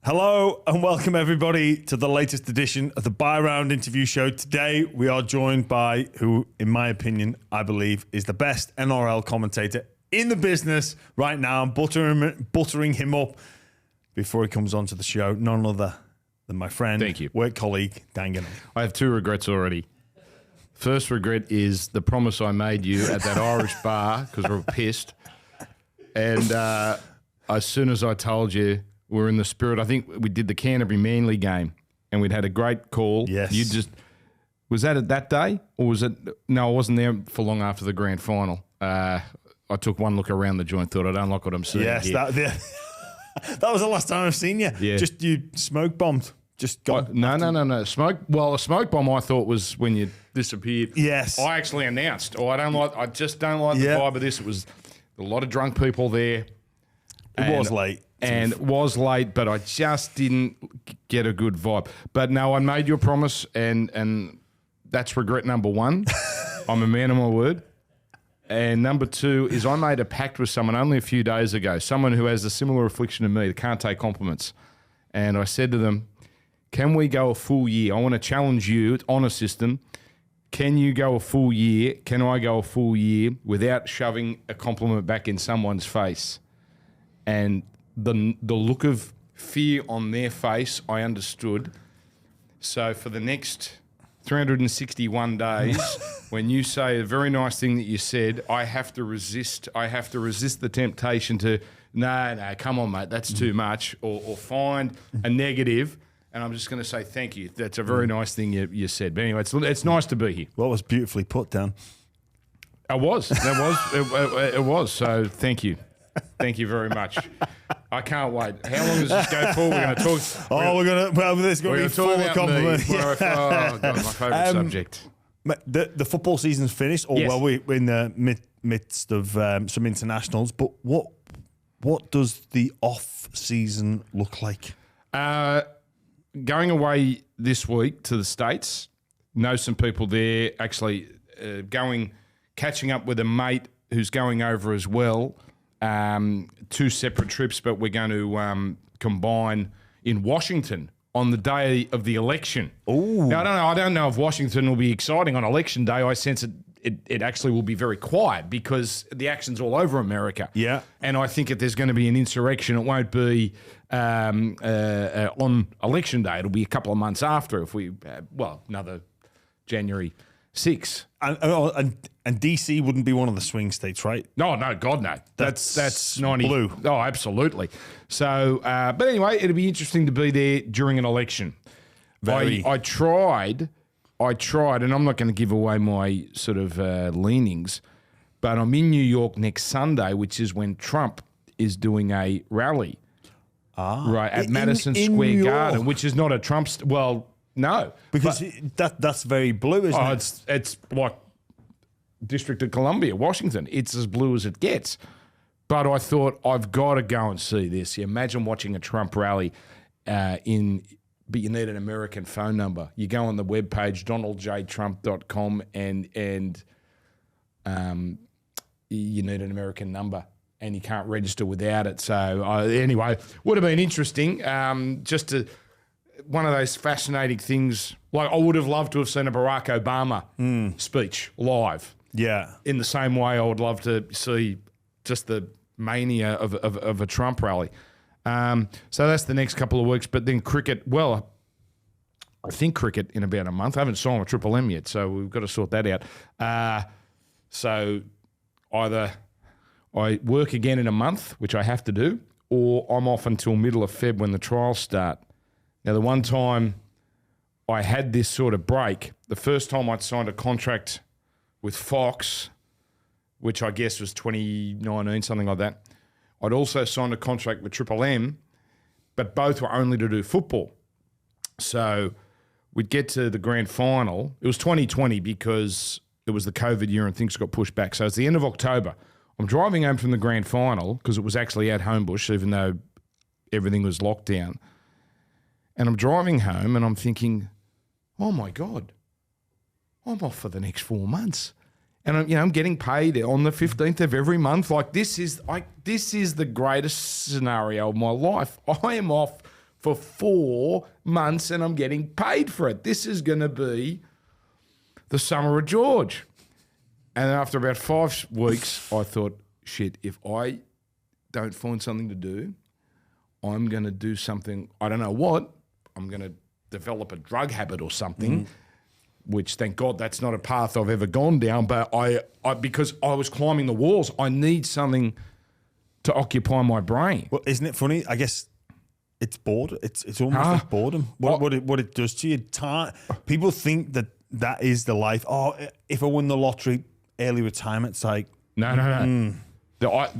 Hello and welcome everybody to the latest edition of the Buy Round interview show. Today we are joined by who, in my opinion, I believe is the best NRL commentator in the business right now. I'm buttering him up before he comes onto the show. None other than my friend, Thank you, work colleague, Dan Ginnane. I have two regrets already. First regret is the promise I made you at that Irish bar because we were pissed. And as soon as I told you, we're in the spirit. I think we did the Canterbury Manly game and we'd had a great call. Yes. Was that at that day or was it? No, I wasn't there for long after the grand final. I took one look around the joint, thought I don't like what I'm seeing. Yes, here. that was the last time I've seen you. Yeah. Just you smoke bombed. Just got No. Smoke. Well, a smoke bomb I thought was when you disappeared. Yes. I actually announced. I just don't like the vibe of this. It was a lot of drunk people there. It was late. And it was late, but I just didn't get a good vibe. But no, I made you a promise, and that's regret number one. I'm a man of my word. And number two is I made a pact with someone only a few days ago, someone who has a similar affliction to me that can't take compliments. And I said to them, can we go a full year? I want to challenge you on a system. Can you go a full year? Can I go a full year without shoving a compliment back in someone's face? And the look of fear on their face, I understood. So for the next 361 days, when you say a very nice thing that you said, I have to resist. I have to resist the temptation to, no, come on, mate, that's too much, or find a negative. And I'm just going to say thank you. That's a very nice thing you said. But anyway, it's nice to be here. Well, it was beautifully put down. It was. It was. So thank you. Thank you very much. I can't wait. How long does this go for? We're going to talk. There's going to be full compliment. Oh, God, my favourite subject. The football season's finished, or Yes. well, we're in the midst of some internationals. But what does the off season look like? Going away this week to the States. Know some people there. Actually, catching up with a mate who's going over as well. Two separate trips, but we're going to combine in Washington on the day of the election. Ooh. Now, I don't know if Washington will be exciting on election day. I sense it actually will be very quiet because the action's all over America. Yeah. And I think if there's going to be an insurrection, it won't be on election day. It'll be a couple of months after if we, another January 6th. And DC wouldn't be one of the swing states, right? No, God, no. That's 90. Blue. Oh, absolutely. So, but anyway, it'll be interesting to be there during an election. I tried, and I'm not going to give away my sort of leanings, but I'm in New York next Sunday, which is when Trump is doing a rally. Right, at Madison Square Garden, which is not a Trump... no. Because that's very blue, isn't it? It's like District of Columbia, Washington. It's as blue as it gets. But I thought, I've got to go and see this. You imagine watching a Trump rally but you need an American phone number. You go on the webpage, donaldjtrump.com, and you need an American number. And you can't register without it. So anyway, would have been interesting just to... One of those fascinating things, like I would have loved to have seen a Barack Obama speech live. Yeah. In the same way I would love to see just the mania of a Trump rally. So that's the next couple of weeks. But then cricket, I think cricket in about a month. I haven't signed with Triple M yet, so we've got to sort that out. So either I work again in a month, which I have to do, or I'm off until middle of Feb when the trials start. Now, the one time I had this sort of break, the first time I'd signed a contract with Fox, which I guess was 2019, something like that. I'd also signed a contract with Triple M, but both were only to do football. So we'd get to the grand final. It was 2020 because it was the COVID year and things got pushed back. So it's the end of October. I'm driving home from the grand final because it was actually at Homebush, even though everything was locked down. And I'm driving home and I'm thinking, oh my God, I'm off for the next 4 months. And I'm getting paid on the 15th of every month. This is the greatest scenario of my life. I am off for 4 months and I'm getting paid for it. This is going to be the summer of George. And after about 5 weeks, I thought, shit, if I don't find something to do, I'm going to do something, I don't know what, I'm going to develop a drug habit or something, which thank God that's not a path I've ever gone down, but I because I was climbing the walls, I need something to occupy my brain. Well, isn't it funny? I guess it's boredom. It's almost like boredom. What it does to you. People think that is the life. Oh, if I win the lottery, early retirement. It's like no.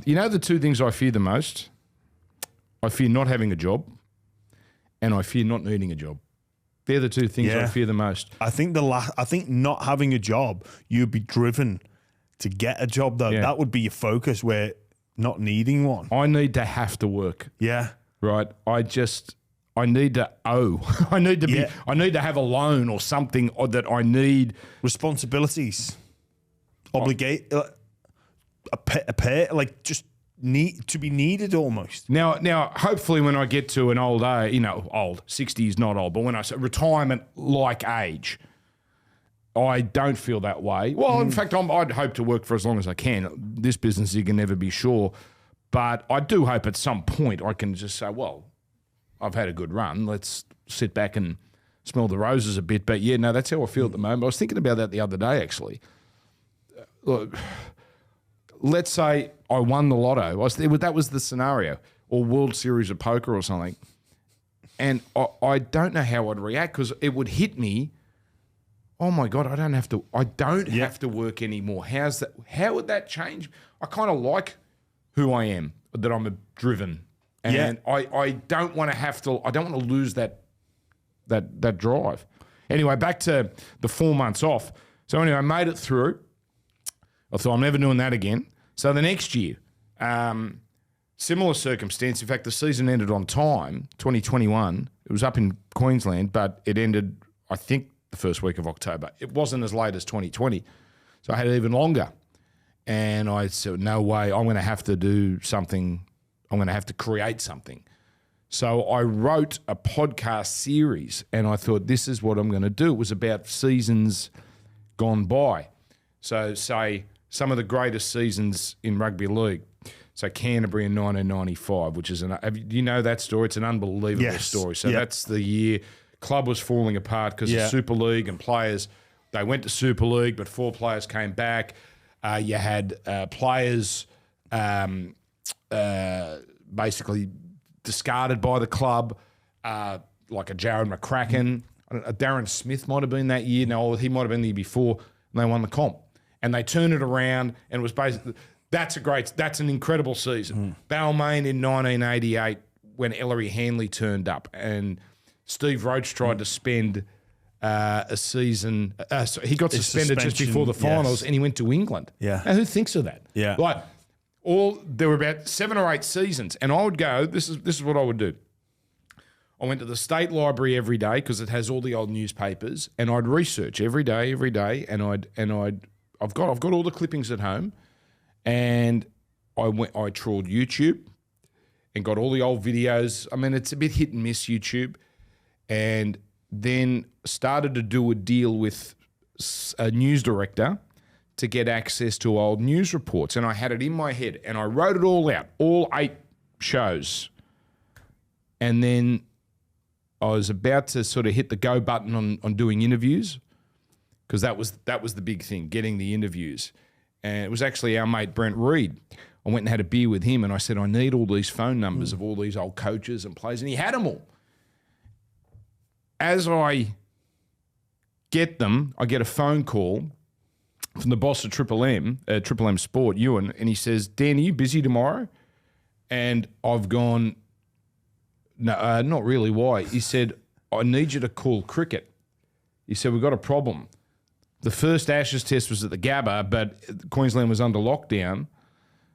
You know the two things I fear the most? I fear not having a job, and I fear not needing a job. They're the two things I fear the most. I think I think not having a job, you'd be driven to get a job though. Yeah. That would be your focus. Where not needing one, I need to have to work. Yeah, right. I need to owe. I need to be. I need to have a loan or something, or that I need responsibilities, obligate, a pay, like just. Need to be needed almost. Now, hopefully, when I get to an old age, old 60 is not old, but when I say retirement like age, I don't feel that way. Well, in fact, I'd hope to work for as long as I can. This business, you can never be sure, but I do hope at some point I can just say, well, I've had a good run. Let's sit back and smell the roses a bit. But yeah, no, that's how I feel at the moment. I was thinking about that the other day, actually. Look. Let's say I won the lotto. That was the scenario, or World Series of Poker or something. And I don't know how I'd react because it would hit me. Oh my God, I don't have to work anymore. How would that change? I kind of like who I am, that I'm driven. And I don't want to I don't want to lose that drive. Anyway, back to the 4 months off. So anyway, I made it through. I thought I'm never doing that again. So the next year, similar circumstance. In fact, the season ended on time, 2021. It was up in Queensland, but it ended, I think, the first week of October. It wasn't as late as 2020. So I had it even longer. And I said, no way, I'm going to have to do something. I'm going to have to create something. So I wrote a podcast series, and I thought, this is what I'm going to do. It was about seasons gone by. So say some of the greatest seasons in rugby league. So Canterbury in 1995, which is do you know that story? It's an unbelievable story. So that's the year club was falling apart because of Super League and players. They went to Super League, but 4 players came back. You had players basically discarded by the club, like a Jared McCracken. Darren Smith might have been that year. No, he might have been the year before, and they won the comp. And they turned it around, and it was basically that's an incredible season. Balmain in 1988 when Ellery Hanley turned up, and Steve Roach tried to spend a season. So he got suspended just before the finals, and he went to England. Yeah, now who thinks of that? Yeah, like there were about 7 or 8 seasons, and I would go. This is what I would do. I went to the State Library every day because it has all the old newspapers, and I'd research every day, and I've got all the clippings at home, and I trawled YouTube and got all the old videos. I mean, it's a bit hit and miss YouTube, and then started to do a deal with a news director to get access to old news reports, and I had it in my head, and I wrote it all out, all 8 shows, and then I was about to sort of hit the go button on doing interviews. Because that was the big thing, getting the interviews. And it was actually our mate Brent Reed. I went and had a beer with him, and I said, I need all these phone numbers of all these old coaches and players. And he had them all. As I get them, I get a phone call from the boss of Triple M Sport, Ewan, and he says, Dan, are you busy tomorrow? And I've gone, no, not really. Why? He said, I need you to call cricket. He said, we've got a problem. The first Ashes test was at the Gabba, but Queensland was under lockdown.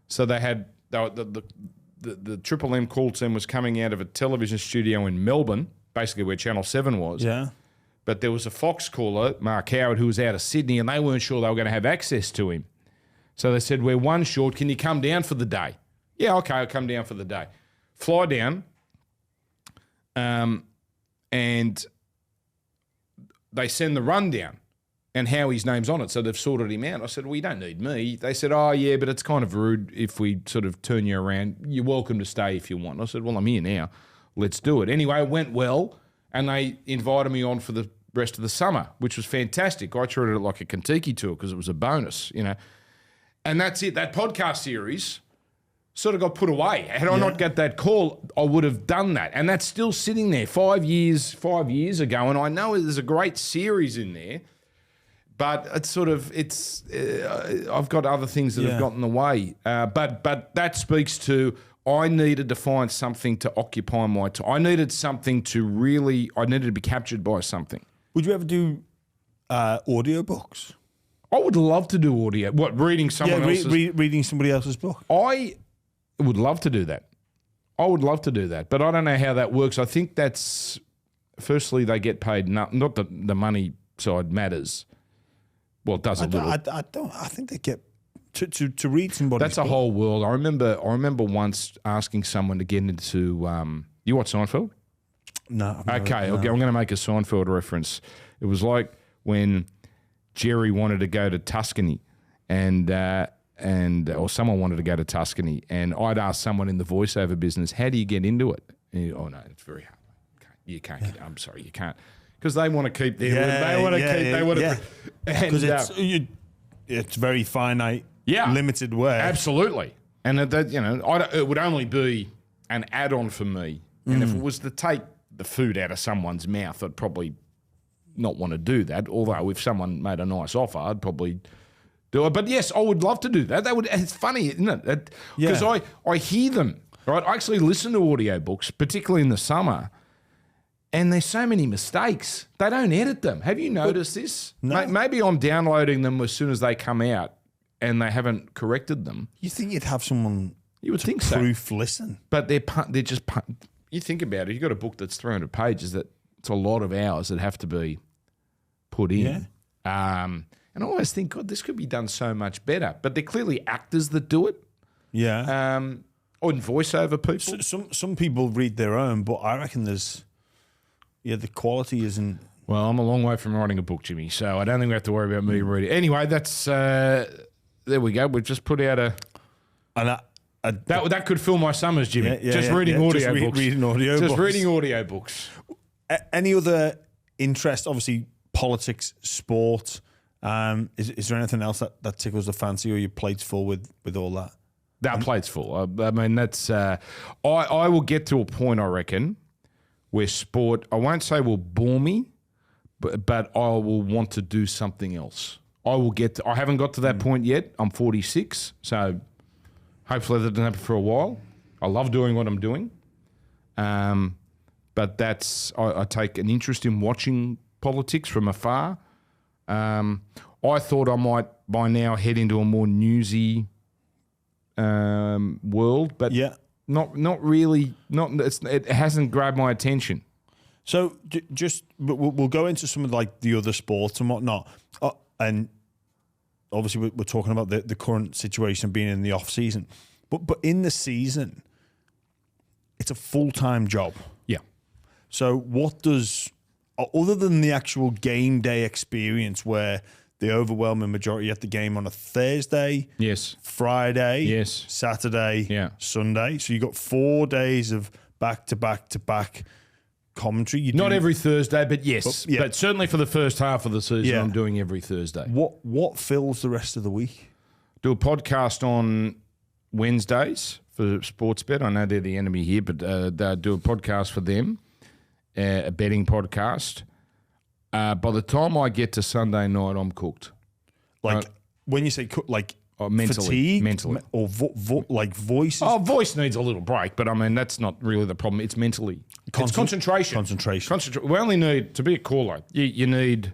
So they had the Triple M call team was coming out of a television studio in Melbourne, basically where Channel 7 was. Yeah. But there was a Fox caller, Mark Howard, who was out of Sydney, and they weren't sure they were going to have access to him. So they said, we're one short. Can you come down for the day? Yeah, okay, I'll come down for the day. Fly down. and they send the rundown and Howie's name's on it, so they've sorted him out. I said, well, you don't need me. They said, oh, yeah, but it's kind of rude if we sort of turn you around. You're welcome to stay if you want. I said, well, I'm here now. Let's do it. Anyway, it went well, and they invited me on for the rest of the summer, which was fantastic. I treated it like a Kentucky tour because it was a bonus, you know. And that's it. That podcast series sort of got put away. Had I not got that call, I would have done that. And that's still sitting there 5 years ago. And I know there's a great series in there, but it's sort of, I've got other things that have gotten in the way. But that speaks to, I needed to find something to occupy my time. I needed something I needed to be captured by something. Would you ever do audiobooks? I would love to do audio. What, reading someone else's? Reading somebody else's book. I would love to do that. I would love to do that, but I don't know how that works. I think that's, firstly, they get paid, not that the money side matters. Well, it does a little. I think they get, to read somebody's That's a book. whole world. I remember once asking someone to get into, you watch Seinfeld? No. Okay, I'm going to make a Seinfeld reference. It was like when Jerry wanted to go to Tuscany or someone wanted to go to Tuscany, and I'd ask someone in the voiceover business, how do you get into it? And oh, no, it's very hard. You can't get, I'm sorry, you can't. Because they want to keep their, because it's very finite, limited work. Absolutely. And it would only be an add-on for me. And if it was to take the food out of someone's mouth, I'd probably not want to do that. Although if someone made a nice offer, I'd probably do it. But yes, I would love to do that. It's funny, isn't it? Because I hear them, right? I actually listen to audiobooks, particularly in the summer, and there's so many mistakes. They don't edit them. Have you noticed this? No. Maybe I'm downloading them as soon as they come out and they haven't corrected them. You think you'd have someone You would think so. proof listen? But they're just, you think about it, you've got a book that's 300 pages, it's a lot of hours that have to be put in. Yeah. And I always think, God, this could be done so much better. But they're clearly actors that do it. Yeah. Or voiceover people. Some people read their own, but I reckon there's, the quality isn't. Well, I'm a long way from writing a book, Jimmy, so I don't think we have to worry about me reading. Anyway, that's, there we go. We've just put out that could fill my summers, Jimmy. Reading audiobooks. Reading audiobooks. Just reading audiobooks. Any other interest? Obviously, politics, sport. Is there anything else that tickles the fancy, or your plate's full with all that? That plate's full. I mean, that's. I will get to a point, I reckon, where sport, I won't say will bore me, but I will want to do something else. I haven't got to that point yet. I'm 46, so hopefully that doesn't happen for a while. I love doing what I'm doing. But that's, I take an interest in watching politics from afar. I thought I might by now head into a more newsy world, but not really. It hasn't grabbed my attention. So we'll go into some of like the other sports and whatnot, and obviously we're talking about the current situation of being in the off season, but in the season, it's a full-time job. Yeah. So what does, other than the actual game day experience where the overwhelming majority at the game on a Thursday, yes, Friday, yes, Saturday, Sunday. So you got 4 days of back-to-back commentary. Not every Thursday, but yes. But certainly for the first half of the season, I'm doing every Thursday. What fills the rest of the week? Do a podcast on Wednesdays for Sportsbet. I know they're the enemy here, but they do a podcast for them, a betting podcast. By the time I get to Sunday night, I'm cooked. Like when you say cooked, like mentally, fatigue, or like voices. Oh, voice needs a little break, but I mean that's not really the problem. It's mentally. It's concentration. We only need, to be a caller, you need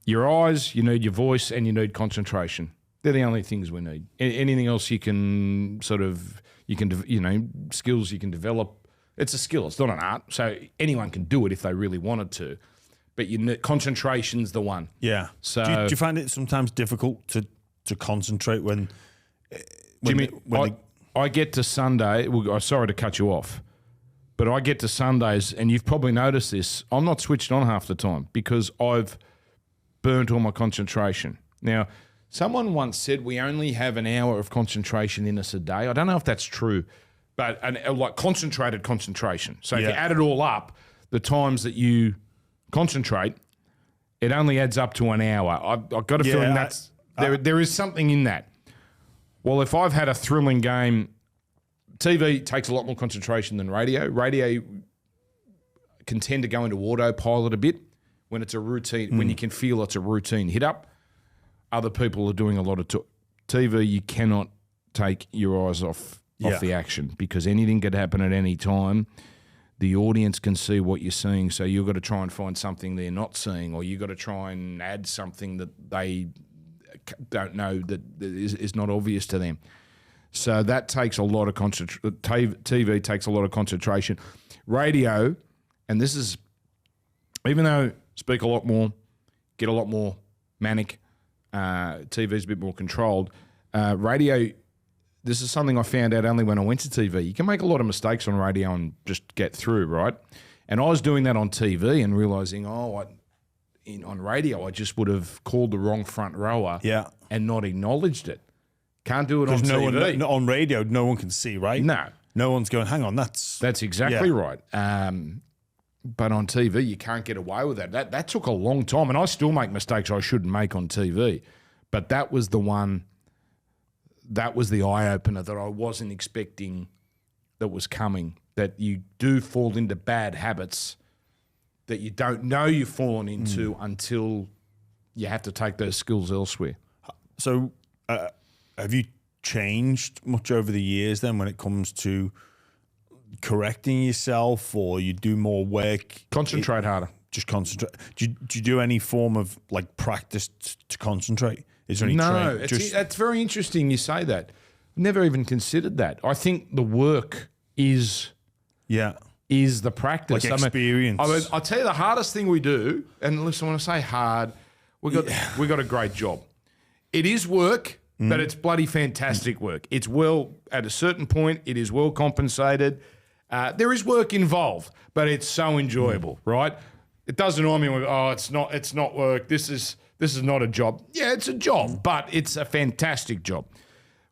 your eyes, you need your voice, and you need concentration. They're the only things we need. Anything else you can skills you can develop. It's a skill. It's not an art. So anyone can do it if they really wanted to. But concentration's the one. Yeah. So do you find it sometimes difficult to concentrate when Jimmy, I get to Sunday. Sorry to cut you off, But I get to Sundays, and you've probably noticed this, I'm not switched on half the time because I've burnt all my concentration. Now, someone once said we only have an hour of concentration in us a day. I don't know if that's true, but like concentrated concentration. So if you add it all up, the times that you concentrate, it only adds up to an hour. I've got a feeling that's there is something in that. Well, if I've had a thrilling game, TV takes a lot more concentration than radio. Radio can tend to go into autopilot a bit when it's a routine, when you can feel it's a routine hit up. Other people are doing a lot of TV. You cannot take your eyes off the action because anything could happen at any time. The audience can see what you're seeing, so you've got to try and find something they're not seeing, or you've got to try and add something that they don't know that is not obvious to them. So that takes a lot of TV takes a lot of concentration. Radio, and this is, even though speak a lot more, get a lot more manic, TV is a bit more controlled. Radio, this is something I found out only when I went to TV. You can make a lot of mistakes on radio and just get through, right? And I was doing that on TV and realising, on radio, I just would have called the wrong front rower and not acknowledged it. Can't do it on TV. On radio, no one can see, right? No one's going, hang on, that's exactly right. But on TV, you can't get away with that. That took a long time, and I still make mistakes I shouldn't make on TV. But that was the one, that was the eye-opener that I wasn't expecting that was coming, that you do fall into bad habits that you don't know you've fallen into until you have to take those skills elsewhere. So have you changed much over the years then when it comes to correcting yourself, or you do more work? Concentrate harder. Just concentrate. Do you do any form of like practice to concentrate? Is there any training? That's very interesting you say that. Never even considered that. I think the work is the practice. Like experience. I'll tell you the hardest thing we do, and listen, when I say hard, we got a great job. It is work, but it's bloody fantastic work. It's at a certain point, it is well compensated. There is work involved, but it's so enjoyable, right? It doesn't annoy me when it's not work. This is not a job. Yeah, it's a job, but it's a fantastic job.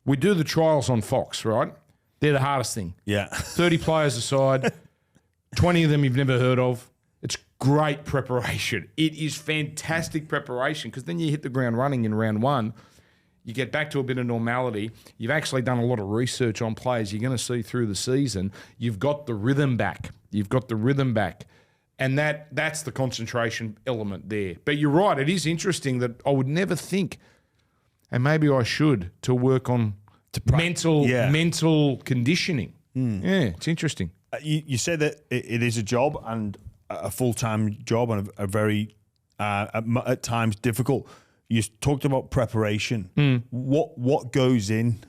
We do the trials on Fox, right? They're the hardest thing. Yeah. 30 players aside, 20 of them you've never heard of. It's great preparation. It is fantastic preparation because then you hit the ground running in round one. You get back to a bit of normality. You've actually done a lot of research on players you're going to see through the season. You've got the rhythm back. And that's the concentration element there. But you're right, it is interesting that I would never think, and maybe I should, to work on mental conditioning. Yeah, it's interesting. You said that it is a job, and a full-time job, and a very, at times, difficult. You talked about preparation. What goes in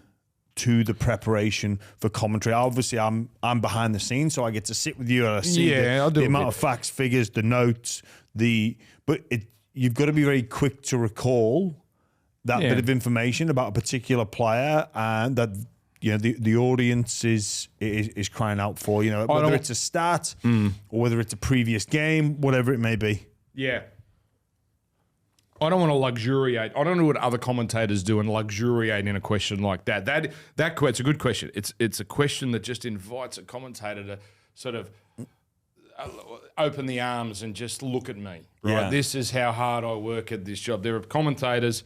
to the preparation for commentary? Obviously, I'm behind the scenes, so I get to sit with you and I see the amount of facts, figures, the notes, but you've got to be very quick to recall that bit of information about a particular player, and that the audience is crying out for. Whether it's a stat or whether it's a previous game, whatever it may be. Yeah. I don't want to luxuriate. I don't know what other commentators do and luxuriate in a question like that. It's a good question. It's a question that just invites a commentator to sort of open the arms and just look at me. Right? Yeah. This is how hard I work at this job. There are commentators,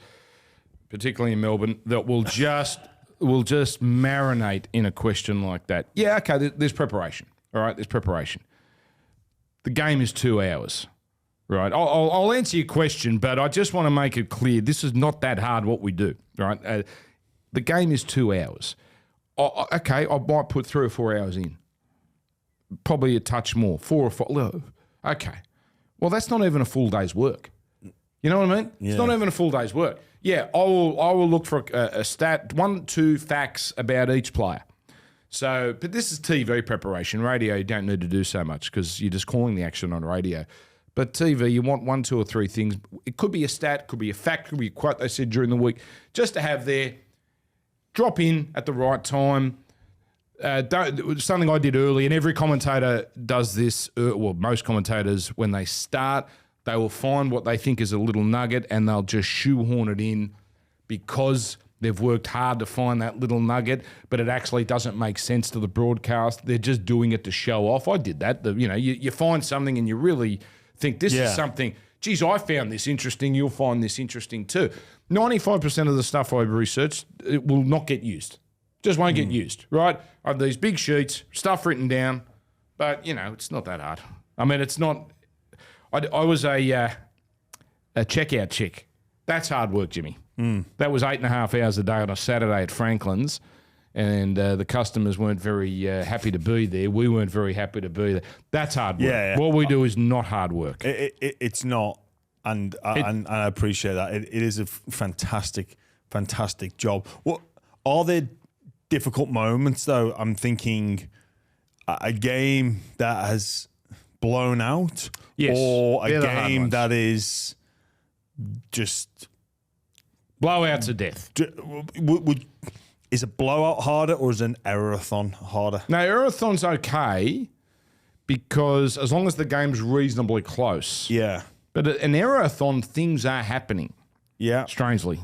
particularly in Melbourne, that will just marinate in a question like that. Yeah, okay. There's preparation. All right, there's preparation. The game is 2 hours. Right, I'll answer your question, but I just want to make it clear, this is not that hard what we do, right? The game is 2 hours. Okay, I might put 3 or 4 hours in. Probably a touch more, 4 or 5. Okay, well, that's not even a full day's work. You know what I mean? Yeah. It's not even a full day's work. Yeah, I will look for a stat, 1-2 facts about each player. So, but this is TV preparation. Radio, you don't need to do so much because you're just calling the action on radio. But TV, you want 1, 2 or 3 things. It could be a stat, could be a fact, could be a quote they said during the week, just to have there, drop in at the right time. something I did early, and every commentator does this, well, most commentators, when they start, they will find what they think is a little nugget and they'll just shoehorn it in because they've worked hard to find that little nugget, but it actually doesn't make sense to the broadcast. They're just doing it to show off. I did that. You find something and you really think this is something, geez, I found this interesting. You'll find this interesting too. 95% of the stuff I've researched, it will not get used. Just won't get used, right? I have these big sheets, stuff written down, but, it's not that hard. I mean, it's not... I was a checkout chick. That's hard work, Jimmy. That was 8.5 hours a day on a Saturday at Franklin's, and the customers weren't very happy to be there. We weren't very happy to be there. That's hard work. Yeah. What we do is not hard work. It's not, and I appreciate that. It is a fantastic job. What are there difficult moments though? I'm thinking a game that has blown out, or a game that is just blowouts of death. Is a blowout harder or is an Error-A-Thon harder? No, Error-A-Thon's okay because as long as the game's reasonably close. Yeah. But an Error-A-Thon, things are happening. Yeah. Strangely.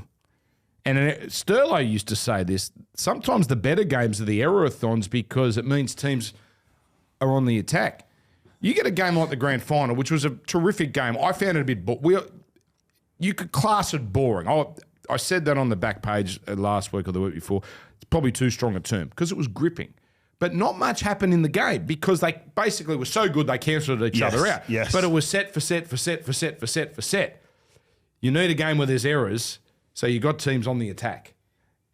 And Sterlo used to say this, sometimes the better games are the Error-A-Thons because it means teams are on the attack. You get a game like the grand final, which was a terrific game. I found it a bit... you could class it boring. I said that on the back page last week or the week before. It's probably too strong a term because it was gripping. But not much happened in the game because they basically were so good they cancelled each other out. Yes. But it was set for set for set for set for set for set. You need a game where there's errors, so you got teams on the attack.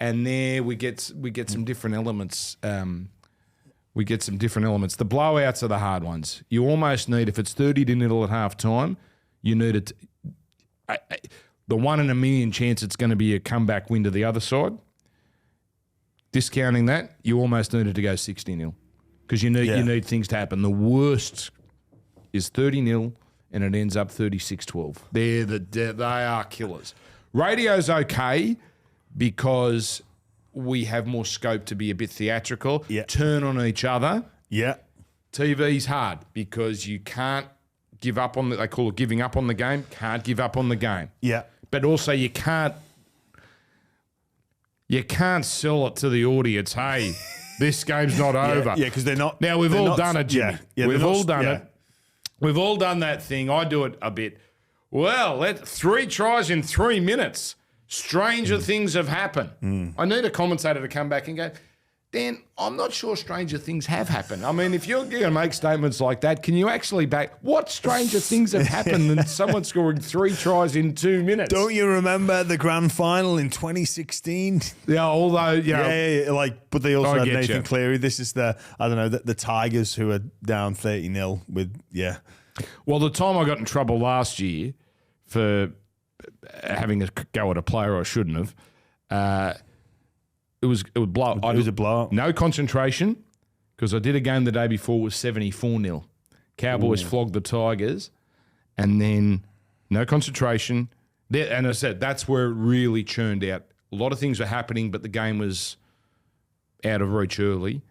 And there we get some different elements. The blowouts are the hard ones. You almost need, if it's 30-0 at half time, you need it. The 1 in a million chance it's going to be a comeback win to the other side. Discounting that, you almost need it to go 60-0 because you need things to happen. The worst is 30-0 and it ends up 36-12. They are killers. Radio's okay because we have more scope to be a bit theatrical, turn on each other. Yeah. TV's hard because you can't give up on they call it giving up on the game, can't give up on the game. Yeah. But also you can't sell it to the audience, hey, this game's not over. Yeah, because they're not. Now, we've all done it, Jimmy. Yeah, we've all done it. We've all done that thing. I do it a bit. Well, 3 tries in 3 minutes. Stranger things have happened. I need a commentator to come back and go, Dan, I'm not sure stranger things have happened. I mean, if you're going to make statements like that, can you actually back what stranger things have happened than someone scoring 3 tries in 2 minutes? Don't you remember the grand final in 2016? Yeah, although, but they also had Nathan Cleary. This is the Tigers who are down 30-0 with, Well, the time I got in trouble last year for having a go at a player I shouldn't have, it was a blowout. It was a blowout. No concentration because I did a game the day before was 74-0. Cowboys flogged the Tigers, and then no concentration. And I said that's where it really churned out. A lot of things were happening, but the game was out of reach early,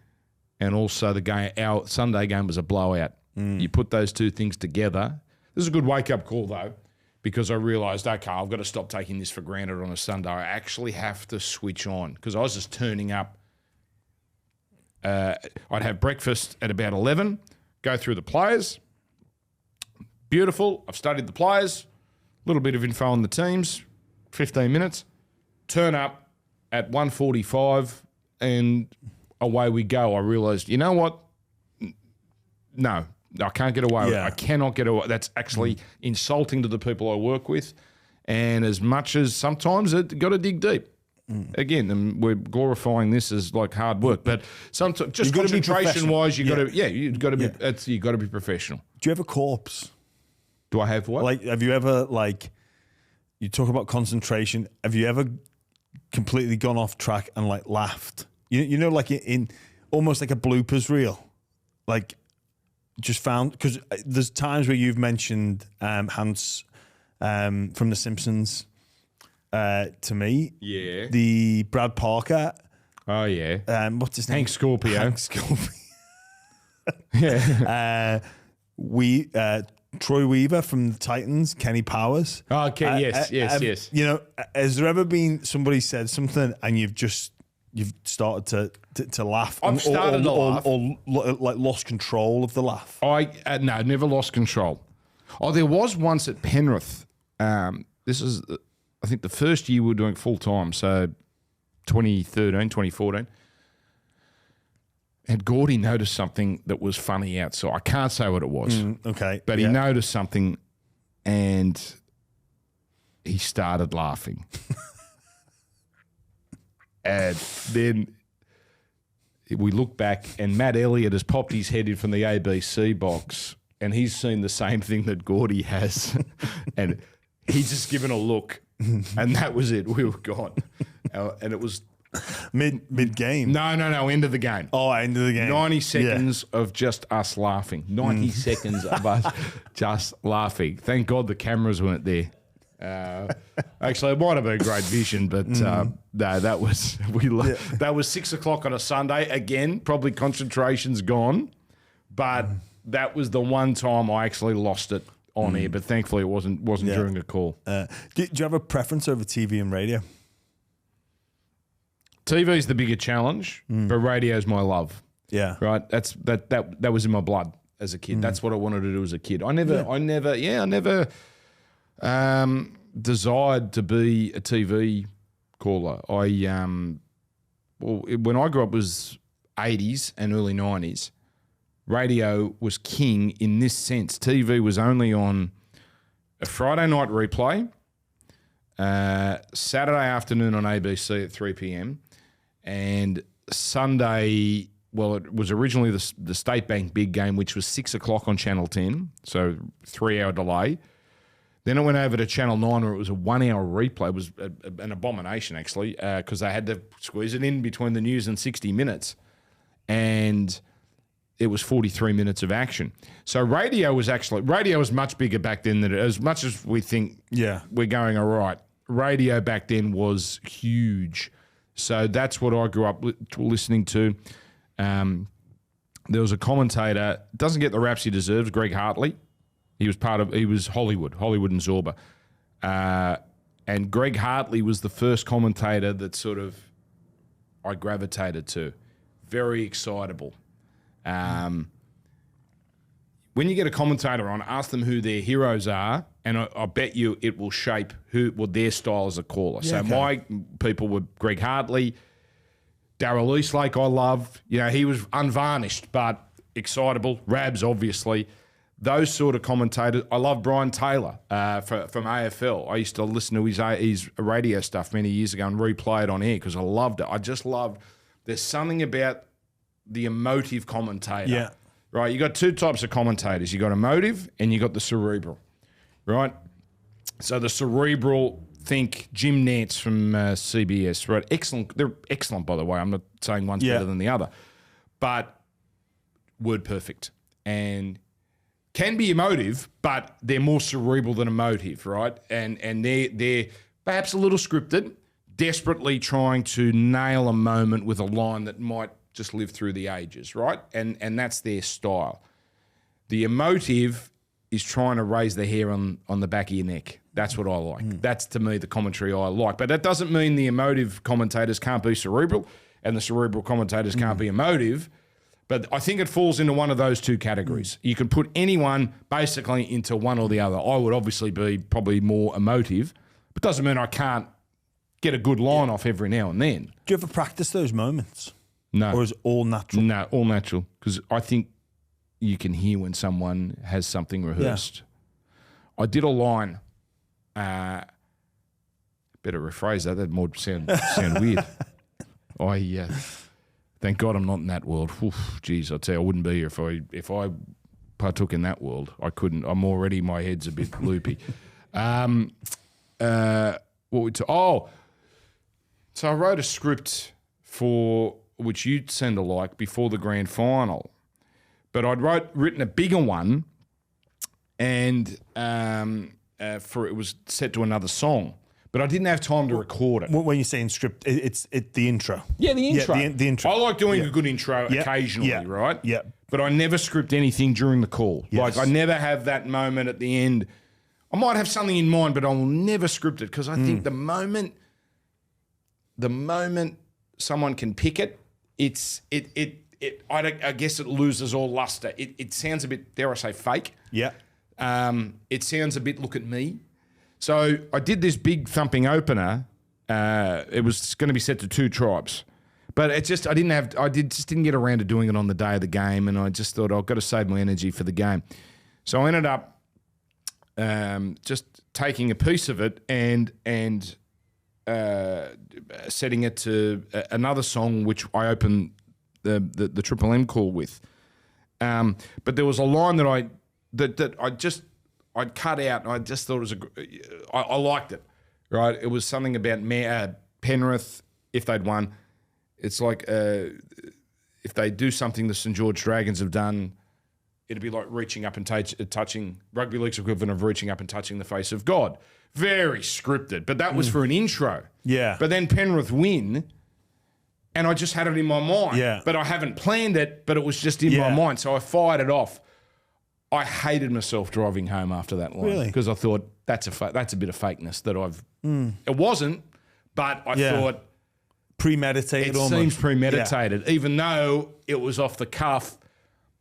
and also our Sunday game was a blowout. You put those two things together. This is a good wake up call though, because I realised, okay, I've got to stop taking this for granted on a Sunday. I actually have to switch on because I was just turning up. I'd have breakfast at about 11, go through the players. Beautiful. I've studied the players, a little bit of info on the teams, 15 minutes. Turn up at 1:45 and away we go. I realised, you know what? No. I can't get away with it. I cannot get away. That's actually insulting to the people I work with. And as much as sometimes it got to dig deep. Again, and we're glorifying this as like hard work, but sometimes just concentration wise, you got to you've got to be you got to be professional. Do you have a corpse? Do I have what? Like, have you ever you talk about concentration? Have you ever completely gone off track and laughed? You know, like in almost like a bloopers reel, like. Just found, because there's times where you've mentioned Hans from The Simpsons to me. Yeah. The Brad Parker Oh, yeah. What's his name? Hank Scorpio. Hank Scorpio. Yeah. Troy Weaver from the Titans, Kenny Powers. Oh, okay. Yes. You know, has there ever been somebody said something and you've started to laugh? I've started to laugh. Or like lost control of the laugh? No, never lost control. Oh, there was once at Penrith. This is, I think, the first year we were doing full time, so 2014. And Gordy noticed something that was funny outside. I can't say what it was. Okay. But he noticed something and he started laughing. And then we look back and Matt Elliott has popped his head in from the ABC box and he's seen the same thing that Gordy has. And he's just given a look and that was it. We were gone. And it was... Mid game. No. End of the game. Oh, end of the game. 90 seconds of just us laughing. 90 seconds of us just laughing. Thank God the cameras weren't there. Actually, it might have been great vision, but no, that was that was 6 o'clock on a Sunday. Again, probably concentration's gone, but that was the one time I actually lost it on air. But thankfully, it wasn't during a call. Do you have a preference over TV and radio? TV's the bigger challenge, but radio's my love. Yeah. Right? That was in my blood as a kid. That's what I wanted to do as a kid. I never desired to be a TV caller. When I grew up, it was 80s and early 90s. Radio was king in this sense. TV was only on a Friday night replay, Saturday afternoon on ABC at 3 p.m, and Sunday, well, it was originally the State Bank big game, which was 6 o'clock on Channel 10, so 3-hour delay. Then it went over to Channel 9 where it was a 1-hour replay. It was an abomination, actually, because they had to squeeze it in between the news and 60 minutes. And it was 43 minutes of action. So radio was much bigger back then than as much as we think we're going all right. Radio back then was huge. So that's what I grew up listening to. There was a commentator, doesn't get the raps he deserves, Greg Hartley. He was Hollywood and Zorba. And Greg Hartley was the first commentator that sort of I gravitated to. Very excitable. When you get a commentator on, ask them who their heroes are, and I bet you it will shape their style as a caller. Yeah, so my people were Greg Hartley, Darryl Eastlake I love. You know, he was unvarnished but excitable. Rabs, obviously. Those sort of commentators. I love Brian Taylor from AFL. I used to listen to his radio stuff many years ago and replay it on air because I loved it. I just loved. There's something about the emotive commentator. Yeah. Right. You got two types of commentators. You got emotive and you got the cerebral. Right. So the cerebral, think Jim Nantz from CBS. Right. Excellent. They're excellent, by the way. I'm not saying one's better than the other, but word perfect and can be emotive, but they're more cerebral than emotive. Right. And they're perhaps a little scripted, desperately trying to nail a moment with a line that might just live through the ages, right? And that's their style. The emotive is trying to raise the hair on the back of your neck. That's what I like. That's, to me, the commentary I like. But that doesn't mean the emotive commentators can't be cerebral and the cerebral commentators can't be emotive. But I think it falls into one of those two categories. You can put anyone basically into one or the other. I would obviously be probably more emotive, but doesn't mean I can't get a good line off every now and then. Do you ever practice those moments? No. Or is it all natural? No, all natural. Because I think you can hear when someone has something rehearsed. Yeah. I did a line. Better rephrase that. That might sound weird. Thank God I'm not in that world. Geez, I tell you, I wouldn't be here if I partook in that world. I couldn't. I'm already, my head's a bit loopy. So I wrote a script for which you'd send alike before the grand final. But I'd written a bigger one and it was set to another song. but I didn't have time to record it. When you're saying script, it's the intro. Yeah, the intro. Yeah, the intro. I like doing a good intro occasionally, right? Yeah. But I never script anything during the call. Yes. Like I never have that moment at the end. I might have something in mind, but I will never script it because I think the moment someone can pick it, I guess it loses all luster. It sounds a bit, dare I say, fake. Yeah. It sounds a bit, look at me. So I did this big thumping opener. It was going to be set to 2 tribes, but I just didn't get around to doing it on the day of the game, and I just thought I've got to save my energy for the game. So I ended up just taking a piece of it and setting it to another song, which I opened the Triple M call with. But there was a line that I'd cut out, and I just thought it was I liked it, right? It was something about Penrith, if they'd won. It's like if they do something the St George Dragons have done, it'd be like reaching up and touching, rugby league's equivalent of reaching up and touching the face of God. Very scripted, but that was for an intro. Yeah. But then Penrith win, and I just had it in my mind. Yeah. But I haven't planned it, but it was just in my mind. So I fired it off. I hated myself driving home after that line. Really? Because I thought, that's a bit of fakeness that I've... It wasn't, but I thought... Premeditated it almost. seems premeditated, even though it was off the cuff.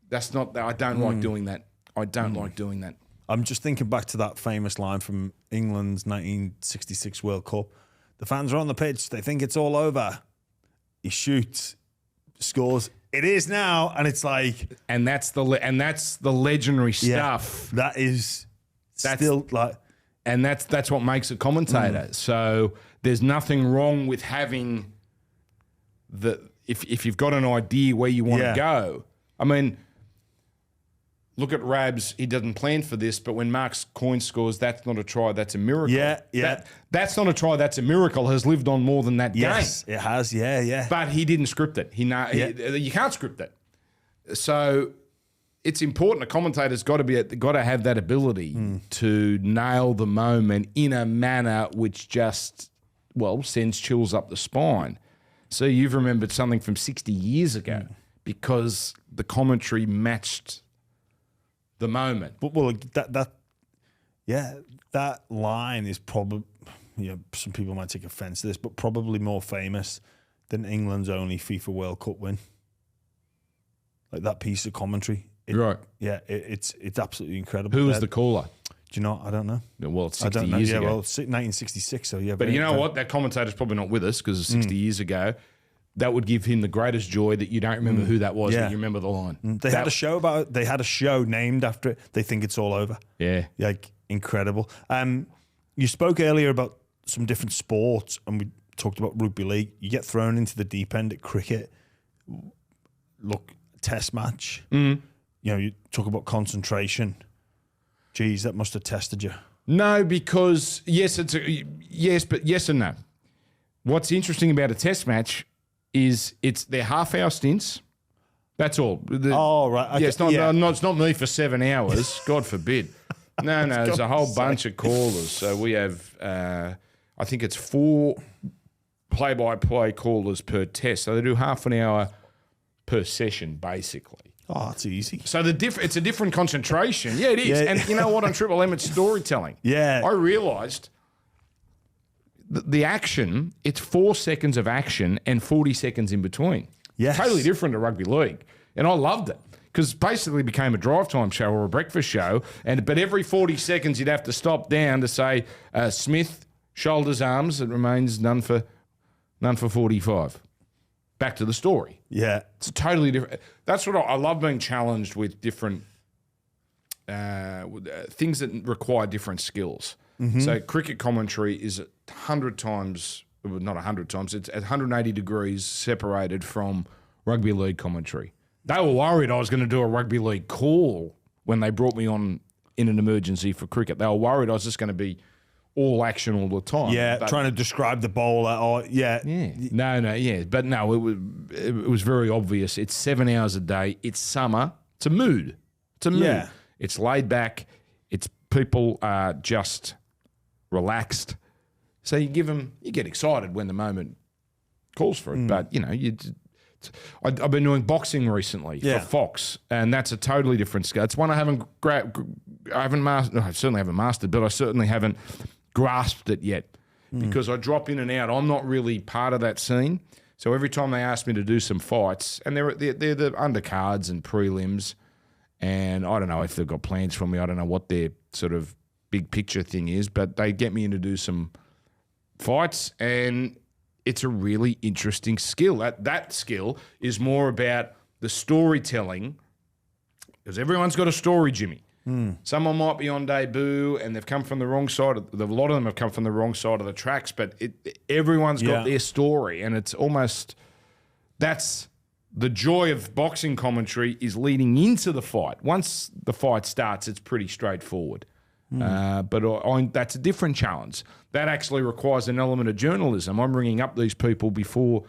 That's not... I don't like doing that. I don't like doing that. I'm just thinking back to that famous line from England's 1966 World Cup. The fans are on the pitch. They think it's all over. He shoots, scores. It is now, and it's like... And that's the legendary stuff. That is still like... And that's what makes a commentator. So there's nothing wrong with having if you've got an idea where you want to go. I mean, look at Rabs. He doesn't plan for this, but when Mark's coin scores, that's not a try. That's a miracle. Yeah. That's not a try. That's a miracle. Has lived on more than that game. Yes, it has. Yeah. But he didn't script it. You can't script it. So it's important. A commentator's got to have that ability to nail the moment in a manner which just sends chills up the spine. So you've remembered something from 60 years ago because the commentary matched the moment. Well, that line is probably, some people might take offense to this, but probably more famous than England's only FIFA World Cup win. Like that piece of commentary. Right. Yeah, it's absolutely incredible. Who was the caller? Do you know? I don't know. Well, it's 60 I don't know. years Yeah, ago. well, 1966, so yeah. But you know what? That commentator's probably not with us because it's 60 years ago. That would give him the greatest joy that you don't remember who that was, but you remember the line. They had a show about it. They had a show named after it. They think it's all over. Yeah. Like, incredible. You spoke earlier about some different sports, and we talked about rugby league. You get thrown into the deep end at cricket. Look, test match. You talk about concentration. Geez, that must have tested you. No, because yes, but yes and no. What's interesting about a test match is they're half-hour stints. That's all. Right. Okay. Yeah, it's not me for 7 hours. God forbid. No, there's a whole bunch of callers. So we have, I think it's 4 play-by-play callers per test. So they do half an hour per session, basically. Oh, that's easy. So it's a different concentration. Yeah, it is. Yeah. And you know what? On Triple M, it's storytelling. Yeah. I realised the action, it's 4 seconds of action and 40 seconds in between. Yes. Totally different to rugby league. And I loved it because basically it became a drive time show or a breakfast show. But every 40 seconds you'd have to stop down to say, Smith, shoulders, arms, it remains none for 45. Back to the story. Yeah. It's totally different. That's what I love, being challenged with different things that require different skills. So cricket commentary is 100 times, not 100 times, it's at 180 degrees separated from rugby league commentary. They were worried I was going to do a rugby league call when they brought me on in an emergency for cricket. They were worried I was just going to be all action all the time. Yeah, trying to describe the bowler. Or No, but no, it was very obvious. It's 7 hours a day. It's summer. It's a mood. Yeah. It's laid back. It's people are just relaxed. So you get excited when the moment calls for it. But, I've been doing boxing recently for Fox, and that's a totally different skill. It's one I haven't mastered. No, I certainly haven't mastered, but I certainly haven't grasped it yet because I drop in and out. I'm not really part of that scene. So every time they ask me to do some fights, and they're the undercards and prelims, and I don't know if they've got plans for me. I don't know what their sort of big picture thing is, but they get me in to do some fights, and it's a really interesting skill. That skill is more about the storytelling, because everyone's got a story, Jimmy. Someone might be on debut and they've come from the wrong side. A lot of them have come from the wrong side of the tracks, but everyone's got their story, and it's almost that's the joy of boxing commentary is leading into the fight. Once the fight starts, it's pretty straightforward. But that's a different challenge. That actually requires an element of journalism. I'm ringing up these people before.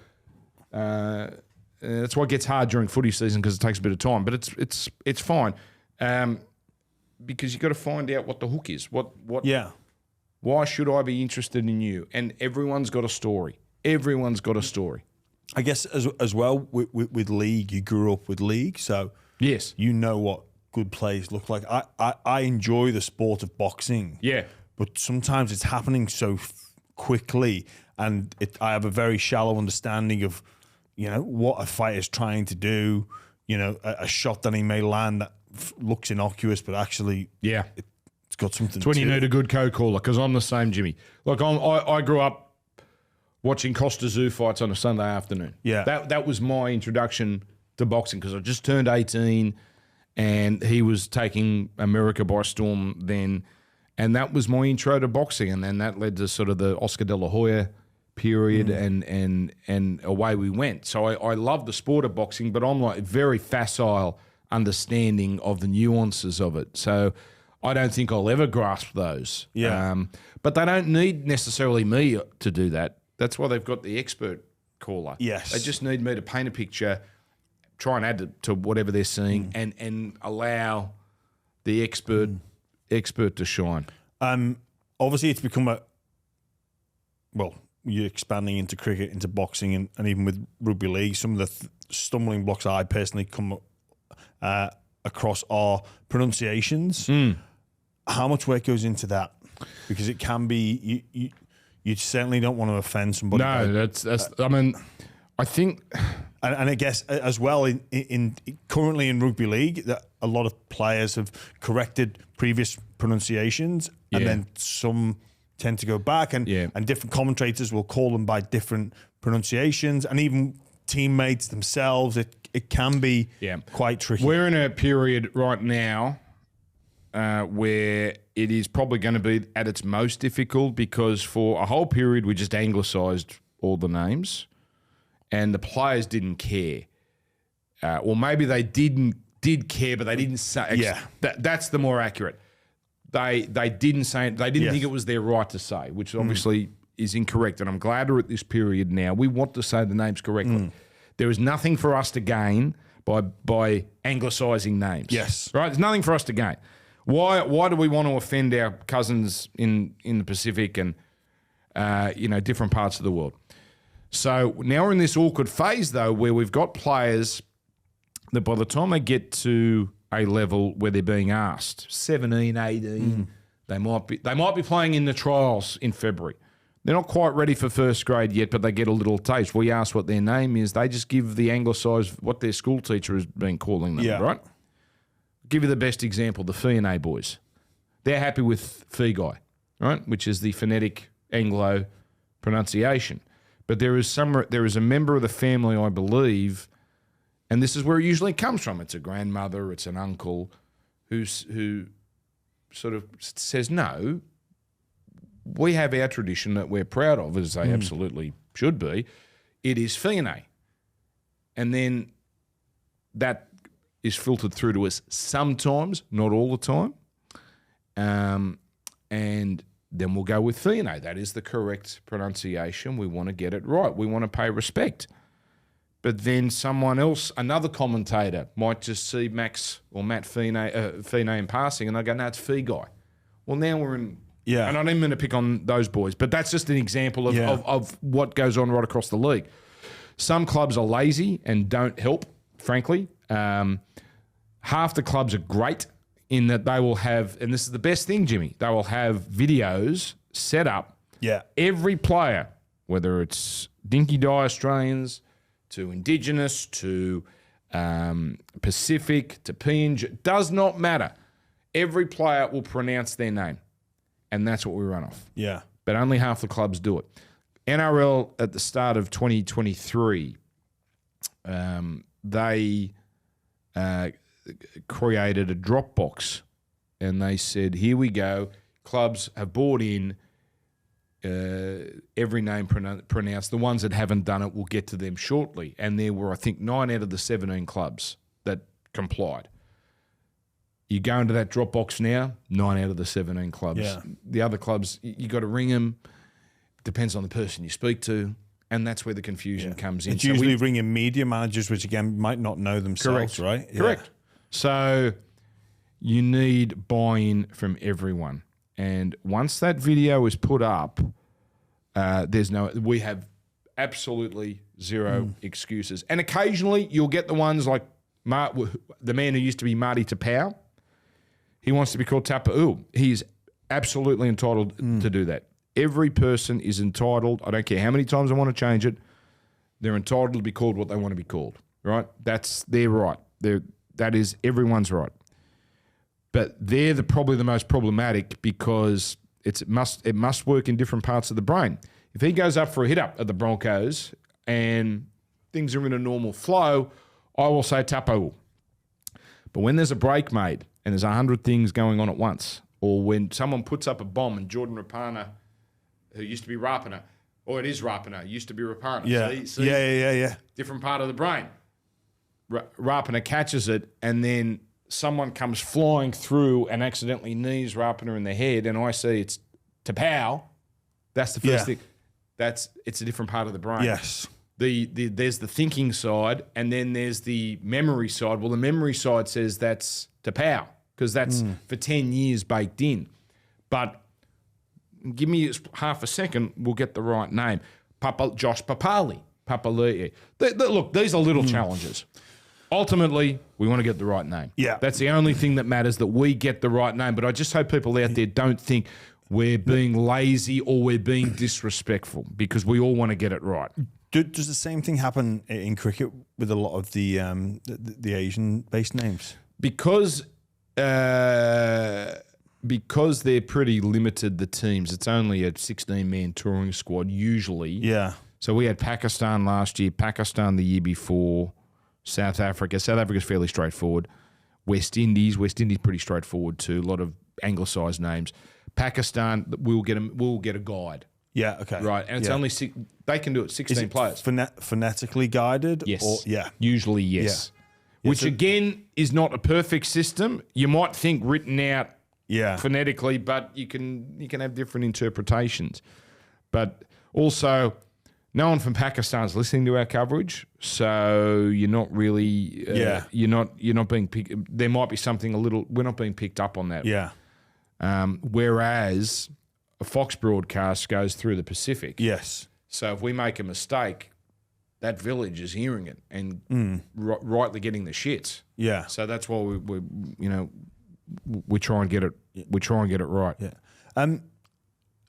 That's why it gets hard during footy season because it takes a bit of time. But it's fine because you've got to find out what the hook is. Why should I be interested in you? And everyone's got a story. Everyone's got a story. I guess as well with league, you grew up with league, so yes, you know what good plays look like. I enjoy the sport of boxing. Yeah. But sometimes it's happening so quickly, and I have a very shallow understanding of, what a fighter's trying to do. A shot that he may land that looks innocuous, but actually, it's got something. It's when you need a good co-caller, because I'm the same, Jimmy. Like I grew up watching Costa Zoo fights on a Sunday afternoon. Yeah, that was my introduction to boxing because I just turned 18. And he was taking America by storm then. And that was my intro to boxing. And then that led to sort of the Oscar De La Hoya period and away we went. So I love the sport of boxing, but I'm like very facile understanding of the nuances of it. So I don't think I'll ever grasp those. Yeah. But they don't need necessarily me to do that. That's why they've got the expert caller. Yes. They just need me to paint a picture, try and add to whatever they're seeing, and allow the expert to shine. Obviously, it's become you're expanding into cricket, into boxing, and even with rugby league. Some of the stumbling blocks I personally come across are pronunciations. How much work goes into that? Because it can be you certainly don't want to offend somebody. No, that's. I mean, I think. And I guess as well in currently in rugby league, that a lot of players have corrected previous pronunciations, and then some tend to go back, and different commentators will call them by different pronunciations, and even teammates themselves. It can be quite tricky. We're in a period right now where it is probably going to be at its most difficult because for a whole period we just anglicised all the names. And the players didn't care, or maybe they did care, but they didn't say. That's the more accurate. They didn't say it. They didn't think it was their right to say, which obviously is incorrect. And I'm glad we're at this period now. We want to say the names correctly. There is nothing for us to gain by anglicising names. Yes, right. There's nothing for us to gain. Why do we want to offend our cousins in the Pacific and different parts of the world? So now we're in this awkward phase, though, where we've got players that by the time they get to a level where they're being asked, 17, 18, they might be playing in the trials in February. They're not quite ready for first grade yet, but they get a little taste. We ask what their name is. They just give the anglicised, what their school teacher has been calling them, right? I'll give you the best example, the F&A boys. They're happy with Figai, right, which is the phonetic Anglo pronunciation. But there is a member of the family, I believe, and this is where it usually comes from. It's a grandmother, it's an uncle, who sort of says, no, we have our tradition that we're proud of, as they absolutely should be. It is F&A. And then that is filtered through to us sometimes, not all the time. And then we'll go with F&A. That is the correct pronunciation. We want to get it right. We want to pay respect. But then someone else, another commentator, might just see Max or Matt F&A in passing, and they go, no, it's Figai. Well, now we're in Yeah. And I don't mean to pick on those boys, but that's just an example of what goes on right across the league. Some clubs are lazy and don't help, frankly. Half the clubs are great in that they will have, and this is the best thing, Jimmy, they will have videos set up. Yeah. Every player, whether it's Dinky Die Australians to Indigenous to Pacific to PNG, does not matter. Every player will pronounce their name, and that's what we run off. Yeah. But only half the clubs do it. NRL at the start of 2023, they created a Dropbox, and they said, here we go. Clubs have bought in every name pronounced. The ones that haven't done it, we'll get to them shortly. And there were, I think, 9 out of the 17 clubs that complied. You go into that Dropbox now, 9 out of the 17 clubs. Yeah. The other clubs, you got to ring them. Depends on the person you speak to. And that's where the confusion comes in. It's usually ringing media managers, which again might not know themselves, right? Yeah. Correct. So you need buy-in from everyone. And once that video is put up, we have absolutely zero excuses. And occasionally you'll get the ones like the man who used to be Marty Tapau. He wants to be called Tapau. He's absolutely entitled to do that. Every person is entitled. I don't care how many times I want to change it. They're entitled to be called what they want to be called, right? That's their right. That is everyone's right. But they're probably the most problematic because it must work in different parts of the brain. If he goes up for a hit-up at the Broncos and things are in a normal flow, I will say Tapo. But when there's a break made and there's 100 things going on at once, or when someone puts up a bomb and Jordan Rapana, who used to be Rapana, or it is Rapana, used to be Rapana. Yeah. See? Yeah. Different part of the brain. Rapana catches it, and then someone comes flying through and accidentally knees Rapana in the head, and I see it's Tapau. That's the first thing. It's a different part of the brain. Yes. There's the thinking side, and then there's the memory side. Well, the memory side says that's Tapau because that's for 10 years baked in. But give me half a second, we'll get the right name. Josh Papali. Look, these are little challenges. Ultimately, we want to get the right name. Yeah. That's the only thing that matters, that we get the right name. But I just hope people out there don't think we're being lazy or we're being disrespectful, because we all want to get it right. Does the same thing happen in cricket with a lot of the Asian-based names? Because they're pretty limited, the teams. It's only a 16-man touring squad usually. Yeah. So we had Pakistan last year, Pakistan the year before, South Africa. South Africa's fairly straightforward. West Indies pretty straightforward too. A lot of anglicised names. Pakistan, we'll get a guide. Yeah. Okay. Right, and it's only they can do it 16 players. Phonetically guided? Yes. Or, Usually, yes. Yeah. Which again is not a perfect system. You might think written out phonetically, but you can have different interpretations. But also, no one from Pakistan is listening to our coverage, so you're not really you're not being picked. There might be something we're not being picked up on that. Yeah. Whereas a Fox broadcast goes through the Pacific. Yes. So if we make a mistake, that village is hearing it and rightly getting the shits. Yeah. So that's why we try and get it. We try and get it right. Yeah.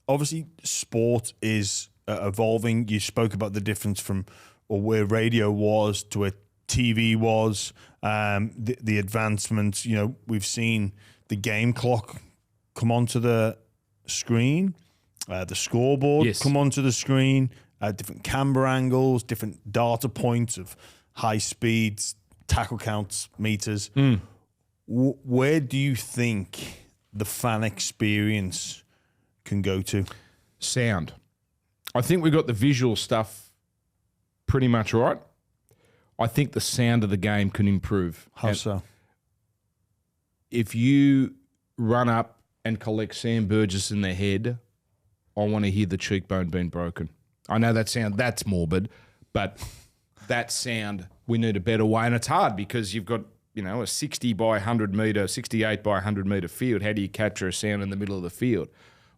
Obviously, sport is evolving. You spoke about the difference from where radio was to where TV was. The advancements. We've seen the game clock come onto the screen, the scoreboard come onto the screen, different camera angles, different data points of high speeds, tackle counts, meters. Where do you think the fan experience can go to? Sound. I think we got the visual stuff pretty much right. I think the sound of the game can improve. How so? If you run up and collect Sam Burgess in the head, I want to hear the cheekbone being broken. I know that's morbid, but that sound, we need a better way. And it's hard because you've got, a 60 by 100 metre, 68 by 100 metre field. How do you capture a sound in the middle of the field?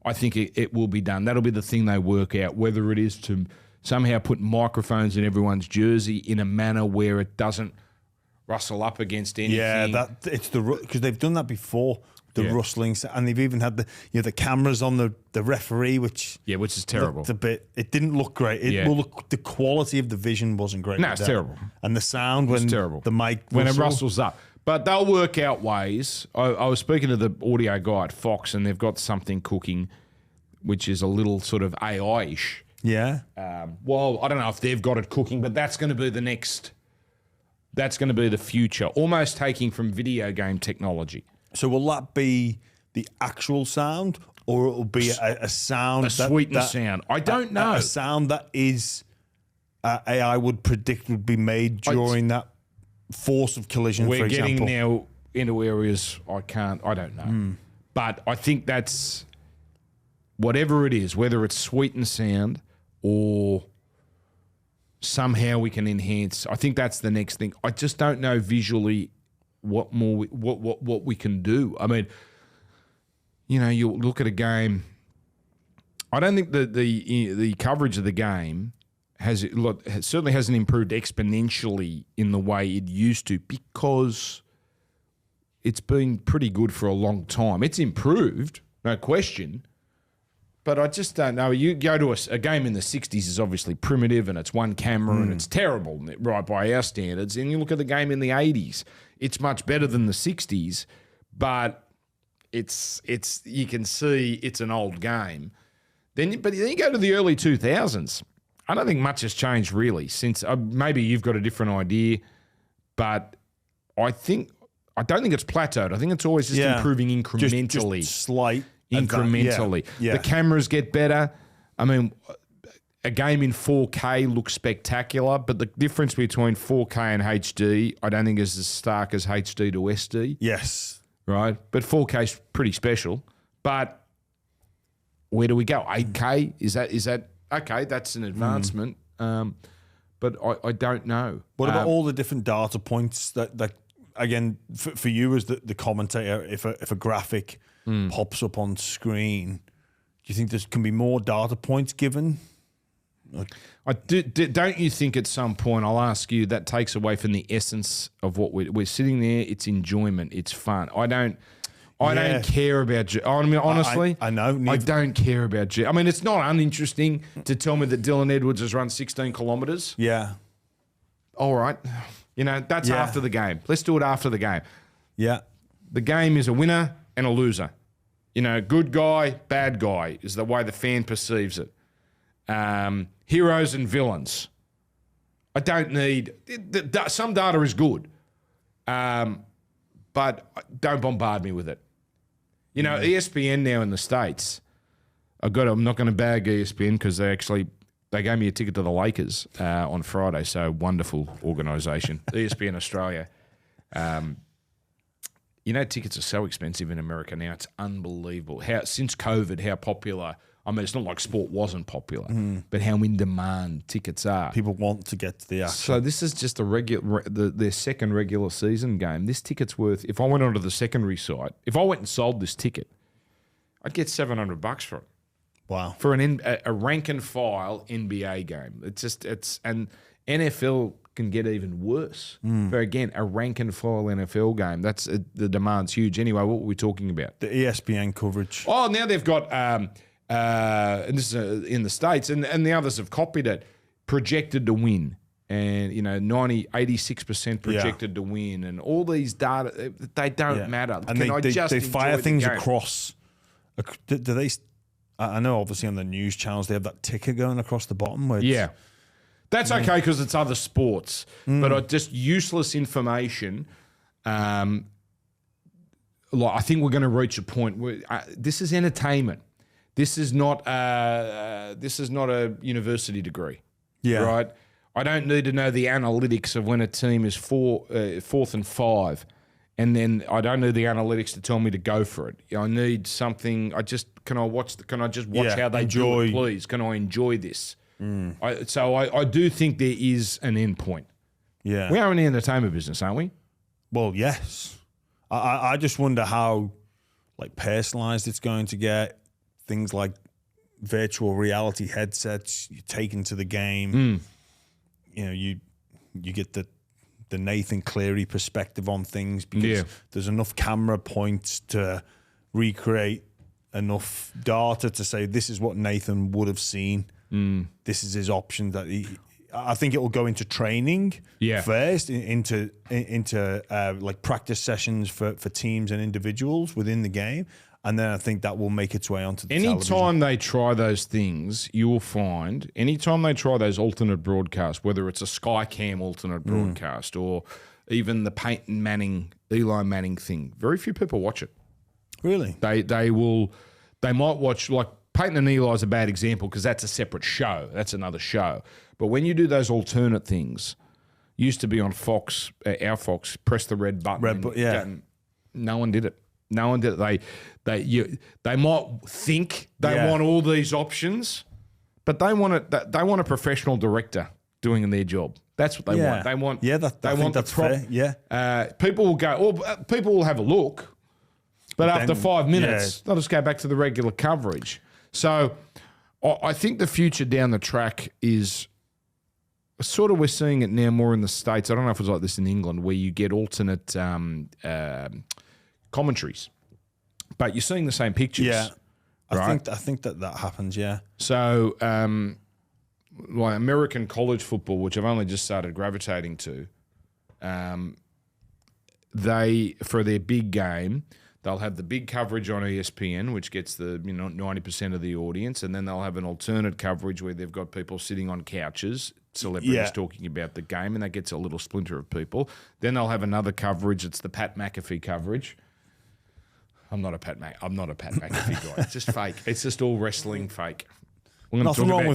I think it will be done. That'll be the thing they work out, whether it is to somehow put microphones in everyone's jersey in a manner where it doesn't rustle up against anything. Yeah, it's because they've done that before. The rustling, and they've even had the cameras on the referee, which is terrible. It didn't look great. The quality of the vision wasn't great. No, it's terrible. And the sound when the mic when it rustles up. But they'll work out ways. I was speaking to the audio guy at Fox, and they've got something cooking, which is a little sort of AI-ish. Yeah. Well, I don't know if they've got it cooking, but that's going to be the next. That's going to be the future, almost taking from video game technology. So will that be the actual sound, or it will be a sound, sweetened sound? I don't know. A sound that is AI would predict would be made during that force of collision. We're for example. getting now into areas I don't know, but I think that's whatever it is, whether it's sweetened sound or somehow we can enhance. I think that's the next thing. I just don't know visually what we can do. I mean, you look at a game. I don't think the coverage of the game certainly hasn't improved exponentially in the way it used to, because it's been pretty good for a long time. It's improved, no question. But I just don't know. You go to a game in the 60s is obviously primitive, and it's one camera and it's terrible, right, by our standards. And you look at the game in the 80s, it's much better than the 60s, but it's you can see it's an old game. But then you go to the early 2000s. I don't think much has changed really since. Maybe you've got a different idea, but I don't think it's plateaued. I think it's always just improving incrementally. Just slight. Incrementally. Yeah. The cameras get better. I mean, a game in 4K looks spectacular, but the difference between 4K and HD, I don't think is as stark as HD to SD. Yes. Right? But 4K is pretty special. But where do we go? 8K? Is that okay, that's an advancement. But I don't know. What about all the different data points that again, for you as the commentator, if a graphic pops up on screen, do you think there can be more data points given? Don't you think at some point, I'll ask you, that takes away from the essence of what we're sitting there? It's enjoyment. It's fun. I don't care about. I mean, honestly, I know. I don't care about. I mean, it's not uninteresting to tell me that Dylan Edwards has run 16 kilometres. Yeah. All right. That's after the game. Let's do it after the game. Yeah. The game is a winner and a loser. Good guy, bad guy is the way the fan perceives it. Heroes and villains. I don't need... Some data is good, but don't bombard me with it. ESPN now in the States, I'm not going to bag ESPN because they gave me a ticket to the Lakers on Friday, so wonderful organisation. ESPN Australia. Tickets are so expensive in America now. It's unbelievable. Since COVID, how popular. I mean, it's not like sport wasn't popular, but how in demand tickets are. People want to get to the action. So this is just their second regular season game. This ticket's worth, if I went onto the secondary site, if I went and sold this ticket, I'd get $700 for it. Wow. For a rank and file NBA game. And NFL can get even worse. For, again, a rank and file NFL game. The demand's huge. Anyway, what were we talking about? The ESPN coverage. Oh, now they've got, and this is in the States, and the others have copied it, projected to win. And, 86% projected to win. And all these data, they don't matter. And they fire things across. Do they... I know, obviously, on the news channels, they have that ticker going across the bottom. Where that's okay because it's other sports. But just useless information. I think we're going to reach a point where this is entertainment. This is not a university degree. Yeah. Right? I don't need to know the analytics of when a team is 4th and 5. And then I don't need the analytics to tell me to go for it. I need something. Can I just watch how they do it, please? Can I enjoy this? I do think there is an end point. Yeah. We are in the entertainment business, aren't we? Well, yes. I just wonder how personalised it's going to get things like virtual reality headsets you take into the game. You know, you get the Nathan Cleary perspective on things because there's enough camera points to recreate enough data to say this is what Nathan would have seen. This is his option that I think it will go into training first, into like practice sessions for teams and individuals within the game. And then I think that will make its way onto the television. Anytime they try those things, you will find, anytime they try those alternate broadcasts, whether it's a Skycam alternate broadcast or even the Peyton Manning, Eli Manning thing, very few people watch it. Really? They might watch, like Peyton and Eli is a bad example because that's a separate show. That's another show. But when you do those alternate things, used to be on Fox, our Fox, press the red button. No one did it. No one did it. They might think they want all these options, but they want it. They want a professional director doing their job. That's what they want. They want. Yeah, I think that's fair. Yeah. People will go. Or people will have a look, but after 5 minutes, they'll just go back to the regular coverage. So, I think the future down the track is sort of, we're seeing it now more in the States. I don't know if it's like this in England, where you get alternate commentaries, but you're seeing the same pictures. Yeah, right? I think that happens. Yeah. So, like American college football, which I've only just started gravitating to, they, for their big game, they'll have the big coverage on ESPN, which gets the 90% of the audience, and then they'll have an alternate coverage where they've got people sitting on couches, celebrities talking about the game, and that gets a little splinter of people. Then they'll have another coverage. It's the Pat McAfee coverage. I'm not a Pat McAfee guy. It's just fake. It's just all wrestling fake. Nothing wrong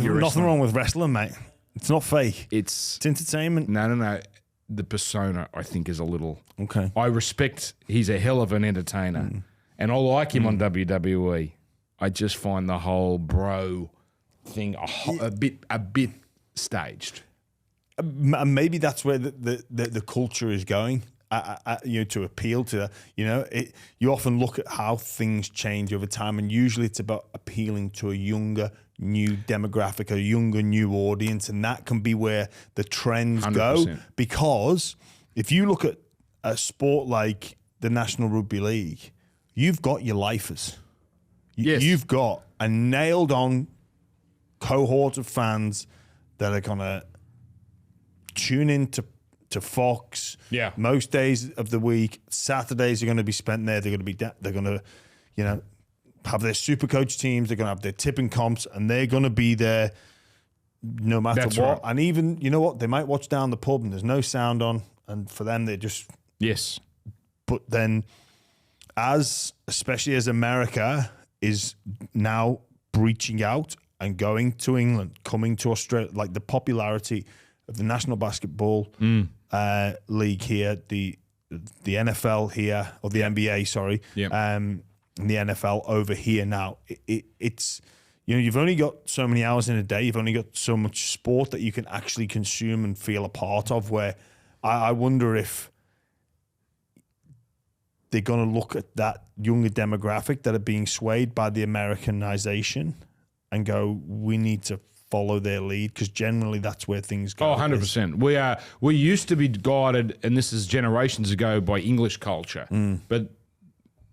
with wrestling, mate. It's not fake. It's entertainment. No. The persona, I think, is a little... Okay. I respect... He's a hell of an entertainer. And I like him on WWE. I just find the whole bro thing a bit staged. Maybe that's where the culture is going. To appeal to, you often look at how things change over time, and usually it's about appealing to a younger, new demographic, a younger, new audience, and that can be where the trends 100%. Go. Because if you look at a sport like the National Rugby League, you've got your lifers. You've got a nailed-on cohort of fans that are going to tune in to Fox. Yeah. Most days of the week. Saturdays are going to be spent there. They're going to have their super coach teams. They're going to have their tipping comps, and they're going to be there no matter what. Right. And even, you know what? They might watch down the pub and there's no sound on, and for them, they're just... Yes. But then, especially as America is now breaching out and going to England, coming to Australia, like the popularity of the National Basketball League here, the NFL here, or the NBA, sorry, and the NFL over here now. It's you've only got so many hours in a day. You've only got so much sport that you can actually consume and feel a part of. Where I wonder if they're going to look at that younger demographic that are being swayed by the Americanization and go, we need to follow their lead, because generally that's where things go. 100%. We used to be guided, and this is generations ago, by English culture. But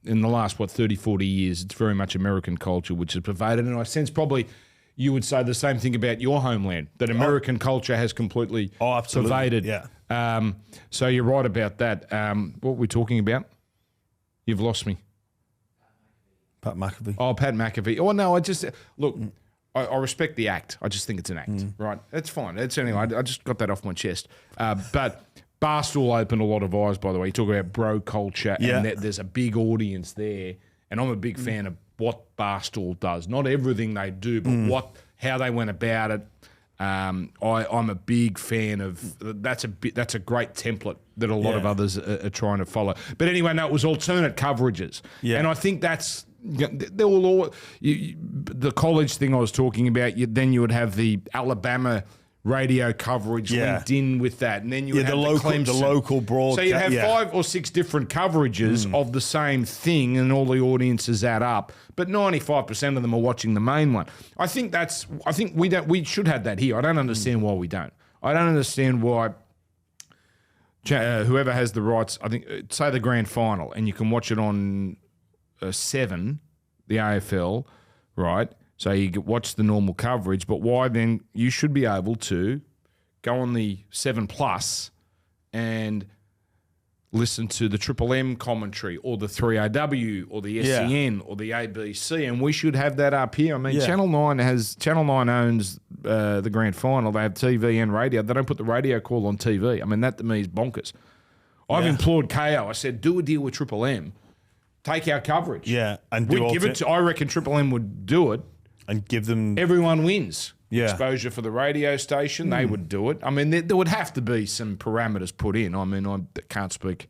in the last, 30, 40 years, it's very much American culture which has pervaded. And I sense probably you would say the same thing about your homeland, that American culture has completely pervaded. Yeah. So you're right about that. What were we talking about? You've lost me. Pat McAfee. Oh, Pat McAfee. Oh, no, I respect the act. I just think it's an act, right? That's fine. Anyway, I just got that off my chest. But Barstool opened a lot of eyes, by the way. You talk about bro culture, and there's a big audience there. And I'm a big fan of what Barstool does. Not everything they do, but how they went about it. I'm a big fan of that's a great template that a lot of others are trying to follow. But anyway, no, it was alternate coverages, and I think that's. There will the college thing I was talking about. Then you would have the Alabama radio coverage linked in with that, and then you would have the local broadcast. So you'd have 5 or 6 different coverages of the same thing, and all the audiences add up. But 95% of them are watching the main one. I think we should have that here. I don't understand why we don't. I don't understand why whoever has the rights. I think say the grand final, and you can watch it on 7, the AFL, right? So you watch the normal coverage, but why then you should be able to go on the 7 Plus and listen to the Triple M commentary or the 3AW or the SEN or the ABC, and we should have that up here. I mean, Channel 9 owns the grand final. They have TV and radio. They don't put the radio call on TV. I mean, that to me is bonkers. I've implored KO. I said, do a deal with Triple M. Take our coverage. Yeah. And we'd give it to, I reckon Triple M would do it. And give them... Everyone wins. Yeah. Exposure for the radio station, they would do it. I mean, there would have to be some parameters put in. I mean, I can't speak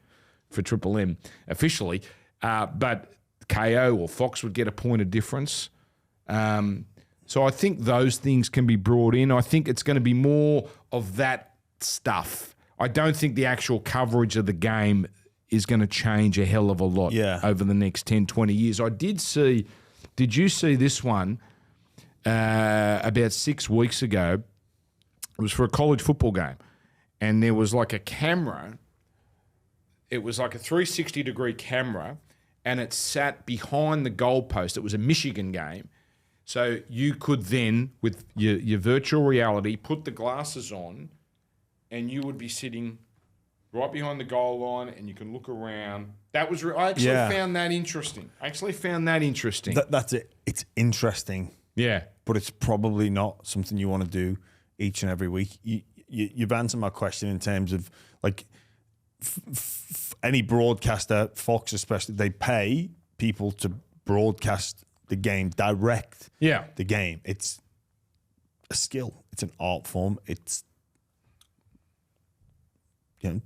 for Triple M officially, but KO or Fox would get a point of difference. So I think those things can be brought in. I think it's going to be more of that stuff. I don't think the actual coverage of the game is going to change a hell of a lot over the next 10, 20 years. I did see... Did you see this one... about 6 weeks ago, it was for a college football game, and there was like a camera. It was like a 360-degree camera, and it sat behind the goalpost. It was a Michigan game. So you could then, with your virtual reality, put the glasses on, and you would be sitting right behind the goal line, and you can look around. That was I actually found that interesting. That's it. It's interesting. Yeah. But it's probably not something you want to do each and every week. You've answered my question in terms of like any broadcaster, Fox especially, they pay people to broadcast the game, direct the game. It's a skill. It's an art form. It's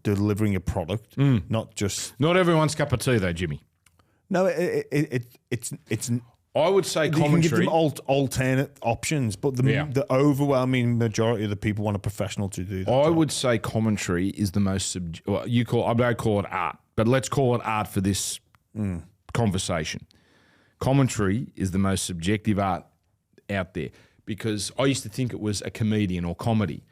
delivering a product, not just... Not everyone's cup of tea though, Jimmy. No, it's I would say commentary. You can give them alternate options, but the overwhelming majority of the people want a professional to do that. I would say commentary is the most I don't call it art, but let's call it art for this conversation. Commentary is the most subjective art out there, because I used to think it was a comedian or comedy.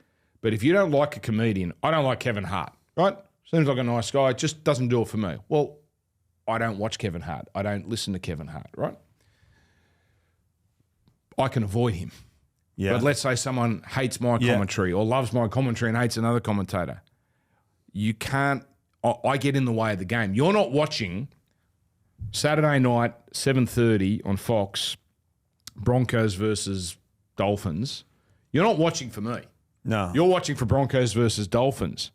But if you don't like a comedian, I don't like Kevin Hart, right? Seems like a nice guy, just doesn't do it for me. Well, I don't watch Kevin Hart. I don't listen to Kevin Hart, right? I can avoid him. Yeah. But let's say someone hates my commentary or loves my commentary and hates another commentator. You can't... I get in the way of the game. You're not watching Saturday night, 7:30 on Fox, Broncos versus Dolphins. You're not watching for me. No. You're watching for Broncos versus Dolphins.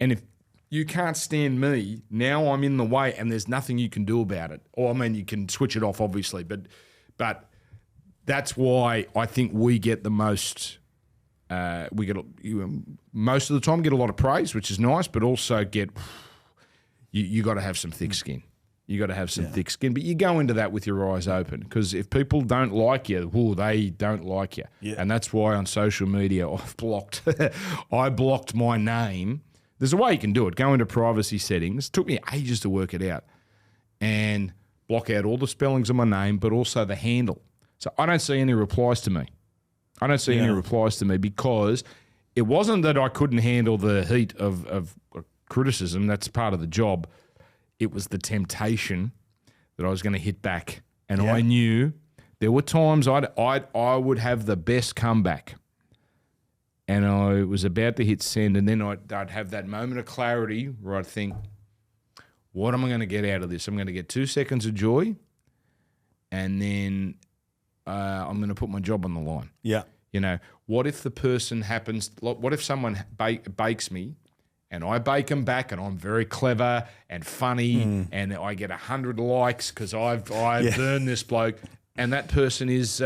And if you can't stand me, now I'm in the way and there's nothing you can do about it. Or, I mean, you can switch it off, obviously, but that's why I think we get the most. Most of the time get a lot of praise, which is nice, but also get you got to have some thick skin. You got to have some thick skin, but you go into that with your eyes open, because if people don't like you, they don't like you, and that's why on social media I've blocked. I blocked my name. There's a way you can do it. Go into privacy settings. It took me ages to work it out, and block out all the spellings of my name, but also the handle. So I don't see any replies to me. Because it wasn't that I couldn't handle the heat of criticism. That's part of the job. It was the temptation that I was going to hit back. And I knew there were times I would have the best comeback. And I was about to hit send, and then I'd have that moment of clarity where I'd think, what am I going to get out of this? I'm going to get 2 seconds of joy, and then... I'm going to put my job on the line. Yeah. What if the person what if someone bakes me and I bake them back and I'm very clever and funny and I get 100 likes because I've burned this bloke, and that person is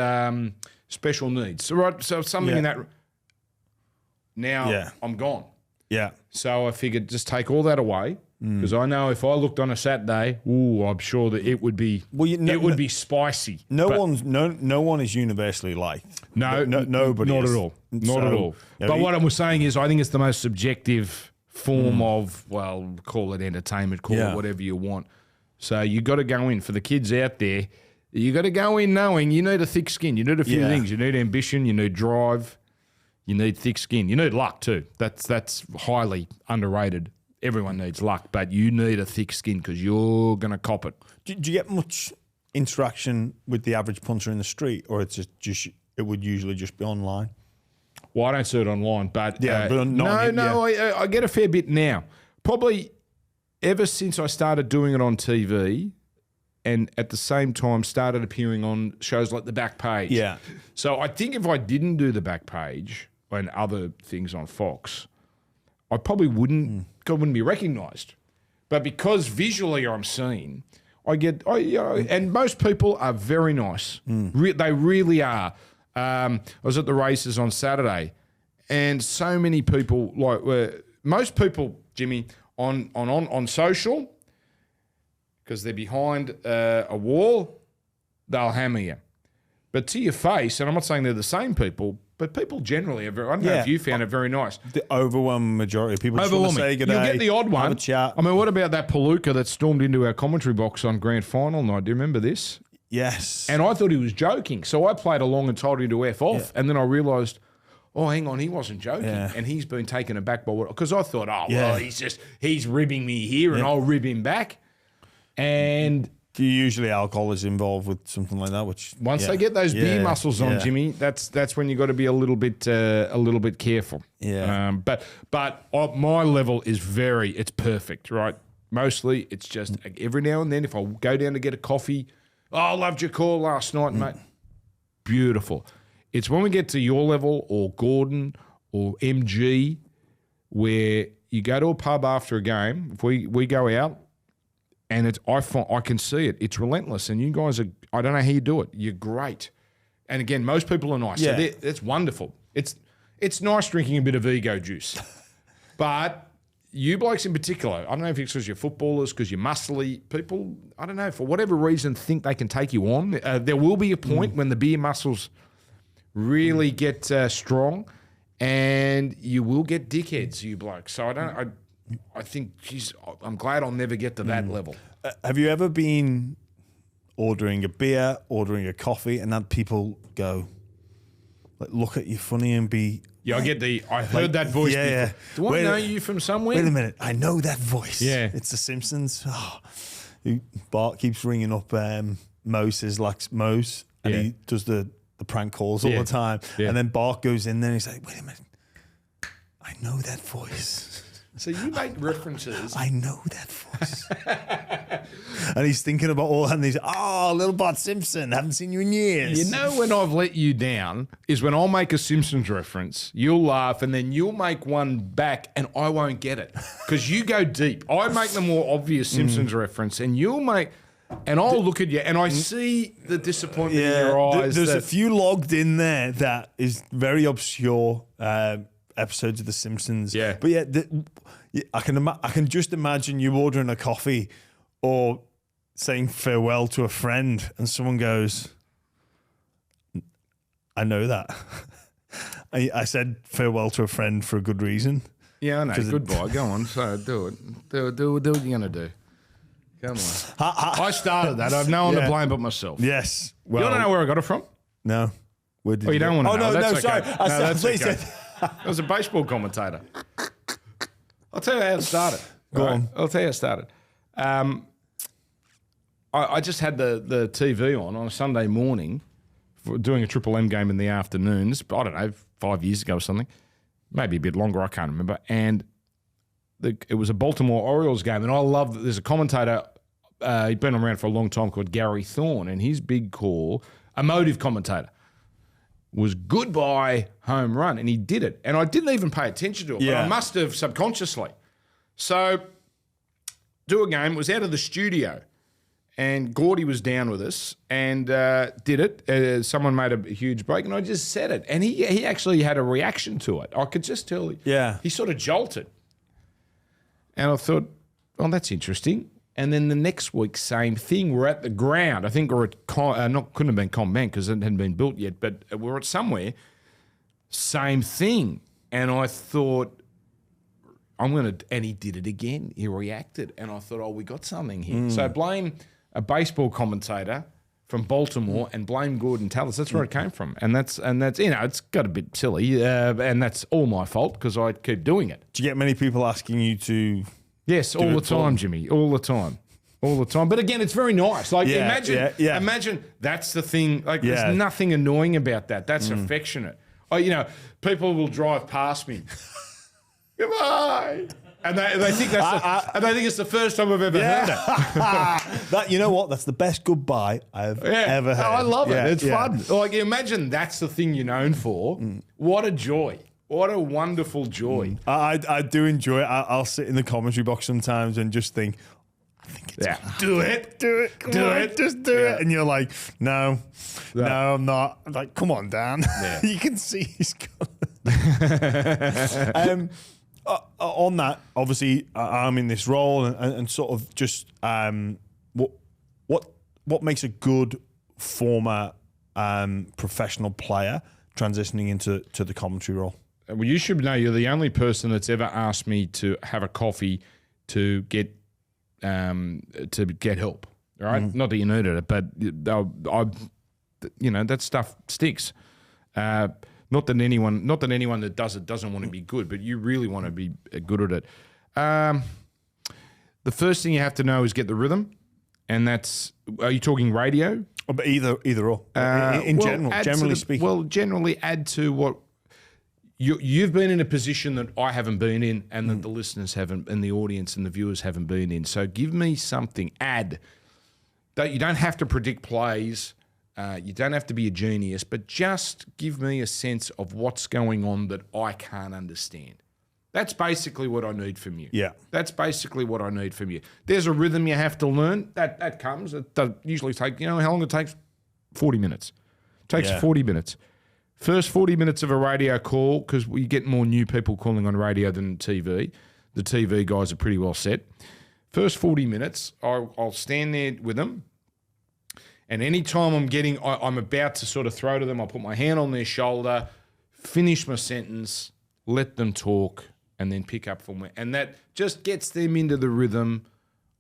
special needs. So something in that. Now I'm gone. Yeah. So I figured just take all that away Because I know if I looked on a Saturday, I'm sure that it would be it would be spicy. No one is universally liked. not Nobody. at all. Not at all. But what I was saying is, I think it's the most subjective form of, well, call it entertainment, call it whatever you want. So you got to go in for the kids out there. You got to go in knowing you need a thick skin. You need a few things. You need ambition. You need drive. You need thick skin. You need luck too. That's highly underrated. Everyone needs luck, but you need a thick skin because you're going to cop it. Do you get much interaction with the average punter in the street, or it's just it would usually just be online? Well, I don't see it online, but I I get a fair bit now. Probably ever since I started doing it on TV, and at the same time started appearing on shows like The Back Page. Yeah. So I think if I didn't do The Back Page and other things on Fox, I probably wouldn't be recognised. But because visually I'm seen, and most people are very nice. They really are. I was at the races on Saturday, and so many people, most people, Jimmy, on social, because they're behind a wall, they'll hammer you. But to your face, and I'm not saying they're the same people, but people generally are very, I don't know if you found it very nice. The overwhelming majority of people just want to say good day. You'll get the odd one. Have a chat. I mean, what about that Palooka that stormed into our commentary box on grand final night? Do you remember this? Yes. And I thought he was joking. So I played along and told him to F off. And then I realised, hang on, he wasn't joking. Yeah. And he's been taken aback by what, because I thought, he's ribbing me here and I'll rib him back. And usually alcohol is involved with something like that. Which once they get those beer muscles on, Jimmy, that's when you got to be a little bit careful. Yeah. But my level is it's perfect, right? Mostly it's just every now and then if I go down to get a coffee, I loved your call last night, mate. Beautiful. It's when we get to your level or Gordon or MG where you go to a pub after a game. If we go out. And I can see it. It's relentless. And you guys I don't know how you do it. You're great. And again, most people are nice. Yeah. So it's wonderful. It's nice drinking a bit of ego juice. But you blokes in particular, I don't know if it's because you're footballers, because you're muscly, people, I don't know, for whatever reason, think they can take you on. There will be a point when the beer muscles really get strong and you will get dickheads, you blokes. So I think, I'm glad I'll never get to that level. Have you ever been ordering a beer, ordering a coffee, and had people go, look at you funny and be... Yeah, I heard that voice before. Yeah. Do I know you from somewhere? Wait a minute, I know that voice. Yeah. It's The Simpsons. Bart keeps ringing up Moses, like Mose, and he does the prank calls all the time. Yeah. And then Bart goes in there and he's like, wait a minute, I know that voice. So you make references. I know that voice. And he's thinking about all that, and he's, little Bart Simpson, haven't seen you in years. You know when I've let you down is when I'll make a Simpsons reference, you'll laugh, and then you'll make one back, and I won't get it. Because you go deep. I make the more obvious Simpsons reference, and you'll make... And I'll look at you, and I see the disappointment in your eyes. There's a few logged in there that is very obscure episodes of The Simpsons. Yeah. But I can just imagine you ordering a coffee or saying farewell to a friend and someone goes, I know that. I said farewell to a friend for a good reason. Yeah, I know. Goodbye. Go on. So do it. Do what you're going to do. Come on. I started that. I've no one to blame but myself. Yes. Well, you don't know where I got it from? No. Where did you don't want to know. No, that's sorry. Okay. That's okay. I was a baseball commentator. I'll tell you how it started. Go on. I'll tell you how it started. I just had the TV on a Sunday morning for doing a Triple M game in the afternoons. I don't know, 5 years ago or something. Maybe a bit longer, I can't remember. And it was a Baltimore Orioles game. And I love that there's a commentator, he's been around for a long time, called Gary Thorne. And his big call, emotive commentator, was goodbye home run, and he did it. And I didn't even pay attention to it, but I must have subconsciously. So, do a game, it was out of the studio, and Gordy was down with us and did it. Someone made a huge break, and I just said it. And he actually had a reaction to it. I could just tell he sort of jolted. And I thought, oh, that's interesting. And then the next week, same thing. We're at the ground. I think we're at couldn't have been Combank because it hadn't been built yet, but we're at somewhere. Same thing. And I thought, and he did it again. He reacted. And I thought, we got something here. So blame a baseball commentator from Baltimore and blame Gordon Tallis. That's where it came from. And that's it's got a bit silly. And that's all my fault because I keep doing it. Do you get many people asking you to... Yes, all the time, Jimmy. All the time. All the time. But again, it's very nice. Like imagine that's the thing. Like there's nothing annoying about that. That's affectionate. People will drive past me. Goodbye. And they think it's the first time I've ever heard it. You know what? That's the best goodbye I've ever heard. I love it. It's fun. Like imagine that's the thing you're known for. What a joy. What a wonderful joy. I do enjoy it. I'll sit in the commentary box sometimes and just think, I think it's do it. Come on, just do it. And you're like, no, I'm not. I'm like, come on, Dan. Yeah. You can see he's gone. On that, obviously, I'm in this role and sort of just what makes a good former professional player transitioning into the commentary role? Well, you should know you're the only person that's ever asked me to have a coffee to get help. Right? Not that you needed it, but that stuff sticks. Not that anyone that does it doesn't want to be good, but you really want to be good at it. The first thing you have to know is get the rhythm, and that's. Are you talking radio? But either or. Generally speaking. Well, generally add to what. You've been in a position that I haven't been in and that the listeners haven't and the audience and the viewers haven't been in. So give me something. Add. You don't have to predict plays. You don't have to be a genius, but just give me a sense of what's going on that I can't understand. That's basically what I need from you. Yeah. That's basically what I need from you. There's a rhythm you have to learn. That comes. It does usually take, how long it takes? 40 minutes. It takes 40 minutes. First 40 minutes of a radio call, because we get more new people calling on radio than TV. The TV guys are pretty well set. First 40 minutes, I'll stand there with them. And anytime I'm about to sort of throw to them, I'll put my hand on their shoulder, finish my sentence, let them talk, and then pick up from where. And that just gets them into the rhythm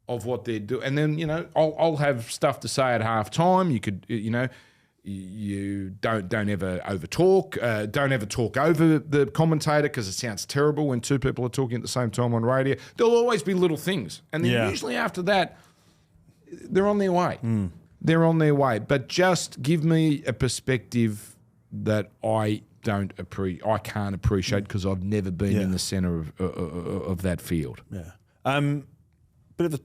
of what they're doing. And then, I'll have stuff to say at halftime. You could, you don't ever over talk. Don't ever talk over the commentator because it sounds terrible when two people are talking at the same time on radio. There'll always be little things. And then usually after that, they're on their way. They're on their way. But just give me a perspective that I can't appreciate because I've never been in the centre of that field. Yeah. Bit of a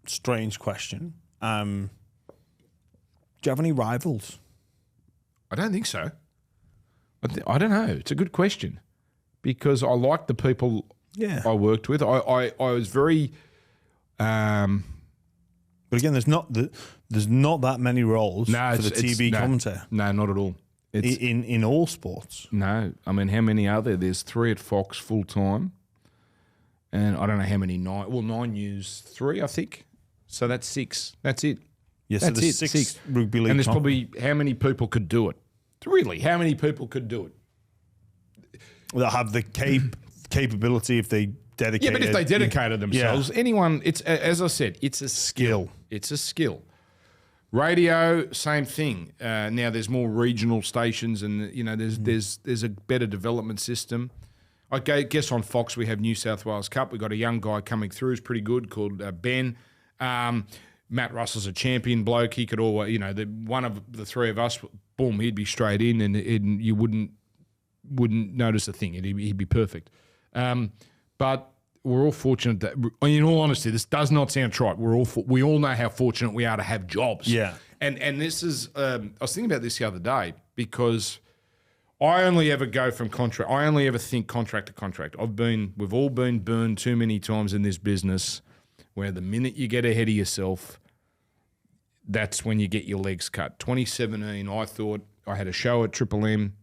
strange question. Do you have any rivals? I don't think so. I don't know. It's a good question because I like the people I worked with. I was very... But again, there's not that many roles for the TV commentator. No, not at all. It's in all sports. No, I mean, how many are there? There's 3 at Fox full time, and I don't know how many 9. Well, 9 News 3, I think. So that's 6. That's it. Yes, so there's 6 rugby league. And there's probably how many people could do it? Really, how many people could do it? They'll have the capability if they dedicate. Yeah, but if they dedicated themselves, anyone. It's as I said, it's a skill. It's a skill. Radio, same thing. Now there's more regional stations, and there's a better development system. I guess on Fox we have New South Wales Cup. We've got a young guy coming through who's pretty good called Ben. Matt Russell's a champion bloke. He could always, one of the 3 of us, boom, he'd be straight in, and you wouldn't notice a thing. He'd be perfect. But we're all fortunate that, in all honesty, this does not sound trite. We all know how fortunate we are to have jobs. Yeah. And this is, I was thinking about this the other day because I only ever go from contract. I only ever think contract to contract. We've all been burned too many times in this business where the minute you get ahead of yourself, that's when you get your legs cut. 2017, I thought I had a show at Triple M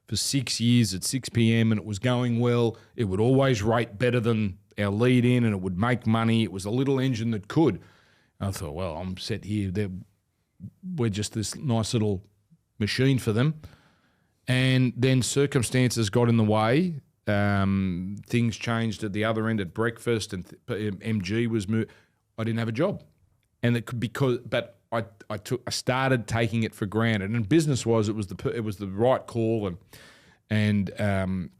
for 6 years at 6 p.m. and it was going well. It would always rate better than our lead in and it would make money. It was a little engine that could. I thought, well, I'm set here. We're just this nice little machine for them. And then circumstances got in the way. Things changed at the other end at breakfast, and MG was moved. I didn't have a job, and it could I started taking it for granted. And business was it was the right call, and it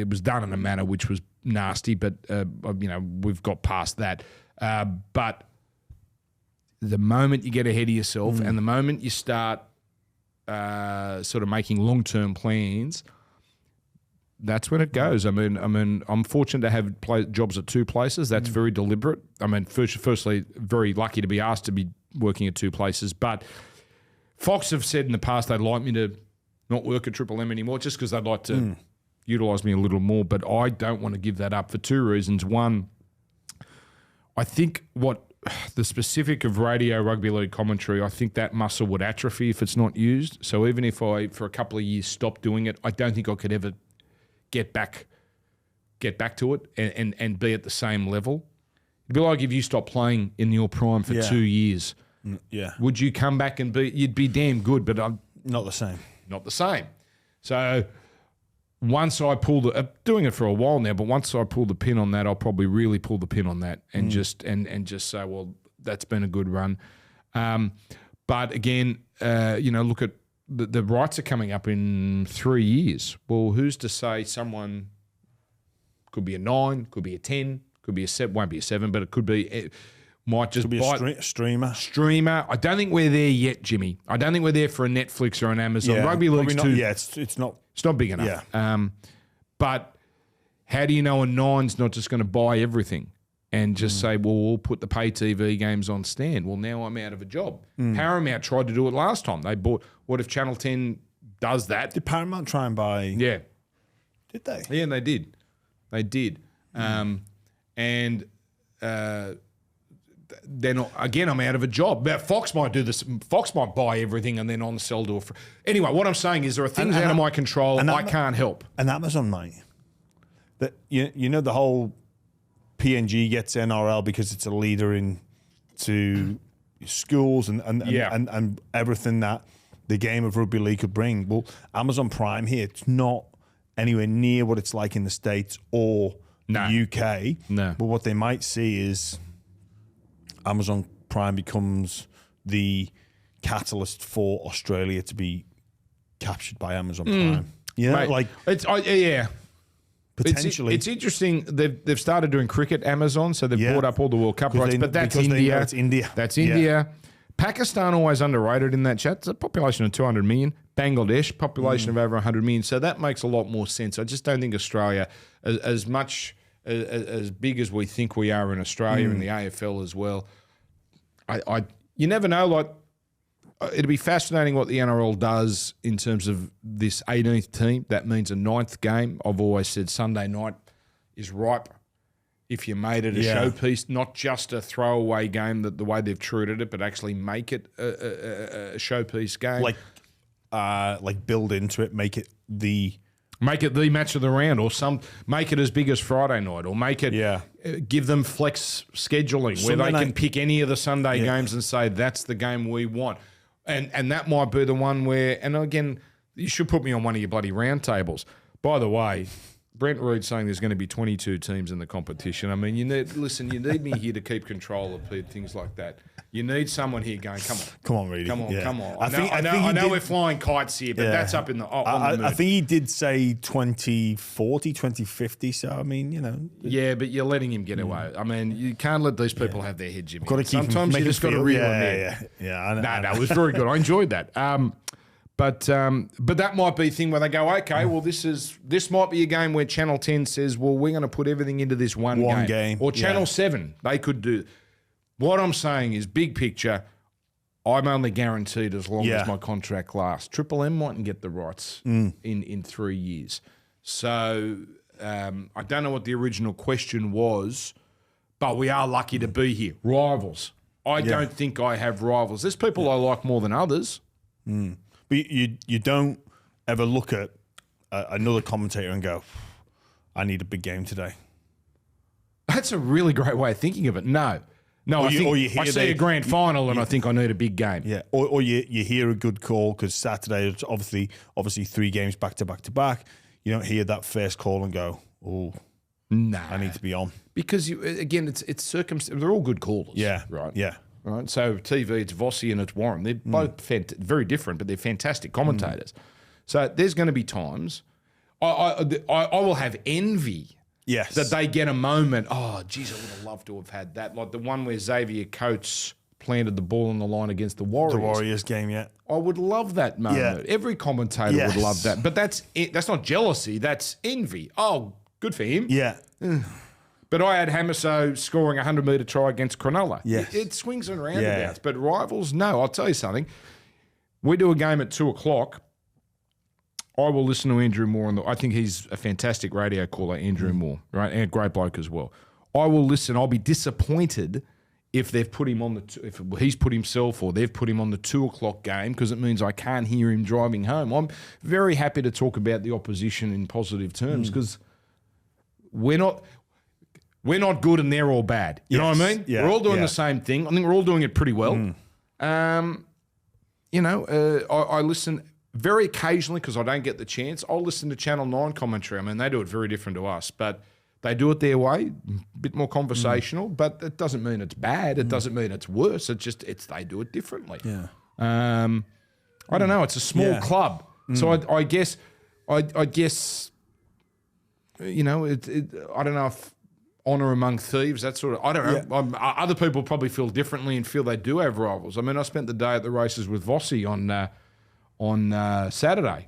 was done in a manner which was nasty. But we've got past that. But the moment you get ahead of yourself, and the moment you start sort of making long-term plans, that's when it goes. I mean, I'm fortunate to have jobs at 2 places. That's very deliberate. I mean, firstly, very lucky to be asked to be working at 2 places. But Fox have said in the past they'd like me to not work at Triple M anymore, just because they'd like to utilise me a little more. But I don't want to give that up for 2 reasons. One, I think the specific of radio rugby league commentary, I think that muscle would atrophy if it's not used. So even if I, for a couple of years, stopped doing it, I don't think I could ever get back to it and be at the same level. It'd be like if you stopped playing in your prime for 2 years. Yeah. Would you come back and you'd be damn good, but I'm not the same. Not the same. So once I pull doing it for a while now, but once I pull the pin on that, I'll probably really pull the pin on that and just say, well, that's been a good run. But again, look at the rights are coming up in 3 years. Well, who's to say someone could be a 9, could be a 10, could be a 7, won't be a 7, but it could be, it might just be a streamer. Streamer. I don't think we're there yet, Jimmy. I don't think we're there for a Netflix or an Amazon. Yeah, Rugby league's too. Yeah, it's not. It's not big enough. Yeah. But how do you know a 9's not just going to buy everything and just say, well, we'll put the pay TV games on stand? Well, now I'm out of a job. Paramount tried to do it last time. They bought, what if Channel 10 does that? Did Paramount try and buy? Yeah. Did they? Yeah, they did. They did. Then again, I'm out of a job. But Fox might do this. Fox might buy everything and then on sell to a. Anyway, what I'm saying is there are things out of my control and I can't help. And Amazon, mate. That you know the whole PNG gets NRL because it's a leader into schools and everything that the game of rugby league could bring. Well, Amazon Prime here, it's not anywhere near what it's like in the States or the UK. No. But what they might see is Amazon Prime becomes the catalyst for Australia to be captured by Amazon Prime. Yeah, Mate, like potentially. It's interesting. They've started doing cricket Amazon, so they've brought up all the World Cup rights. But that's India. It's India. That's India. Pakistan always underrated in that chat. It's a population of 200 million. Bangladesh, population of over 100 million. So that makes a lot more sense. I just don't think Australia, as big as we think we are in Australia and the AFL as well, you never know. Like, it'd be fascinating what the NRL does in terms of this 18th team. That means a 9th game. I've always said Sunday night is ripe if you made it a showpiece, not just a throwaway game that the way they've treated it, but actually make it a showpiece game. Like build into it, make it the match of the round, or make it as big as Friday night, or make it give them flex scheduling where they can pick any of the Sunday games and say that's the game we want, and that might be the one where. And again, you should put me on one of your bloody round tables. By the way, Brent Reed saying there's going to be 22 teams in the competition. I mean, you need me here to keep control of things like that. You need someone here going, come on, Reedy. Come on. I know we're flying kites here, but that's up in the on the I think he did say 2040, 2050. So, I mean, Yeah, but you're letting him get away. I mean, you can't let these people have their head, Jimmy. Sometimes you just got to reel them in. Yeah. No, it was very good. I enjoyed that. But that might be a thing where they go, okay, well, this might be a game where Channel 10 says, well, we're going to put everything into this one game. Or Channel 7, they could do. What I'm saying is, big picture, I'm only guaranteed as long as my contract lasts. Triple M mightn't get the rights in 3 years. So I don't know what the original question was, but we are lucky to be here. Rivals. I don't think I have rivals. There's people I like more than others. But you don't ever look at another commentator and go, I need a big game today. That's a really great way of thinking of it. No, I see a grand final and I think I need a big game. Yeah, or you hear a good call because Saturday it's obviously 3 games back to back to back. You don't hear that first call and go, oh, no, I need to be on. Because it's circumstance. They're all good callers. Yeah, right. Yeah, right. So TV, it's Vossi and it's Warren. They're both very different, but they're fantastic commentators. So there's going to be times I will have envy. Yes. That they get a moment, oh, geez, I would have loved to have had that. Like the one where Xavier Coates planted the ball on the line against the Warriors. The Warriors game, yeah. I would love that moment. Yeah. Every commentator would love that. But that's not jealousy, that's envy. Oh, good for him. Yeah. But I had Hamiso scoring a 100-metre try against Cronulla. Yes. It swings and roundabouts. But rivals, no. I'll tell you something. We do a game at 2 o'clock. I will listen to Andrew Moore. I think he's a fantastic radio caller, Andrew Moore, right? And a great bloke as well. I will listen. I'll be disappointed if they've put him on if he's put himself or they've put him on the 2 o'clock game because it means I can't hear him driving home. I'm very happy to talk about the opposition in positive terms because we're not good and they're all bad. You know what I mean? Yeah, we're all doing the same thing. I think we're all doing it pretty well. I listen very occasionally because I don't get the chance. I'll listen to Channel 9 commentary. I mean, they do it very different to us, but they do it their way, a bit more conversational, but it doesn't mean it's bad. It doesn't mean it's worse. They do it differently. Yeah. I don't know. It's a small club. So I guess, I don't know if honour among thieves, that sort of, I don't know. Yeah. Other people probably feel differently and feel they do have rivals. I mean, I spent the day at the races with Vossi on Saturday.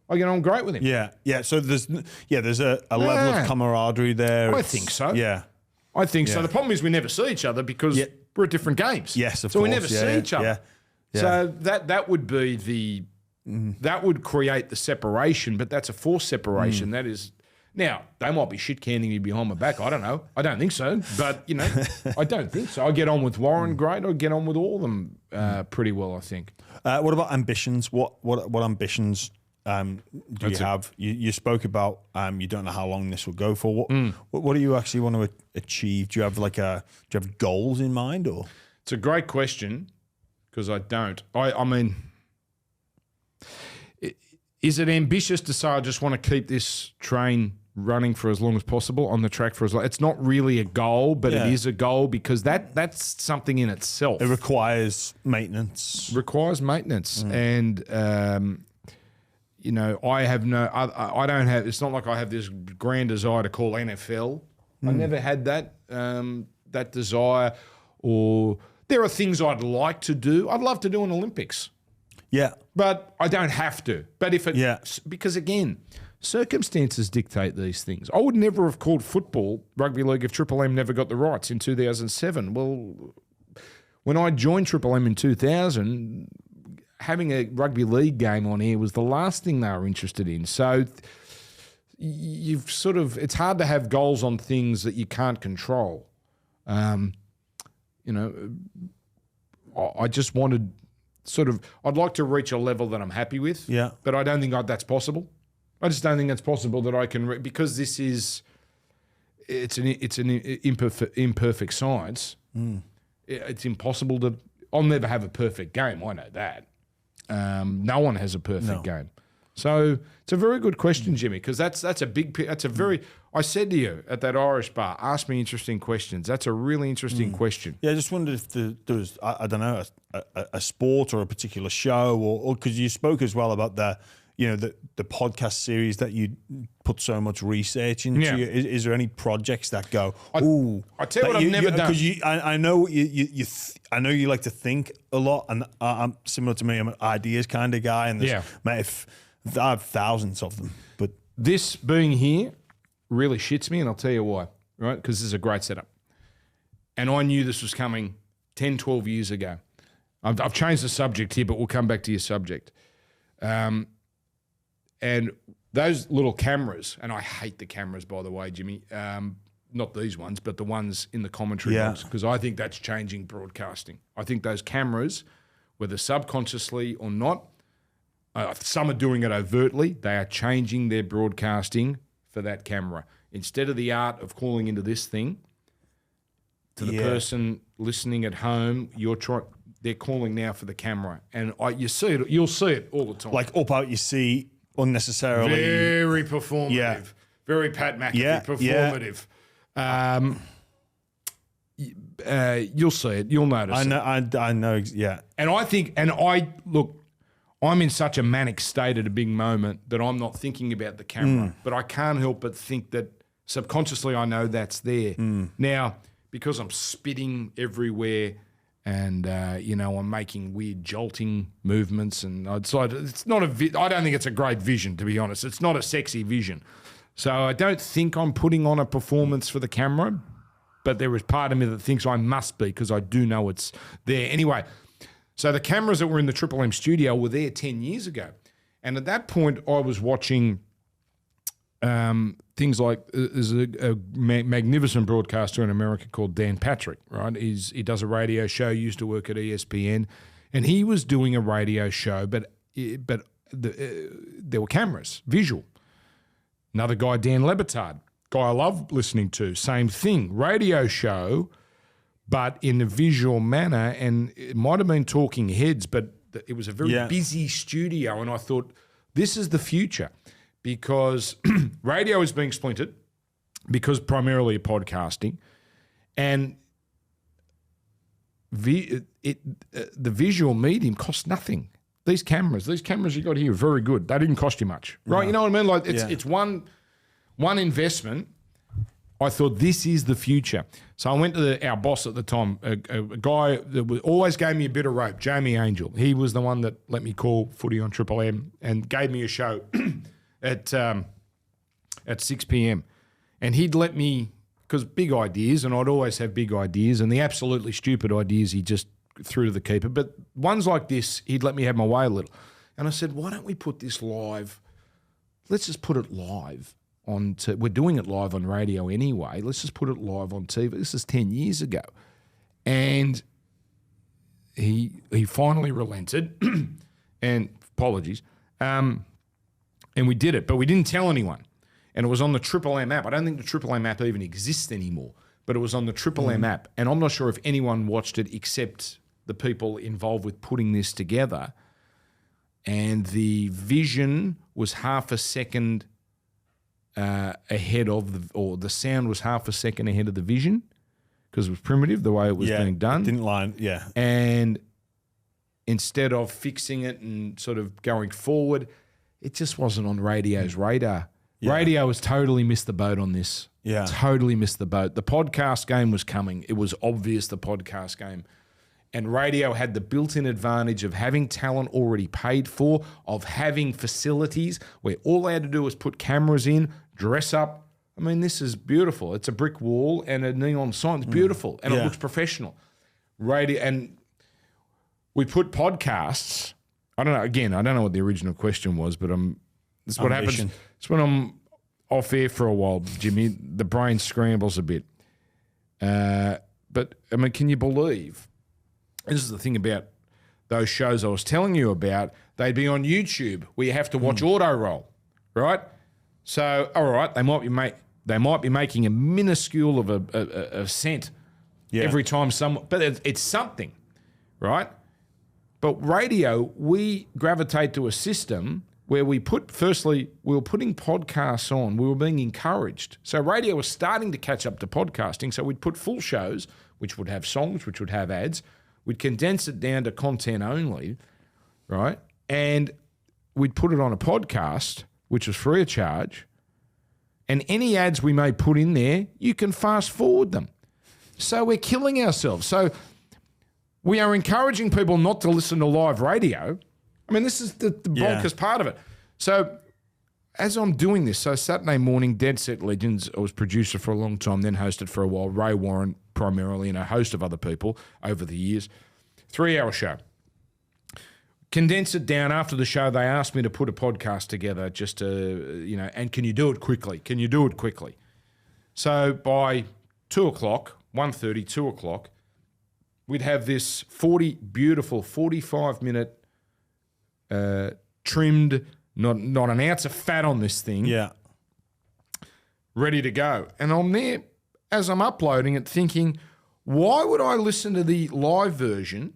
I get on great with him. Yeah. So there's a level of camaraderie there. I think so. Yeah. I think so. The problem is we never see each other because we're at different games. Yes, of course. So we never see each other. Yeah. So that would be that would create the separation, but that's a forced separation. That is. Now, they might be shit-canning me behind my back. I don't know. I don't think so. But, I don't think so. I get on with Warren great. I get on with all of them pretty well, I think. What about ambitions? What ambitions do you have? You spoke about you don't know how long this will go for. What do you actually want to achieve? Do you have do you have goals in mind? Or it's a great question because I don't. I mean, is it ambitious to say I just want to keep this train running for as long as possible on the track for as long? It's not really a goal, but it is a goal because that's something in itself. It requires maintenance. And I have I don't have. It's not like I have this grand desire to call NFL. I never had that that desire. Or there are things I'd like to do. I'd love to do an Olympics. Yeah, but I don't have to. But if it, because again, circumstances dictate these things. I would never have called football rugby league if Triple M never got the rights in 2007. Well, when I joined Triple M in 2000, having a rugby league game on air was the last thing they were interested in. So it's hard to have goals on things that you can't control. I just wanted. I'd like to reach a level that I'm happy with, but I don't think that's possible. I just don't think that's possible that I can because this is it's an imperfect science. It's impossible to. I'll never have a perfect game. I know that. No one has a perfect game. So it's a very good question, Jimmy, because that's a very. I said to you at that Irish bar, ask me interesting questions. That's a really interesting question. Yeah, I just wondered if there was, I don't know, a sport or a particular show, or because you spoke as well about the podcast series that you put so much research into. Yeah. Is there any projects that go? I tell you what I've never done. Because I know I know you like to think a lot, and I'm similar to me. I'm an ideas kind of guy, and I have thousands of them, but this being here really shits me, and I'll tell you why, right? Because this is a great setup. And I knew this was coming 10, 12 years ago. I've changed the subject here, but we'll come back to your subject. And those little cameras, and I hate the cameras, by the way, Jimmy, not these ones, but the ones in the commentary box, because I think that's changing broadcasting. I think those cameras, whether subconsciously or not, some are doing it overtly, they are changing their broadcasting for that camera. Instead of the art of calling into this thing, to the person listening at home. They're calling now for the camera, and you'll see it all the time. Like up out your seat unnecessarily. Very performative, very Pat McAfee performative. You'll see it. You'll notice. I know. Yeah. And I'm in such a manic state at a big moment that I'm not thinking about the camera, but I can't help but think that subconsciously I know that's there. Now, because I'm spitting everywhere and, I'm making weird jolting movements and it's not I don't think it's a great vision, to be honest. It's not a sexy vision. So I don't think I'm putting on a performance for the camera, but there is part of me that thinks I must be because I do know it's there. Anyway, so the cameras that were in the Triple M studio were there 10 years ago. And at that point, I was watching things like there's a magnificent broadcaster in America called Dan Patrick, right? He does a radio show, used to work at ESPN, and he was doing a radio show, but there were cameras, visual. Another guy, Dan Lebitard, guy I love listening to, same thing, radio show, but in a visual manner, and it might have been talking heads, but it was a very busy studio, and I thought, this is the future, because radio is being splintered, because primarily of podcasting, and the visual medium costs nothing. These cameras you got here are very good. They didn't cost you much, right? No. You know what I mean? Like it's one investment. I thought this is the future. So I went to our boss at the time, a guy that always gave me a bit of rope, Jamie Angel. He was the one that let me call Footy on Triple M and gave me a show at 6 p.m. And he'd let me, because big ideas, and I'd always have big ideas, and the absolutely stupid ideas he just threw to the keeper. But ones like this, he'd let me have my way a little. And I said, why don't we put this live? Let's just put it live. We're doing it live on radio anyway. Let's just put it live on TV. This is 10 years ago. And he finally relented, and apologies, and we did it, but we didn't tell anyone. And it was on the Triple M app. I don't think the Triple M app even exists anymore, but it was on the Triple M app. And I'm not sure if anyone watched it except the people involved with putting this together. And the vision was half a second ahead of the sound was half a second ahead of the vision because it was primitive the way it was being done. It didn't line, And instead of fixing it and sort of going forward, it just wasn't on radio's radar. Yeah. Radio has totally missed the boat on this. Yeah. Totally missed the boat. The podcast game was coming. It was obvious, the podcast game. And radio had the built-in advantage of having talent already paid for, of having facilities where all they had to do was put cameras in, dress up. I mean, this is beautiful. It's a brick wall and a neon sign. It's beautiful, and it looks professional. Radio, and we put podcasts. I don't know. Again, I don't know what the original question was, but this is what happens. It's when I'm off air for a while, Jimmy. The brain scrambles a bit. But I mean, can you believe? This is the thing about those shows I was telling you about. They'd be on YouTube where you have to watch auto roll, right? So, all right, they might be making a minuscule of a cent every time but it's something, right? But radio, we gravitate to a system where we were putting podcasts on. We were being encouraged. So radio was starting to catch up to podcasting. So we'd put full shows, which would have songs, which would have ads. We'd condense it down to content only, right? And we'd put it on a podcast, which was free of charge. And any ads we may put in there, you can fast forward them. So we're killing ourselves. So we are encouraging people not to listen to live radio. I mean, this is the bonkers part of it. So as I'm doing this, so Saturday morning, Dead Set Legends, I was producer for a long time, then hosted for a while, Ray Warren primarily, and a host of other people over the years. 3-hour show. Condense it down. After the show, they asked me to put a podcast together just to, and can you do it quickly? Can you do it quickly? So by 2 o'clock, 1:30, 2 o'clock, we'd have this beautiful 45-minute trimmed, not an ounce of fat on this thing, ready to go. And I'm there, as I'm uploading it, thinking, Why would I listen to the live version,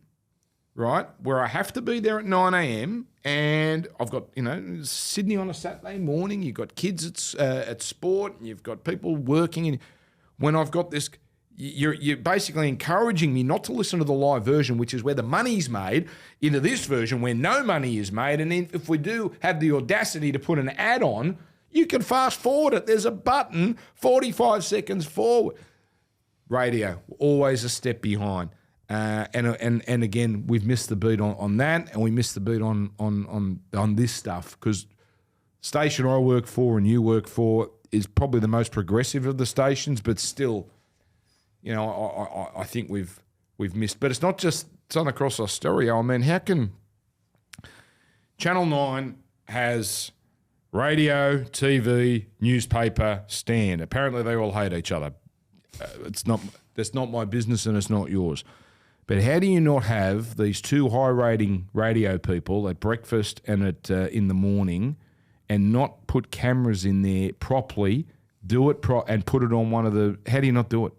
right, where I have to be there at 9 a.m. and I've got, Sydney on a Saturday morning, you've got kids at sport, and you've got people working, and when I've got this, you're basically encouraging me not to listen to the live version, which is where the money's made, into this version where no money is made. And if we do have the audacity to put an ad on, you can fast forward it. There's a button 45 seconds forward. Radio, always a step behind. And again, we've missed the beat on that, and we missed the beat on this stuff, because station I work for and you work for is probably the most progressive of the stations, but still, I think we've missed. But it's not just Southern Cross Austereo. I mean, how can Channel 9 has radio, TV, newspaper, stand? Apparently they all hate each other. That's not my business, and it's not yours. But how do you not have these two high-rating radio people at breakfast and in the morning, and not put cameras in there properly, do it and put it on one of the... How do you not do it?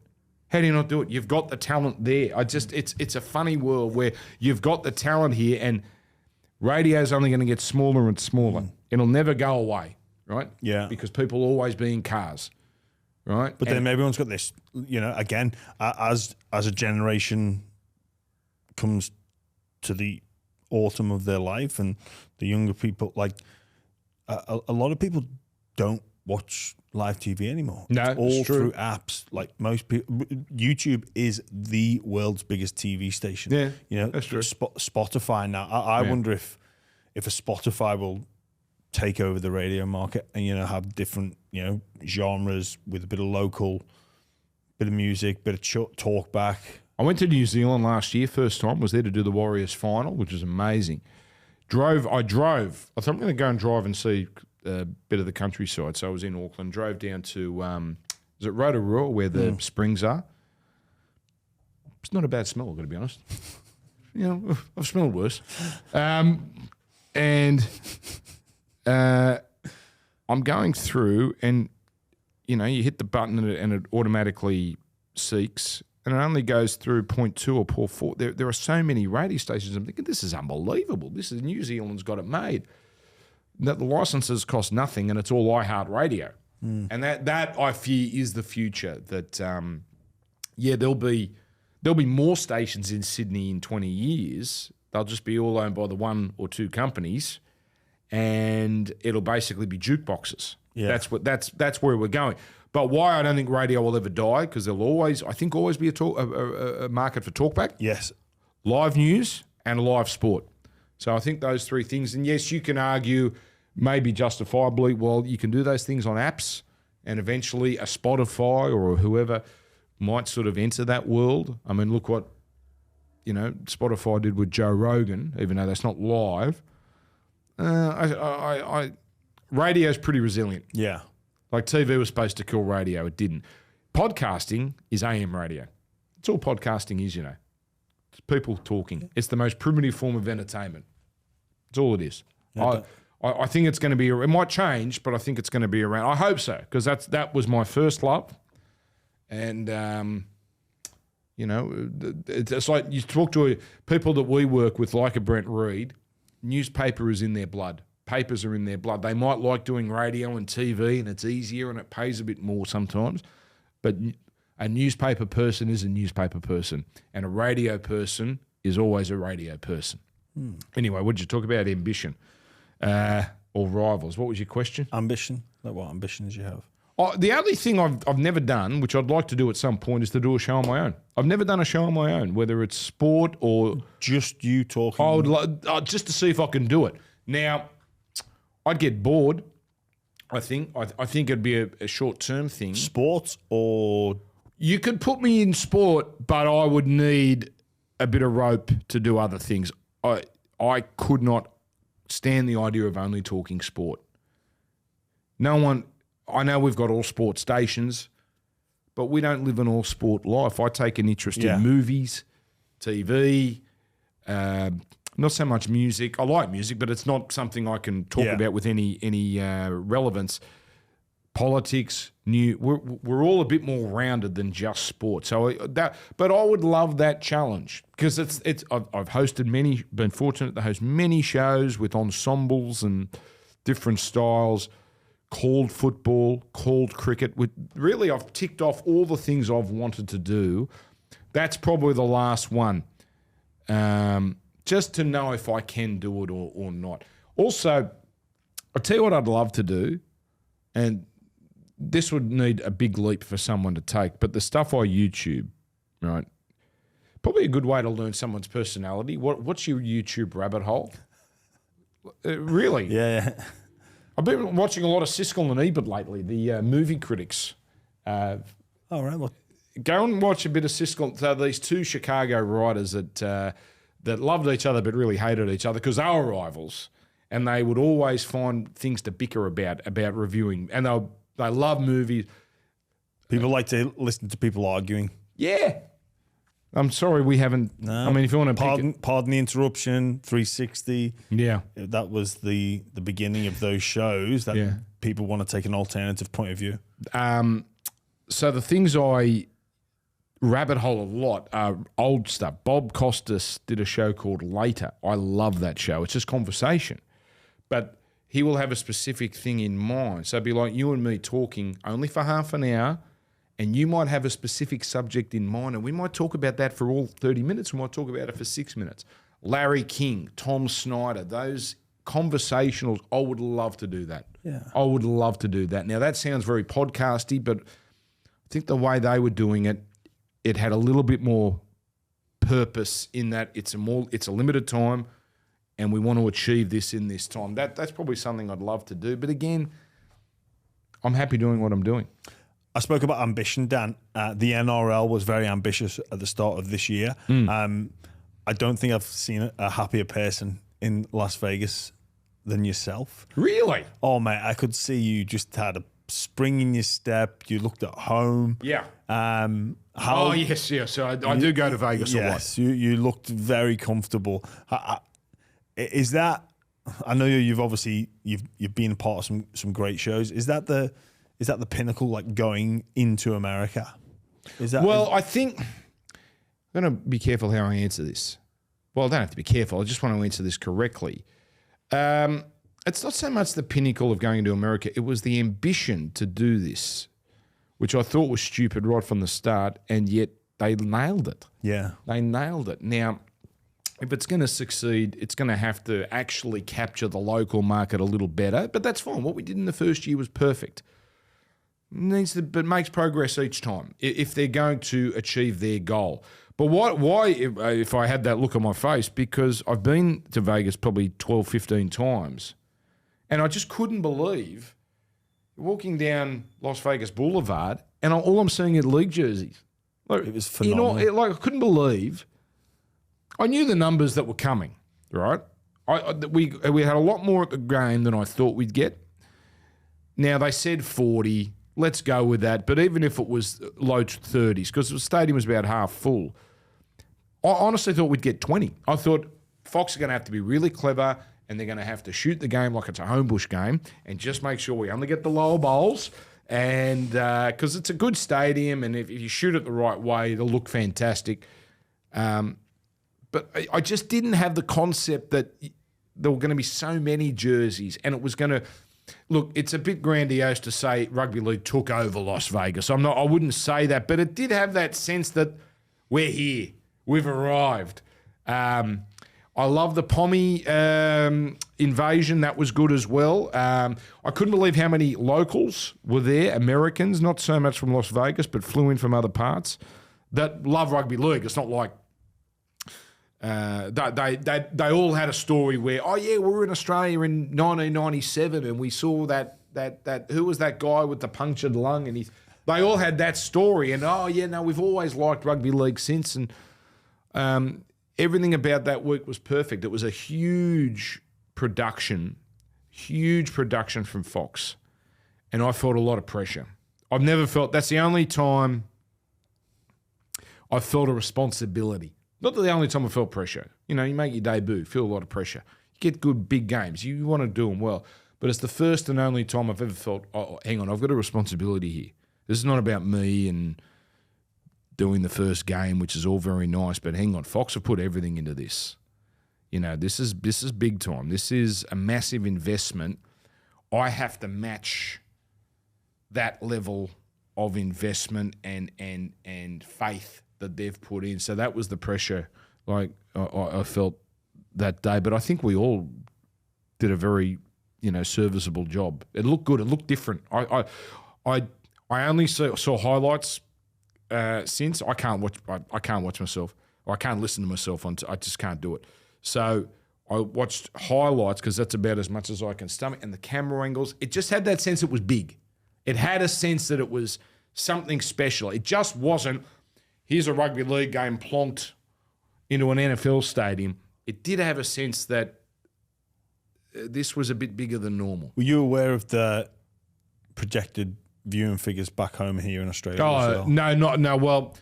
How do you not do it? You've got the talent there. It's a funny world where you've got the talent here, and radio's only going to get smaller and smaller. It'll never go away, right? Yeah. Because people will always be in cars, right? But then everyone's got this, again, as a generation comes to the autumn of their life, and the younger people, like a lot of people don't watch live TV anymore. No, it's all it's true. through apps. Like most people, YouTube is the world's biggest TV station. Yeah, that's true. Spotify now. I wonder if a Spotify will take over the radio market and have different genres with a bit of local, bit of music, bit of talk back. I went to New Zealand last year, first time. Was there to do the Warriors final, which was amazing. I drove. I thought I'm going to go and drive and see a bit of the countryside. So I was in Auckland, drove down to, is it Rotorua, where the springs are? It's not a bad smell, I've got to be honest. I've smelled worse. And I'm going through, and, you hit the button and it automatically seeks, and it only goes through 0.2 or 0.4. There are so many radio stations. I'm thinking, this is unbelievable. New Zealand's got it made. That the licenses cost nothing, and it's all iHeartRadio. And that I fear is the future. That there'll be more stations in Sydney in 20 years. They'll just be all owned by the one or two companies, and it'll basically be jukeboxes. Yeah. That's where we're going. But why I don't think radio will ever die, because there'll always be a market for talkback. Yes. Live news and live sport. So I think those three things. And yes, you can argue maybe justifiably, well, you can do those things on apps, and eventually a Spotify or whoever might sort of enter that world. I mean, look what, Spotify did with Joe Rogan, even though that's not live. Radio's pretty resilient. Yeah. Like TV was supposed to kill radio. It didn't. Podcasting is AM radio. It's all podcasting is, It's people talking. It's the most primitive form of entertainment. That's all it is. I think it's going to be, it might change, but I think it's going to be around. I hope so, because that was my first love. And, it's like you talk to people that we work with, like a Brent Reed, newspaper is in their blood. Papers are in their blood. They might like doing radio and TV, and it's easier and it pays a bit more sometimes. But a newspaper person is a newspaper person, and a radio person is always a radio person. Anyway, what did you talk about? Ambition or rivals? What was your question? Ambition. Like what ambitions you have? The only thing I've never done, which I'd like to do at some point, is to do a show on my own. I've never done a show on my own, whether it's sport or just you talking. I would like just to see if I can do it. Now, I'd get bored. I think it'd be a short-term thing. Sports or you could put me in sport, but I would need a bit of rope to do other things. I could not stand the idea of only talking sport. No one. I know we've got all sport stations, but we don't live an all sport life. I take an interest in movies, TV, not so much music. I like music, but it's not something I can talk about with any relevance. politics, we're all a bit more rounded than just sport. So but I would love that challenge because I've hosted been fortunate to host many shows with ensembles and different styles, called football, called cricket. Really, I've ticked off all the things I've wanted to do. That's probably the last one, just to know if I can do it or not. Also, I'll tell you what I'd love to do, and this would need a big leap for someone to take, but the stuff I YouTube, right, probably a good way to learn someone's personality. What's your YouTube rabbit hole? Really? Yeah. I've been watching a lot of Siskel and Ebert lately, the movie critics. All right. Well, go and watch a bit of Siskel. So these two Chicago writers that loved each other but really hated each other because they were rivals, and they would always find things to bicker about reviewing, and they love movies. People like to listen to people arguing. Yeah. I'm sorry we haven't. No. I mean, if you want to pardon the interruption, 360. Yeah. That was the beginning of those shows that people want to take an alternative point of view. So the things I rabbit hole a lot are old stuff. Bob Costas did a show called Later. I love that show. It's just conversation. But he will have a specific thing in mind. So it'd be like you and me talking only for half an hour, and you might have a specific subject in mind, and we might talk about that for all 30 minutes. We might talk about it for 6 minutes. Larry King, Tom Snyder, those conversationals, I would love to do that. Yeah. I would love to do that. Now, that sounds very podcasty, but I think the way they were doing it, it had a little bit more purpose in that it's a limited time, and we want to achieve this in this time. That's probably something I'd love to do. But again, I'm happy doing what I'm doing. I spoke about ambition, Dan. The NRL was very ambitious at the start of this year. I don't think I've seen a happier person in Las Vegas than yourself. Really? Oh, mate, I could see you just had a spring in your step. You looked at home. Yeah. Yes. So I do go to Vegas a lot. Yes, you looked very comfortable. Is that? I know you've obviously you've been a part of some great shows. Is that the pinnacle, like going into America? I think I'm going to be careful how I answer this. Well, I don't have to be careful. I just want to answer this correctly. It's not so much the pinnacle of going into America. It was the ambition to do this, which I thought was stupid right from the start, and yet they nailed it. Yeah. They nailed it. Now, if it's going to succeed, it's going to have to actually capture the local market a little better, but that's fine. What we did in the first year was perfect. But makes progress each time if they're going to achieve their goal. But why, if I had that look on my face, because I've been to Vegas probably 12, 15 times, and I just couldn't believe walking down Las Vegas Boulevard, and all I'm seeing are league jerseys. Like, it was phenomenal. I couldn't believe. I knew the numbers that were coming, right? We had a lot more at the game than I thought we'd get. Now, they said 40. Let's go with that. But even if it was low 30s, because the stadium was about half full, I honestly thought we'd get 20. I thought Fox are going to have to be really clever, and they're going to have to shoot the game like it's a homebush game and just make sure we only get the lower bowls. And because it's a good stadium, and if you shoot it the right way, it'll look fantastic. But I just didn't have the concept that there were going to be so many jerseys, and it was going to... Look, it's a bit grandiose to say rugby league took over Las Vegas. I wouldn't say that, but it did have that sense that we're here, we've arrived. I love the Pommy invasion. That was good as well. I couldn't believe how many locals were there, Americans, not so much from Las Vegas, but flew in from other parts, that love rugby league. It's not like they all had a story where, we were in Australia in 1997 and we saw that who was that guy with the punctured lung, and they all had that story, and we've always liked rugby league since, and everything about that week was perfect. It was a huge production from Fox, and I felt a lot of pressure. I've never felt, that's the only time I felt a responsibility. Not the only time I felt pressure. You know, you make your debut, feel a lot of pressure. You get good big games. You want to do them well. but it's the first and only time I've ever felt, oh, hang on, I've got a responsibility here. This is not about me and doing the first game, which is all very nice, but hang on, Fox have put everything into this. You know, this is big time. This is a massive investment. I have to match that level of investment and faith that they've put in. So that was the pressure like I felt that day. But I think we all did a very, serviceable job. It looked good. It looked different. I only saw highlights since. I can't watch myself. I can't listen to myself. I just can't do it. So I watched highlights because that's about as much as I can stomach. And the camera angles, it just had that sense it was big. It had a sense that it was something special. It just wasn't, here's a rugby league game plonked into an NFL stadium. It did have a sense that this was a bit bigger than normal. Were you aware of the projected viewing figures back home here in Australia? Oh, no. Well,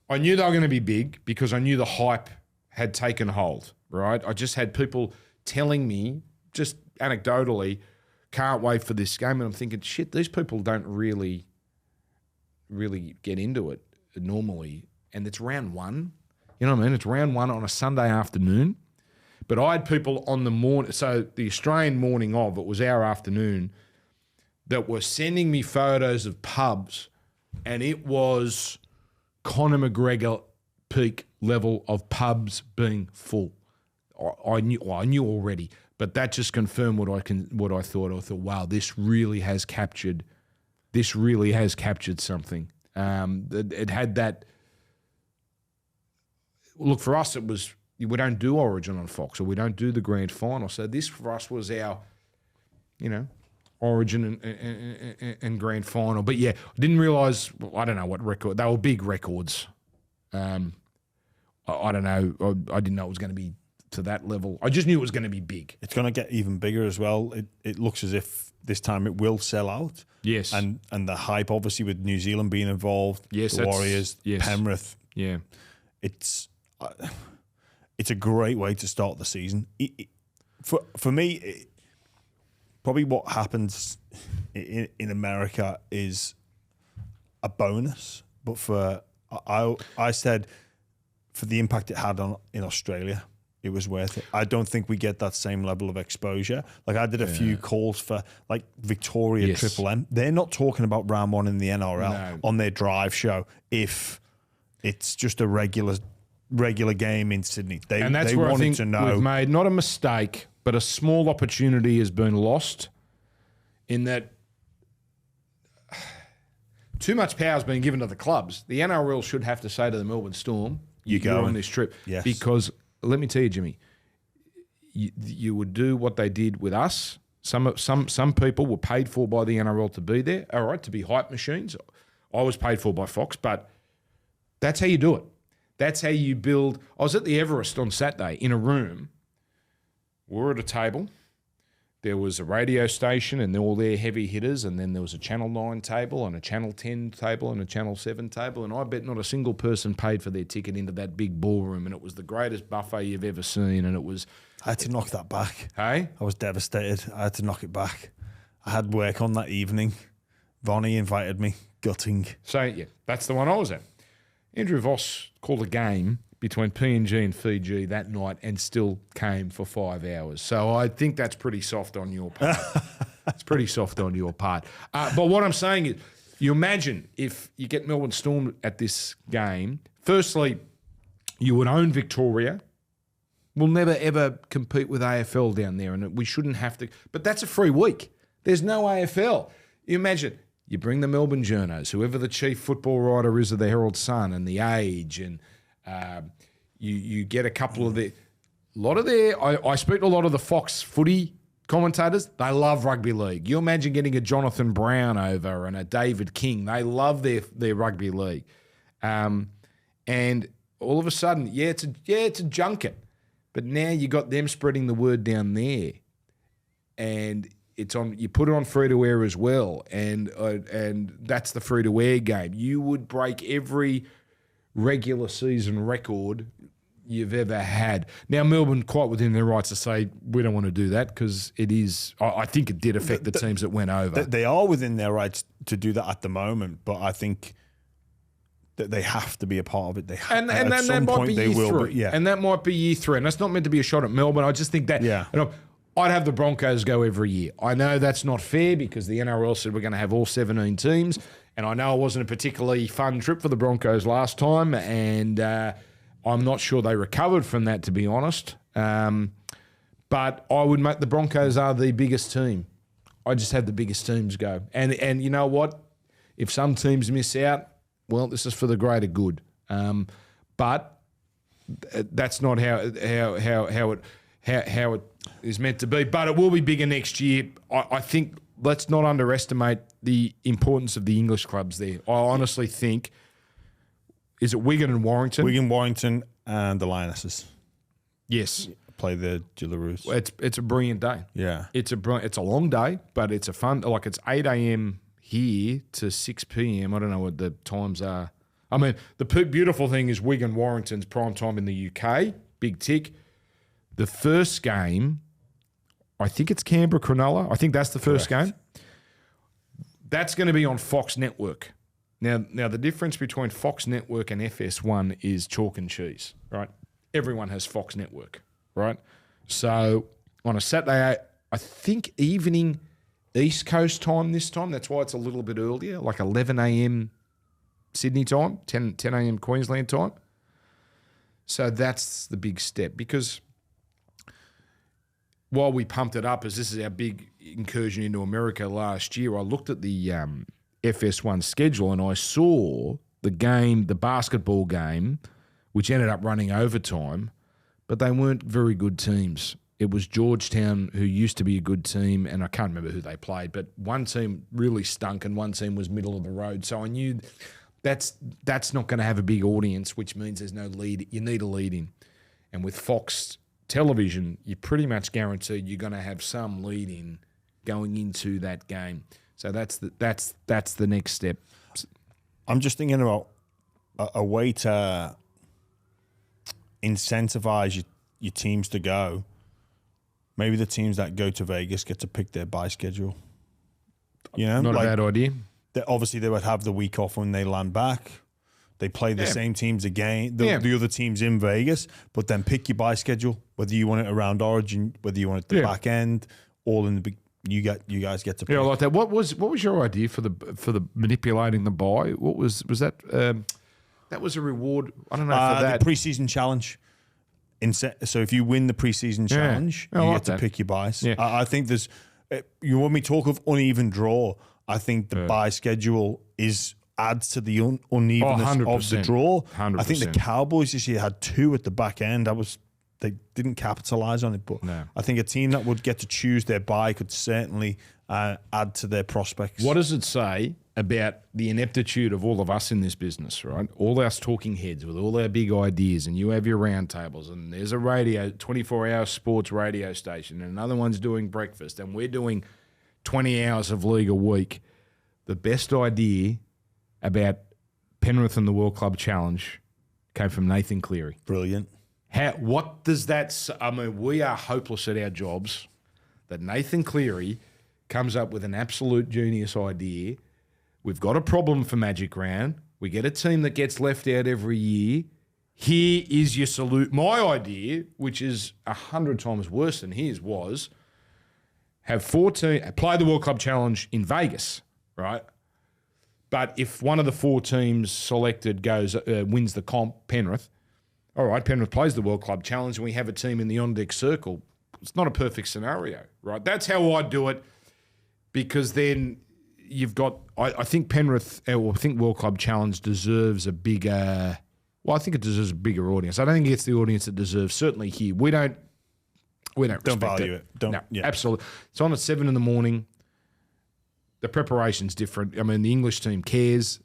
I knew they were going to be big because I knew the hype had taken hold, right? I just had people telling me, just anecdotally, can't wait for this game. And I'm thinking, shit, these people don't really get into it normally. And it's round one. You know what I mean? It's round one on a Sunday afternoon. But I had people on the morning, so the Australian morning of, it was our afternoon, that were sending me photos of pubs, and it was Conor McGregor peak level of pubs being full. I knew already, but that just confirmed what I thought. I thought, wow, this really has captured something. It had that. Look, for us, it was, we don't do Origin on Fox, or we don't do the grand final. So this for us was our, Origin and grand final. But yeah, I didn't realise, I don't know what record, they were big records. I don't know. I didn't know it was going to be to that level. I just knew it was going to be big. It's going to get even bigger as well. It looks as if this time it will sell out. Yes. And the hype, obviously, with New Zealand being involved, yes, the Warriors, yes. Penrith. Yeah. It's a great way to start the season. For me, probably what happens in America is a bonus. But I said for the impact it had in Australia, it was worth it. I don't think we get that same level of exposure. Like I did a few calls for like Victoria Triple M. They're not talking about round one in the NRL on their drive show if it's just a regular game in Sydney. And that's where I think we've made not a mistake, but a small opportunity has been lost in that too much power has been given to the clubs. The NRL should have to say to the Melbourne Storm, you're on this trip. Yes. Because let me tell you, Jimmy, you would do what they did with us. Some people were paid for by the NRL to be there, all right, to be hype machines. I was paid for by Fox, but that's how you do it. That's how you build. I was at the Everest on Saturday in a room. We're at a table. There was a radio station and all their heavy hitters, and then there was a Channel 9 table and a Channel 10 table and a Channel 7 table, and I bet not a single person paid for their ticket into that big ballroom, and it was the greatest buffet you've ever seen, and it was... I had to knock that back. Hey? I was devastated. I had to knock it back. I had work on that evening. Vonnie invited me. Gutting. So, yeah, that's the one I was at. Andrew Voss called a game between PNG and Fiji that night and still came for 5 hours. So I think that's pretty soft on your part. It's pretty soft on your part. But what I'm saying is, you imagine if you get Melbourne Storm at this game, firstly, you would own Victoria. We'll never, ever compete with AFL down there, and we shouldn't have to. But that's a free week. There's no AFL. You imagine... You bring the Melbourne journos, whoever the chief football writer is of the Herald Sun and The Age, and you get a couple of I speak to a lot of the Fox footy commentators. They love rugby league. You imagine getting a Jonathan Brown over and a David King. They love their rugby league. And all of a sudden, it's a junket. But now you got them spreading the word down there. And it's on. You put it on free to air as well, and that's the free to air game. You would break every regular season record, you've ever had. Now, Melbourne quite within their rights to say we don't want to do that because it is. I think it did affect the teams that went over. They are within their rights to do that at the moment, but I think that they have to be a part of it. They have, and at some point they will. But yeah, and that might be year 3. And that's not meant to be a shot at Melbourne. I just think that. Yeah. I'd have the Broncos go every year. I know that's not fair because the NRL said we're going to have all 17 teams. And I know it wasn't a particularly fun trip for the Broncos last time. And I'm not sure they recovered from that, to be honest. But I would make the Broncos are the biggest team. I just have the biggest teams go. And you know what? If some teams miss out, well, this is for the greater good. But that's not how it is meant to be. But it will be bigger next year. I think let's not underestimate the importance of the English clubs there. I honestly think, is it Wigan and Warrington? Wigan, Warrington, and the Lionesses. Yes. Play the Jillaroos. It's a brilliant day. Yeah. It's a long day, but it's a fun, like it's 8 a.m. here to 6 p.m. I don't know what the times are. I mean, the beautiful thing is Wigan, Warrington's prime time in the UK. Big tick. The first game, I think it's Canberra Cronulla. I think that's the first game. That's going to be on Fox Network. Now the difference between Fox Network and FS1 is chalk and cheese, right? Everyone has Fox Network, right? So on a Saturday, I think evening East Coast time this time. That's why it's a little bit earlier, like 11 a.m. Sydney time, 10 a.m. Queensland time. So that's the big step because while we pumped it up as this is our big incursion into America last year, I looked at the FS1 schedule and I saw the basketball game, which ended up running overtime, but they weren't very good teams. It was Georgetown, who used to be a good team, and I can't remember who they played, but one team really stunk and one team was middle of the road. So I knew that's not going to have a big audience, which means there's no lead. You need a lead in. And with Fox Television, you're pretty much guaranteed you're going to have some lead in going into that game. So that's the next step. I'm just thinking about a way to incentivize your teams to go. Maybe the teams that go to Vegas get to pick their bye schedule. You know, not a bad idea. Obviously, they would have the week off when they land back. They play the same teams again, the other teams in Vegas, but then pick your bye schedule, whether you want it around Origin, whether you want it the back end, all in the big. You guys get to pick. Yeah, I like that. What was your idea for the manipulating the bye? What was that? That was a reward. I don't know for that. The preseason challenge. So if you win the preseason challenge, you get to pick your buys. Yeah. I think there's. When we talk of uneven draw, I think the bye schedule adds to the unevenness of the draw. 100%. I think the Cowboys this year had 2 at the back end. They didn't capitalize on it, but I think a team that would get to choose their bye could certainly add to their prospects. What does it say about the ineptitude of all of us in this business, right? All us talking heads with all our big ideas, and you have your roundtables, and there's a radio, 24-hour sports radio station, and another one's doing breakfast, and we're doing 20 hours of league a week. The best idea about Penrith and the World Club Challenge came from Nathan Cleary. Brilliant. What does that – I mean, we are hopeless at our jobs that Nathan Cleary comes up with an absolute genius idea. We've got a problem for Magic Round. We get a team that gets left out every year. Here is your salute. My idea, which is 100 times worse than his, was have 14 play the World Club Challenge in Vegas, right? But if one of the 4 teams selected wins the comp, Penrith, all right, Penrith plays the World Club Challenge and we have a team in the on-deck circle. It's not a perfect scenario, right? That's how I do it because then you've got – I think Penrith – or I think World Club Challenge deserves a bigger – well, I think it deserves a bigger audience. I don't think it gets the audience it deserves. Certainly here. We don't value it. Absolutely. It's on at 7 a.m. The preparation's different. I mean, the English team cares.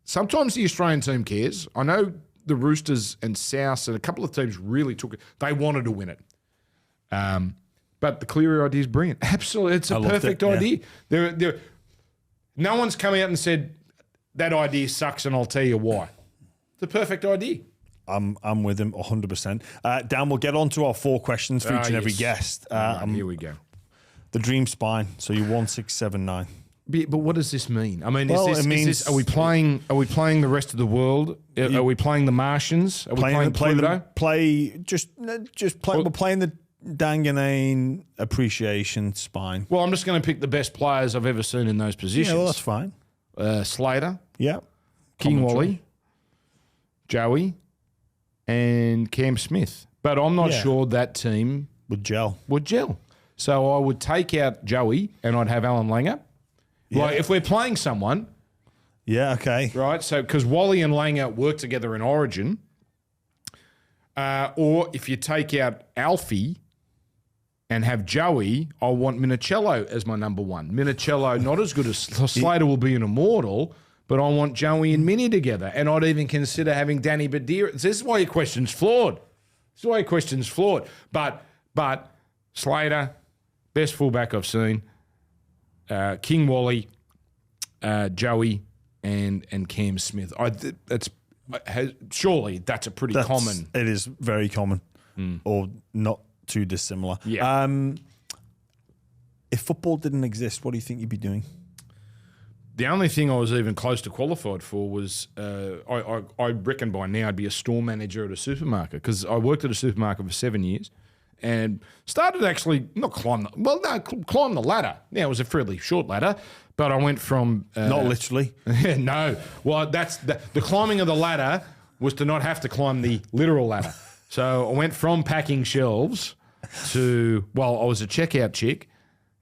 Sometimes the Australian team cares. I know the Roosters and South and a couple of teams really took it. They wanted to win it. But the Cleary idea is brilliant. Absolutely. It's a perfect idea. No one's come out and said, that idea sucks and I'll tell you why. It's a perfect idea. I'm with him 100%. Dan, we'll get on to our 4 questions for each and every guest. Here we go. The dream spine. So you're 1679. But what does this mean? I mean, Well, it means- are we playing the rest of the world? Are we playing the Martians? Are we playing Pluto? We're playing the Dan Ginnane appreciation spine. Well, I'm just going to pick the best players I've ever seen in those positions. Yeah, well, that's fine. Slater, Yeah. King Commentary. Wally, Joey, and Cam Smith. But I'm not Yeah. sure that team With gel. would gel. So I would take out Joey and I'd have Alan Langer. Like if we're playing someone, Yeah, okay. right? So because Wally and Langer work together in Origin, or if you take out Alfie and have Joey, I want Minicello as my number 1. Minicello not as good as Slater will be an immortal, but I want Joey and Mini together, and I'd even consider having Danny Badira. This is why your question's flawed. But Slater, best fullback I've seen. King Wally, Joey, and Cam Smith. Surely that's a pretty common. It is very common, or not too dissimilar. Yeah. If football didn't exist, what do you think you'd be doing? The only thing I was even close to qualified for was I reckon by now I'd be a store manager at a supermarket, because I worked at a supermarket for 7 years and started actually climb the ladder. Yeah, it was a fairly short ladder, but I went from Not literally. no. Well, the climbing of the ladder was to not have to climb the literal ladder. So I went from packing shelves to, I was a checkout chick.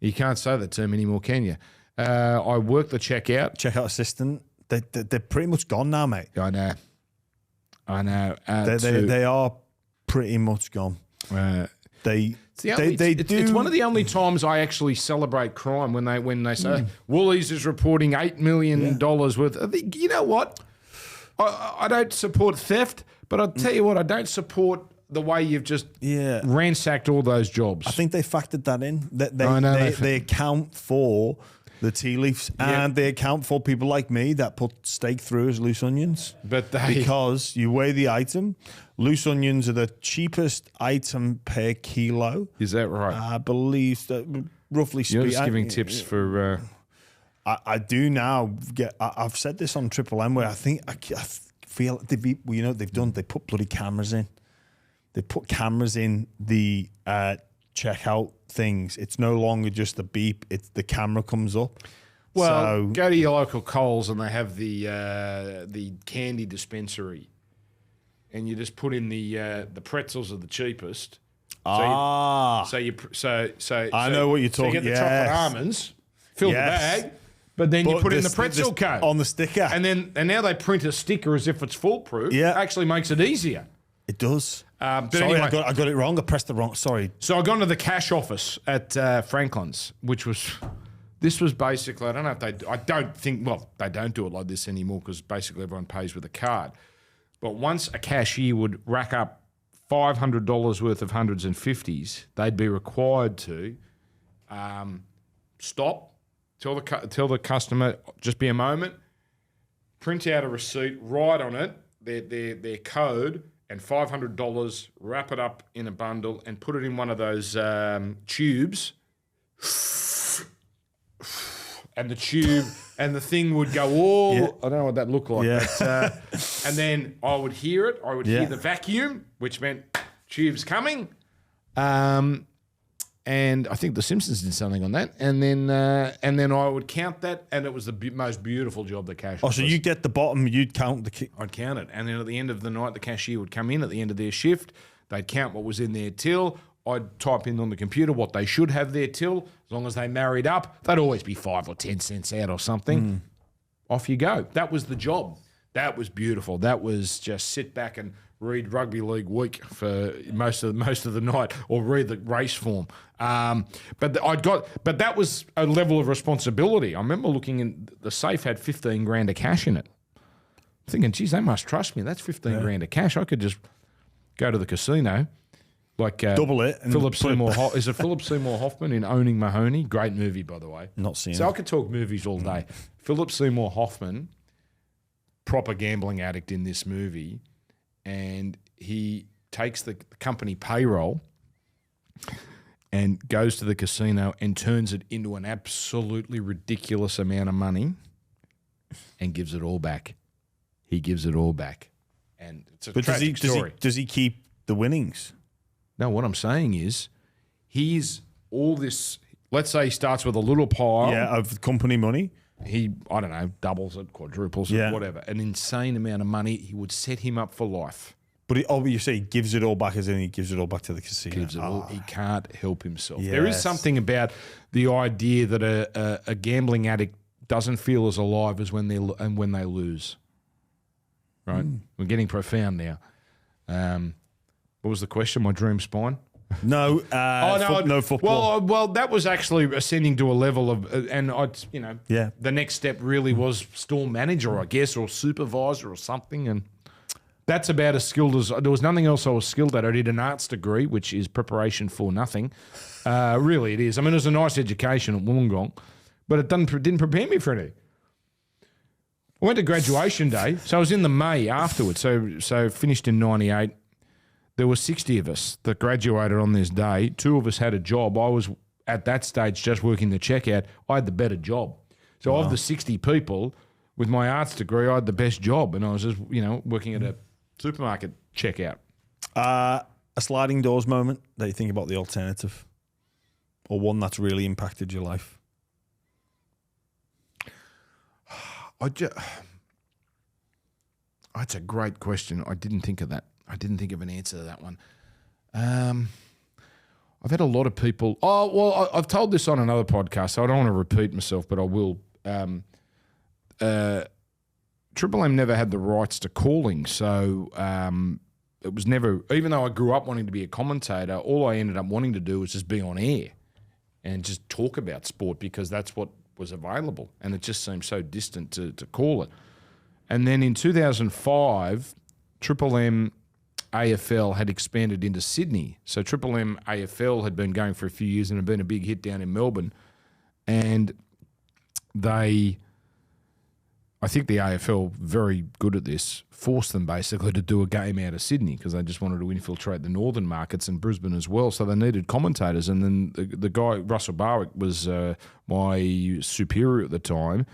You can't say that term anymore, can you? I worked the checkout. Checkout assistant. They're pretty much gone now, mate. I know. They are pretty much gone. It's one of the only times I actually celebrate crime when they say Woolies is reporting $8 million worth. I think, you know what? I don't support theft, but I'll tell you what, I don't support the way you've just ransacked all those jobs. I think they factored that in. They account for the tea leaves, and they account for people like me that put steak through as loose onions. Because you weigh the item. Loose onions are the cheapest item per kilo. Is that right? I believe that, roughly speaking. You're just giving tips for... I do now get... I've said this on Triple M, where I feel they put bloody cameras in. They put cameras in the checkout things. It's no longer just the beep. It's the camera comes up. Well, go to your local Coles and they have the candy dispensary, and you just put in the pretzels are the cheapest. I know what you're talking. So you get the chocolate almonds, fill the bag, but then you put in the pretzel code on the sticker, and now they print a sticker as if it's foolproof. Yeah, actually makes it easier. It does. But sorry, anyway, I got it wrong. I pressed the wrong. Sorry. So I gone to the cash office at Franklin's, which was. This was basically, I don't know if they don't do it like this anymore, because basically everyone pays with a card. But once a cashier would rack up $500 worth of hundreds and fifties, they'd be required to stop, tell the customer, just be a moment, print out a receipt, write on it their code and $500, wrap it up in a bundle and put it in one of those tubes. And the tube and the thing would go all... I don't know what that looked like. Yeah. But, and then I would hear it. I would hear the vacuum, which meant tube's coming. And I think The Simpsons did something on that. And then I would count that, and it was the most beautiful job the cashier. Oh, so you get the bottom, you'd count the... I'd count it. And then at the end of the night, the cashier would come in at the end of their shift. They'd count what was in their till. I'd type in on the computer what they should have their till. As long as they married up, they'd always be 5 or 10 cents out or something. Off you go. That was the job. That was beautiful. That was just sit back and read Rugby League Week for most of the night, or read the race form. But that was a level of responsibility. I remember looking in the safe had 15 grand of cash in it. Thinking, geez, they must trust me. That's 15 grand of cash. I could just go to the casino. Like double it. And Philip Seymour. Is it Philip Seymour Hoffman in Owning Mahoney? Great movie, by the way. Not seen. So I could talk movies all day. Philip Seymour Hoffman, proper gambling addict in this movie, and he takes the company payroll and goes to the casino and turns it into an absolutely ridiculous amount of money and gives it all back. He gives it all back. And it's a tragic story. Does he keep the winnings? No, what I'm saying is he's all this. Let's say he starts with a little pile. Yeah, of company money. He, I don't know, doubles it, quadruples it, whatever. An insane amount of money. He would set him up for life. But you say he gives it all back, as in he gives it all back to the casino. Gives it all. He can't help himself. Yes. There is something about the idea that a gambling addict doesn't feel as alive as when they lose. Right? We're getting profound now. What was the question? My dream spine? No, no football. Well, that was actually ascending to a level of, and the next step really was store manager, I guess, or supervisor or something, and that's about as skilled as. There was nothing else I was skilled at. I did an arts degree, which is preparation for nothing. Really, it is. I mean, it was a nice education at Wollongong, but it didn't prepare me for anything. I went to graduation day, so I was in the May afterwards. So finished in '98. There were 60 of us that graduated on this day. 2 of us had a job. I was, at that stage, just working the checkout. I had the better job. So of the 60 people, with my arts degree, I had the best job. And I was just, working at a supermarket checkout. A sliding doors moment that you think about the alternative? Or one that's really impacted your life? That's a great question. I didn't think of that. I didn't think of an answer to that one. I've had a lot of people. Oh, well, I've told this on another podcast, so I don't want to repeat myself, but I will. Triple M never had the rights to calling, so it was never. Even though I grew up wanting to be a commentator, all I ended up wanting to do was just be on air and just talk about sport because that's what was available, and it just seemed so distant to call it. And then in 2005, Triple M AFL had expanded into Sydney. So Triple M AFL had been going for a few years and had been a big hit down in Melbourne. And I think the AFL, very good at this, forced them basically to do a game out of Sydney because they just wanted to infiltrate the northern markets and Brisbane as well. So they needed commentators. And then the guy, Russell Barwick, was my superior at the time,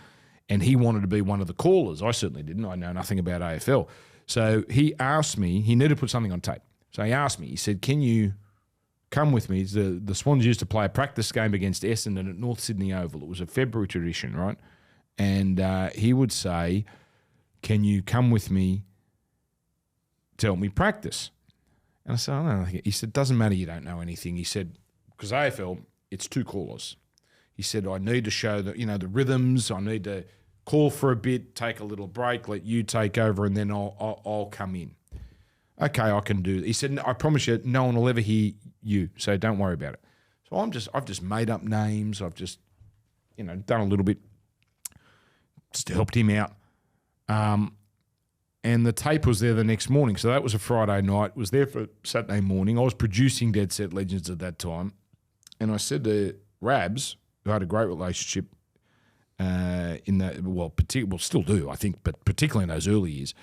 and he wanted to be one of the callers. I certainly didn't. I know nothing about AFL. So he asked me, he needed to put something on tape. So he asked me, he said, can you come with me? The Swans used to play a practice game against Essendon at North Sydney Oval. It was a February tradition, right? And he would say, can you come with me to help me practice? And I said, I don't know. He said, doesn't matter, you don't know anything. He said, because AFL, it's 2 callers. He said, I need to show the rhythms. I need to call for a bit, take a little break, let you take over, and then I'll come in. Okay, I can do it. He said, I promise you, no one will ever hear you, so don't worry about it. So I've just made up names. I've just, done a little bit, just helped him out. And the tape was there the next morning. So that was a Friday night. Was there for Saturday morning. I was producing Dead Set Legends at that time. And I said to Rabs, who had a great relationship, still do, I think, but particularly in those early years,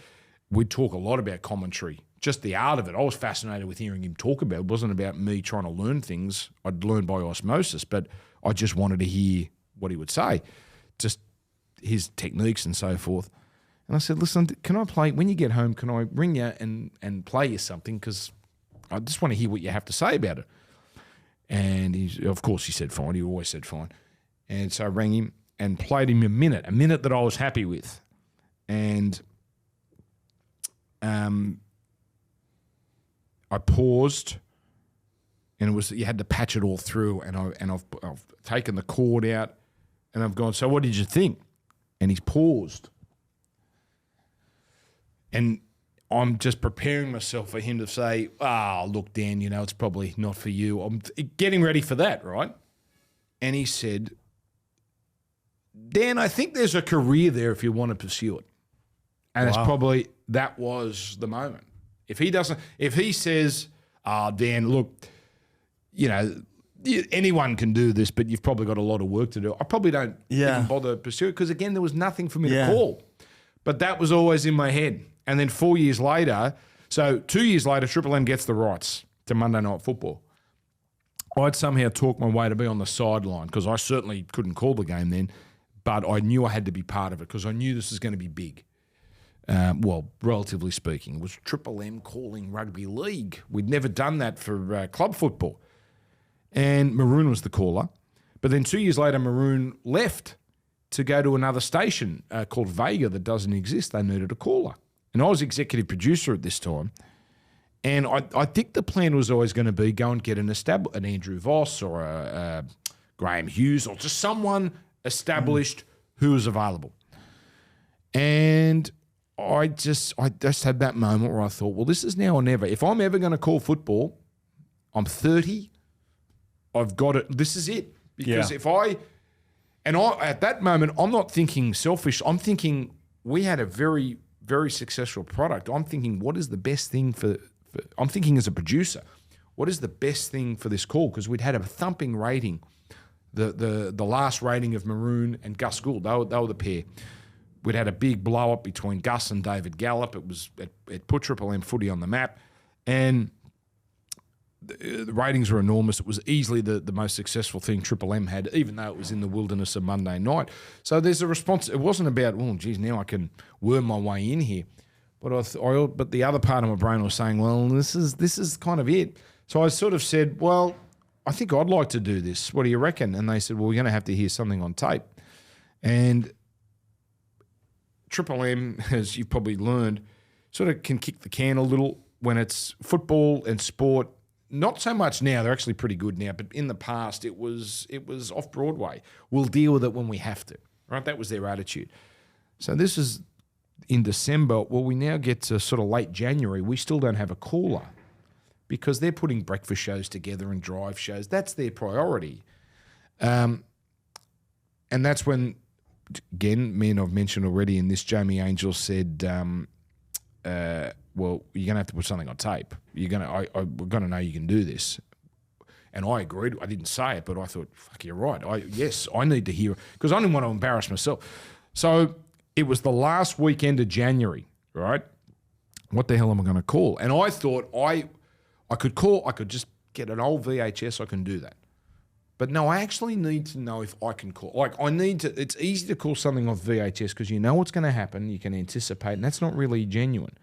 we'd talk a lot about commentary, just the art of it. I was fascinated with hearing him talk about it. It wasn't about me trying to learn things. I'd learn by osmosis, but I just wanted to hear what he would say, just his techniques and so forth. And I said, listen, can I play, when you get home, can I ring you and play you something? Because I just want to hear what you have to say about it. And of course he said fine. He always said fine. And so I rang him and played him a minute that I was happy with. And I paused, and it was, you had to patch it all through, and I've taken the cord out, and I've gone, so what did you think? And he's paused. And I'm just preparing myself for him to say, look, Dan, it's probably not for you. I'm getting ready for that, right? And he said, Dan, I think there's a career there if you want to pursue it. And that was the moment. If he says, Dan, look, anyone can do this, but you've probably got a lot of work to do. I probably don't even bother pursue it because, again, there was nothing for me to call. But that was always in my head. And then 4 years later, So 2 years later, Triple M gets the rights to Monday Night Football. I'd somehow talked my way to be on the sideline because I certainly couldn't call the game then, but I knew I had to be part of it because I knew this was going to be big. Relatively speaking. It was Triple M calling rugby league. We'd never done that for club football. And Maroon was the caller. But then 2 years later, Maroon left to go to another station called Vega that doesn't exist. They needed a caller. And I was executive producer at this time. And I think the plan was always going to be go and get an Andrew Voss or a Graham Hughes or just someone established who was available. And I just had that moment where I thought, well, this is now or never. If I'm ever going to call football, I'm 30. I've got it. This is it. Because at that moment, I'm not thinking selfish. I'm thinking we had a very, very successful product. I'm thinking, what is the best thing I'm thinking as a producer, what is the best thing for this call? Because we'd had a thumping rating. The last rating of Maroon and Gus Gould, they were the pair. We'd had a big blow-up between Gus and David Gallup. It put Triple M footy on the map. And the ratings were enormous. It was easily the most successful thing Triple M had, even though it was in the wilderness of Monday night. So there's a response. It wasn't about, oh, geez, now I can worm my way in here. But the other part of my brain was saying, well, this is kind of it. So I sort of said, well, I think I'd like to do this. What do you reckon? And they said, well, we're going to have to hear something on tape. And Triple M, as you've probably learned, sort of can kick the can a little when it's football and sport. Not so much now. They're actually pretty good now. But in the past, it was off Broadway. We'll deal with it when we have to. Right? That was their attitude. So this is in December. Well, we now get to sort of late January. We still don't have a caller because they're putting breakfast shows together and drive shows. That's their priority. And that's when, again, me and I've mentioned already in this, Jamie Angel said, well, you're going to have to put something on tape. We're going to know you can do this. And I agreed. I didn't say it, but I thought, fuck, you're right. I need to hear it because I didn't want to embarrass myself. So it was the last weekend of January, right? What the hell am I going to call? And I thought I could just get an old VHS. I can do that. But no, I actually need to know if I can call. It's easy to call something off VHS because you know what's going to happen. You can anticipate, and that's not really genuine.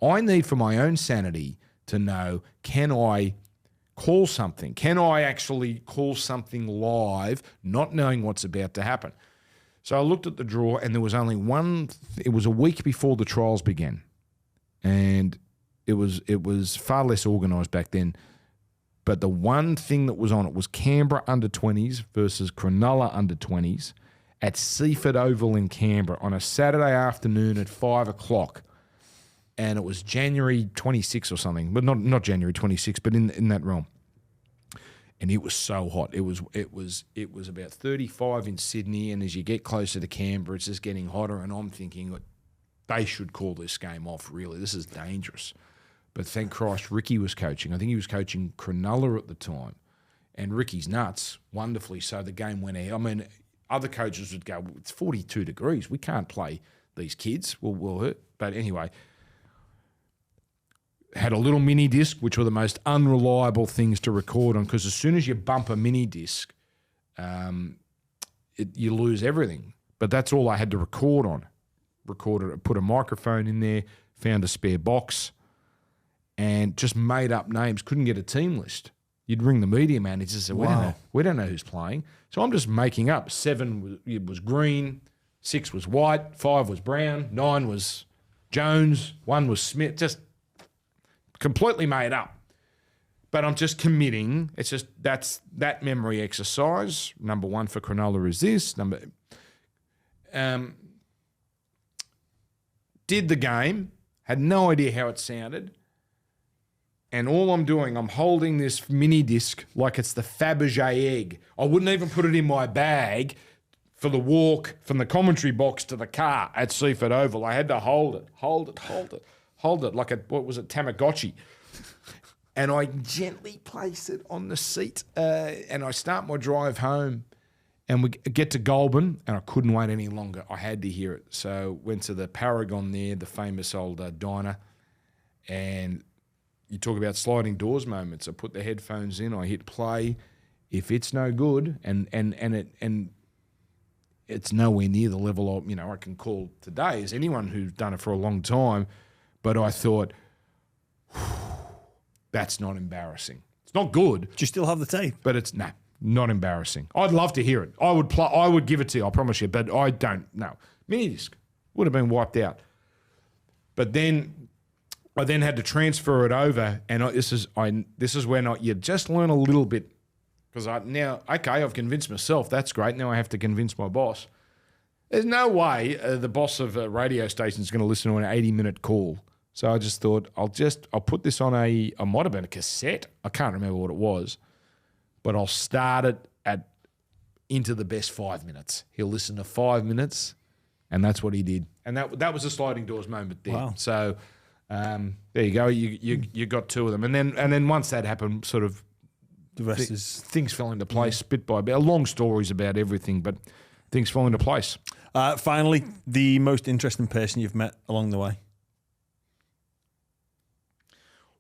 I need for my own sanity to know, can I call something? Can I actually call something live, not knowing what's about to happen? So I looked at the draw, and there was only one. It was a week before the trials began, and it was far less organised back then. But the one thing that was on it was Canberra under-20s versus Cronulla under-20s at Seaford Oval in Canberra on a Saturday afternoon at 5 o'clock. And it was January 26 or something, but not January 26, but in that realm. And it was so hot. It was about 35 in Sydney, and as you get closer to Canberra, it's just getting hotter. And I'm thinking, they should call this game off, really. This is dangerous. But thank Christ Ricky was coaching. I think he was coaching Cronulla at the time. And Ricky's nuts, wonderfully so. The game went out. I mean, other coaches would go, it's 42 degrees. We can't play these kids. We'll hurt. But anyway, had a little mini disc, which were the most unreliable things to record on because as soon as you bump a mini disc, you lose everything. But that's all I had to record on. Recorded it, put a microphone in there, found a spare box, and just made up names. Couldn't get a team list. You'd ring the media man. He just said, we don't know who's playing. So I'm just making up. 7 was green, 6 was white, 5 was brown, 9 was Jones, 1 was Smith. Just completely made up. But I'm just committing. It's just that memory exercise. Number 1 for Cronulla is this. Did the game. Had no idea how it sounded. And all I'm doing, I'm holding this mini disc like it's the Fabergé egg. I wouldn't even put it in my bag for the walk from the commentary box to the car at Seaford Oval. I had to hold it like what was it, Tamagotchi. And I gently place it on the seat and I start my drive home and we get to Goulburn and I couldn't wait any longer. I had to hear it. So went to the Paragon there, the famous old diner. And you talk about sliding doors moments. I put the headphones in, I hit play. If it's no good and it's nowhere near the level of, I can call today as anyone who's done it for a long time, but I thought, that's not embarrassing. It's not good. Do you still have the tape? But it's not embarrassing. I'd love to hear it. I would give it to you, I promise you, but I don't know. Minidisc would have been wiped out. But then I then had to transfer it over, and this is when you just learn a little bit. Because I've convinced myself, that's great. Now I have to convince my boss. There's no way the boss of a radio station is going to listen to an 80-minute call. So I just thought, I'll put this on I might have been a cassette. I can't remember what it was. But I'll start it into the best 5 minutes. He'll listen to 5 minutes, and that's what he did. And that was a sliding doors moment there. Wow. So there you go. You got two of them. And then once that happened, sort of, the rest is things fell into place bit by bit. Long stories about everything, but things fell into place. Finally, the most interesting person you've met along the way.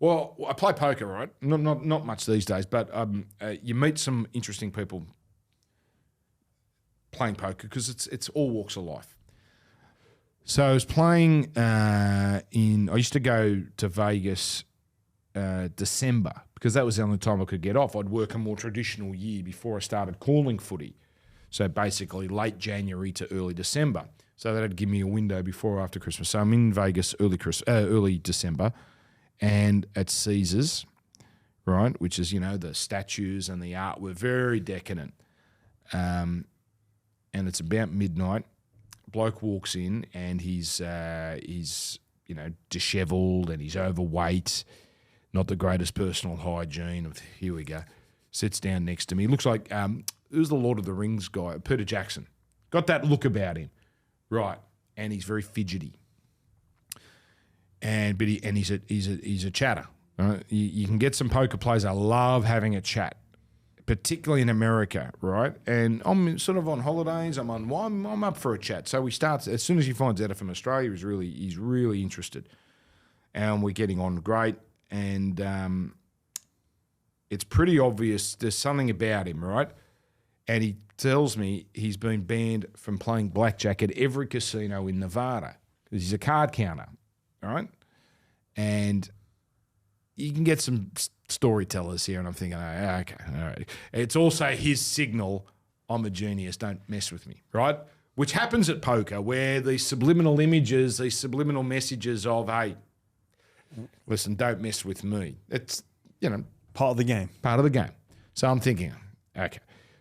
Well, I play poker, right? Not much these days, but you meet some interesting people playing poker because it's all walks of life. So I was playing I used to go to Vegas December because that was the only time I could get off. I'd work a more traditional year before I started calling footy. So basically late January to early December. So that'd give me a window before or after Christmas. So I'm in Vegas early December and at Caesars, right, which is, the statues and the art were very decadent. And it's about midnight. Bloke walks in and he's disheveled and he's overweight. Not the greatest personal hygiene. Here we go. Sits down next to me. Looks like it was the Lord of the Rings guy, Peter Jackson. Got that look about him, right? And he's very fidgety. But he's a chatter. Right? You can get some poker players that love having a chat, particularly in America, right? And I'm sort of on holidays. I'm up for a chat. So we start as soon as he finds out from Australia. He's really interested, and we're getting on great. And it's pretty obvious there's something about him, right? And he tells me he's been banned from playing blackjack at every casino in Nevada because he's a card counter, right? And you can get some storytellers here, and I'm thinking, okay, all right. It's also his signal, I'm a genius, don't mess with me, right? Which happens at poker where these subliminal images, these subliminal messages of, hey, listen, don't mess with me. It's, part of the game. Part of the game. So I'm thinking, okay.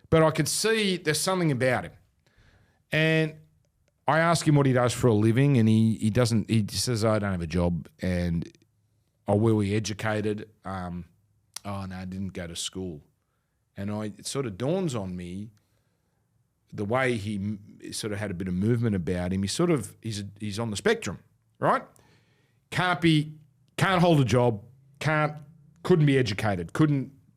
But I could see there's something about him. And I ask him what he does for a living, and he says, I don't have a job. And, where we educated? No, I didn't go to school. And it sort of dawns on me the way he sort of had a bit of movement about him. He's on the spectrum, right? Can't hold a job, couldn't be educated,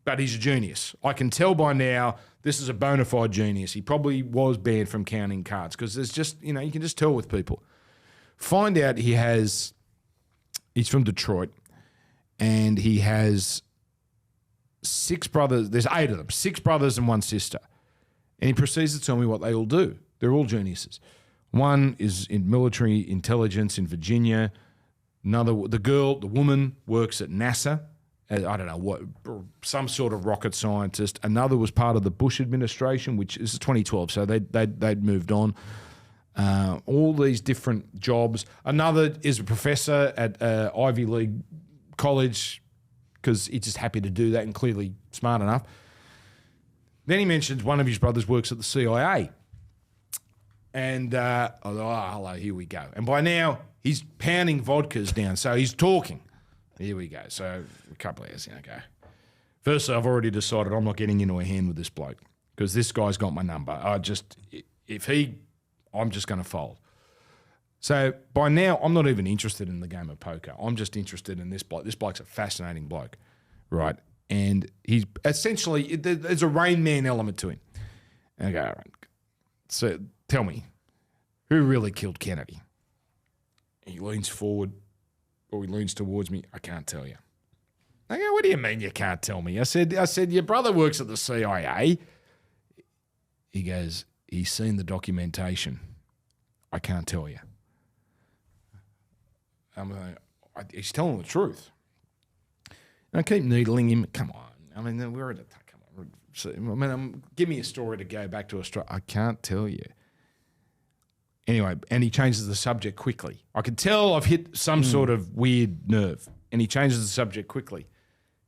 but he's a genius. I can tell by now this is a bona fide genius. He probably was banned from counting cards because there's just, you can just tell with people. Find out he's from Detroit and he has 6 brothers. There's 8 of them, 6 brothers and 1 sister. And he proceeds to tell me what they all do. They're all geniuses. One is in military intelligence in Virginia. The woman works at NASA. I don't know what, some sort of rocket scientist. Another was part of the Bush administration, which is 2012, so they'd moved on. All these different jobs. Another is a professor at Ivy League college because he's just happy to do that and clearly smart enough. Then he mentions one of his brothers works at the CIA. And, hello, here we go. And by now, he's pounding vodkas down, so he's talking. Here we go. So a couple of hours ago. Firstly, I've already decided I'm not getting into a hand with this bloke because this guy's got my number. I'm just going to fold. So by now, I'm not even interested in the game of poker. I'm just interested in this bloke. This bloke's a fascinating bloke, right? And he's essentially, there's a Rain Man element to him. And I go, all right. So tell me, who really killed Kennedy? He leans forward. or he leans towards me. I can't tell you. I go, what do you mean you can't tell me? I said, your brother works at the CIA. He goes, he's seen the documentation. I can't tell you. I'm like, he's telling the truth. And I keep needling him. Come on. I mean, we're at a, come on. So, I mean, give me a story to go back to Australia. I can't tell you. Anyway, and he changes the subject quickly. I can tell I've hit some sort of weird nerve. And he changes the subject quickly.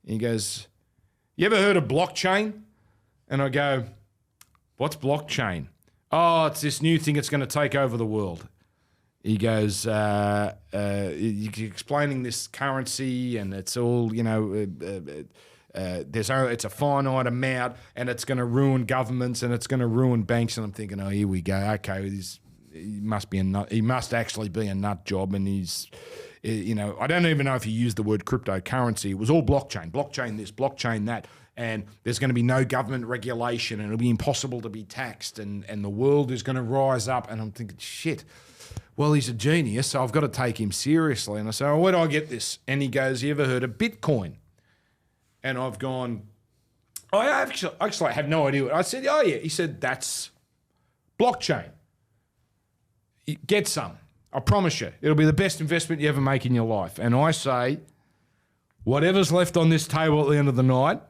And he goes, you ever heard of blockchain? And I go, what's blockchain? Oh, it's this new thing that's going to take over the world. He goes, you're explaining this currency and it's all, you know, it's a finite amount and it's going to ruin governments and it's going to ruin banks. And I'm thinking, oh, here we go. Okay, he must be a nut. He must actually be a nut job. And he's, you know, I don't even know if he used the word cryptocurrency. It was all blockchain, blockchain this, blockchain that. And there's going to be no government regulation and it'll be impossible to be taxed and the world is going to rise up. And I'm thinking, shit. Well, he's a genius, so I've got to take him seriously. And I say, oh, where do I get this? And he goes, you ever heard of Bitcoin? And I've gone, oh, I actually have no idea. I said, oh, yeah. He said, that's blockchain. Get some. I promise you. It'll be the best investment you ever make in your life. And I say, whatever's left on this table at the end of the night,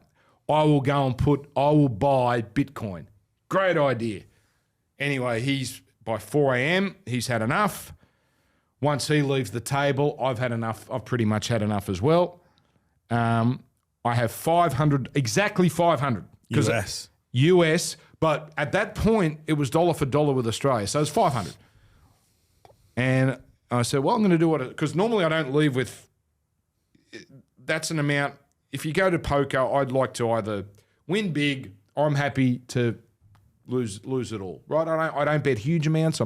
I will buy Bitcoin. Great idea. Anyway, by 4 a.m., he's had enough. Once he leaves the table, I've had enough. I've pretty much had enough as well. I have 500, exactly 500. US. But at that point, it was dollar for dollar with Australia. So it's 500. And I said, well, I'm going to do what, because normally I don't leave with, that's an amount. If you go to poker, I'd like to either win big or I'm happy to lose it all, right? I don't bet huge amounts. I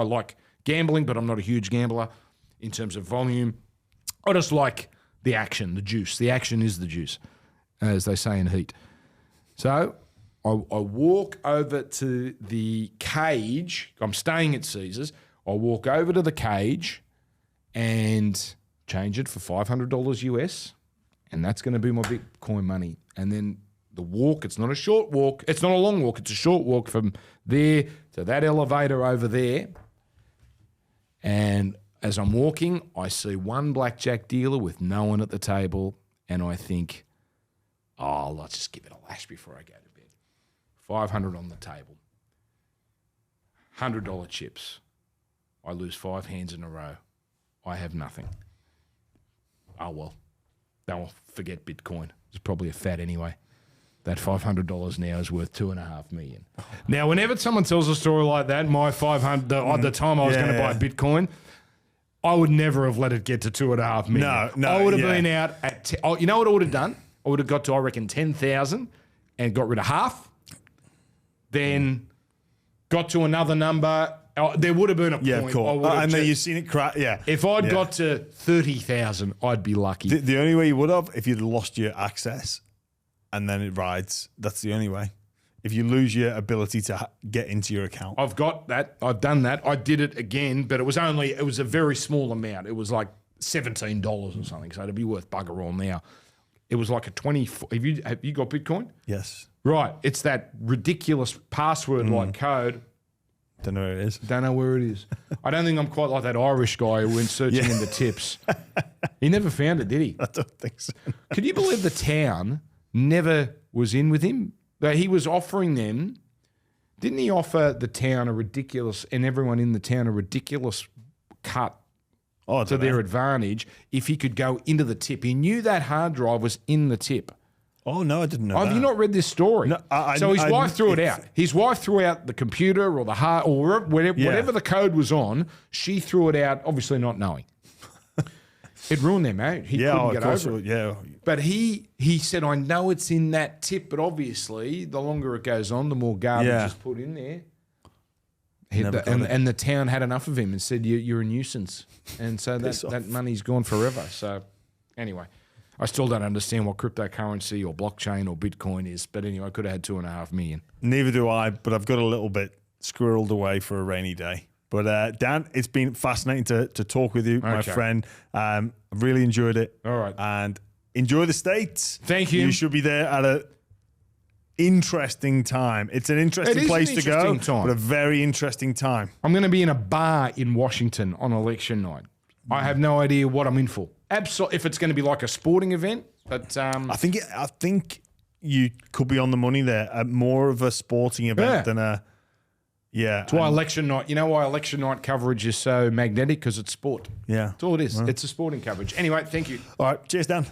like gambling, but I'm not a huge gambler in terms of volume. I just like the action, the juice. The action is the juice, as they say in Heat. So I walk over to the cage. I'm staying at Caesars. I walk over to the cage and change it for $500 US, and that's going to be my Bitcoin money. And then the walk, it's not a short walk. It's not a long walk. It's a short walk from there to that elevator over there. And as I'm walking, I see one blackjack dealer with no one at the table. And I think, oh, let's just give it a lash before I go to bed. 500 on the table. $100 chips. I lose 5 hands in a row. I have nothing. Oh, well. They'll forget Bitcoin. It's probably a fad anyway. That $500 now is worth $2.5 million. Now, whenever someone tells a story like that, my 500, the time I was going to buy Bitcoin, I would never have let it get to $2.5 million. No, I would have been out at, you know what I would have done? I would have got to, I reckon, 10,000 and got rid of half. Then got to another number. There would have been a point. Yeah, of course. And then you've seen it crack. Yeah. If I'd got to 30,000, I'd be lucky. The only way you would have, if you'd lost your access and then it rides, that's the only way. If you lose your ability to get into your account. I've got that. I've done that. I did it again, but it was a very small amount. It was like $17 or something, so it'd be worth bugger all now. It was like a 24. Have you got Bitcoin? Yes. Right. It's that ridiculous password-like code. Don't know where it is. Don't know where it is. I don't think I'm quite like that Irish guy who went searching in the tips. He never found it, did he? I don't think so. Could you believe the town never was in with him? But he was offering them. Didn't he offer the town a ridiculous, and everyone in the town a ridiculous cut to their advantage if he could go into the tip? He knew that hard drive was in the tip. Oh, no, I didn't know Have you not read this story? No, so his wife threw it out. His wife threw out the computer or the hard or whatever the code was on. She threw it out, obviously not knowing. It ruined their marriage. He couldn't get over it. Yeah. But he said, I know it's in that tip, but obviously the longer it goes on, the more garbage is put in there. And the town had enough of him and said, you're a nuisance. And so that money's gone forever. So anyway, I still don't understand what cryptocurrency or blockchain or Bitcoin is. But anyway, I could have had $2.5 million. Neither do I, but I've got a little bit squirreled away for a rainy day. But Dan, it's been fascinating to talk with you, my Okay. friend. I've really enjoyed it. All right. And enjoy the States. Thank you. You should be there at a interesting time. It's an interesting It is place an to go, interesting time. but a very interesting time. I'm going to be in a bar in Washington on election night. I have no idea what I'm in for. Absolutely, if it's going to be like a sporting event, but I think you could be on the money there. More of a sporting event Yeah. than a That's why election night. You know why election night coverage is so magnetic? Because it's sport. Yeah. That's all it is. It's a sporting coverage. Anyway, thank you. All right. Cheers, Dan.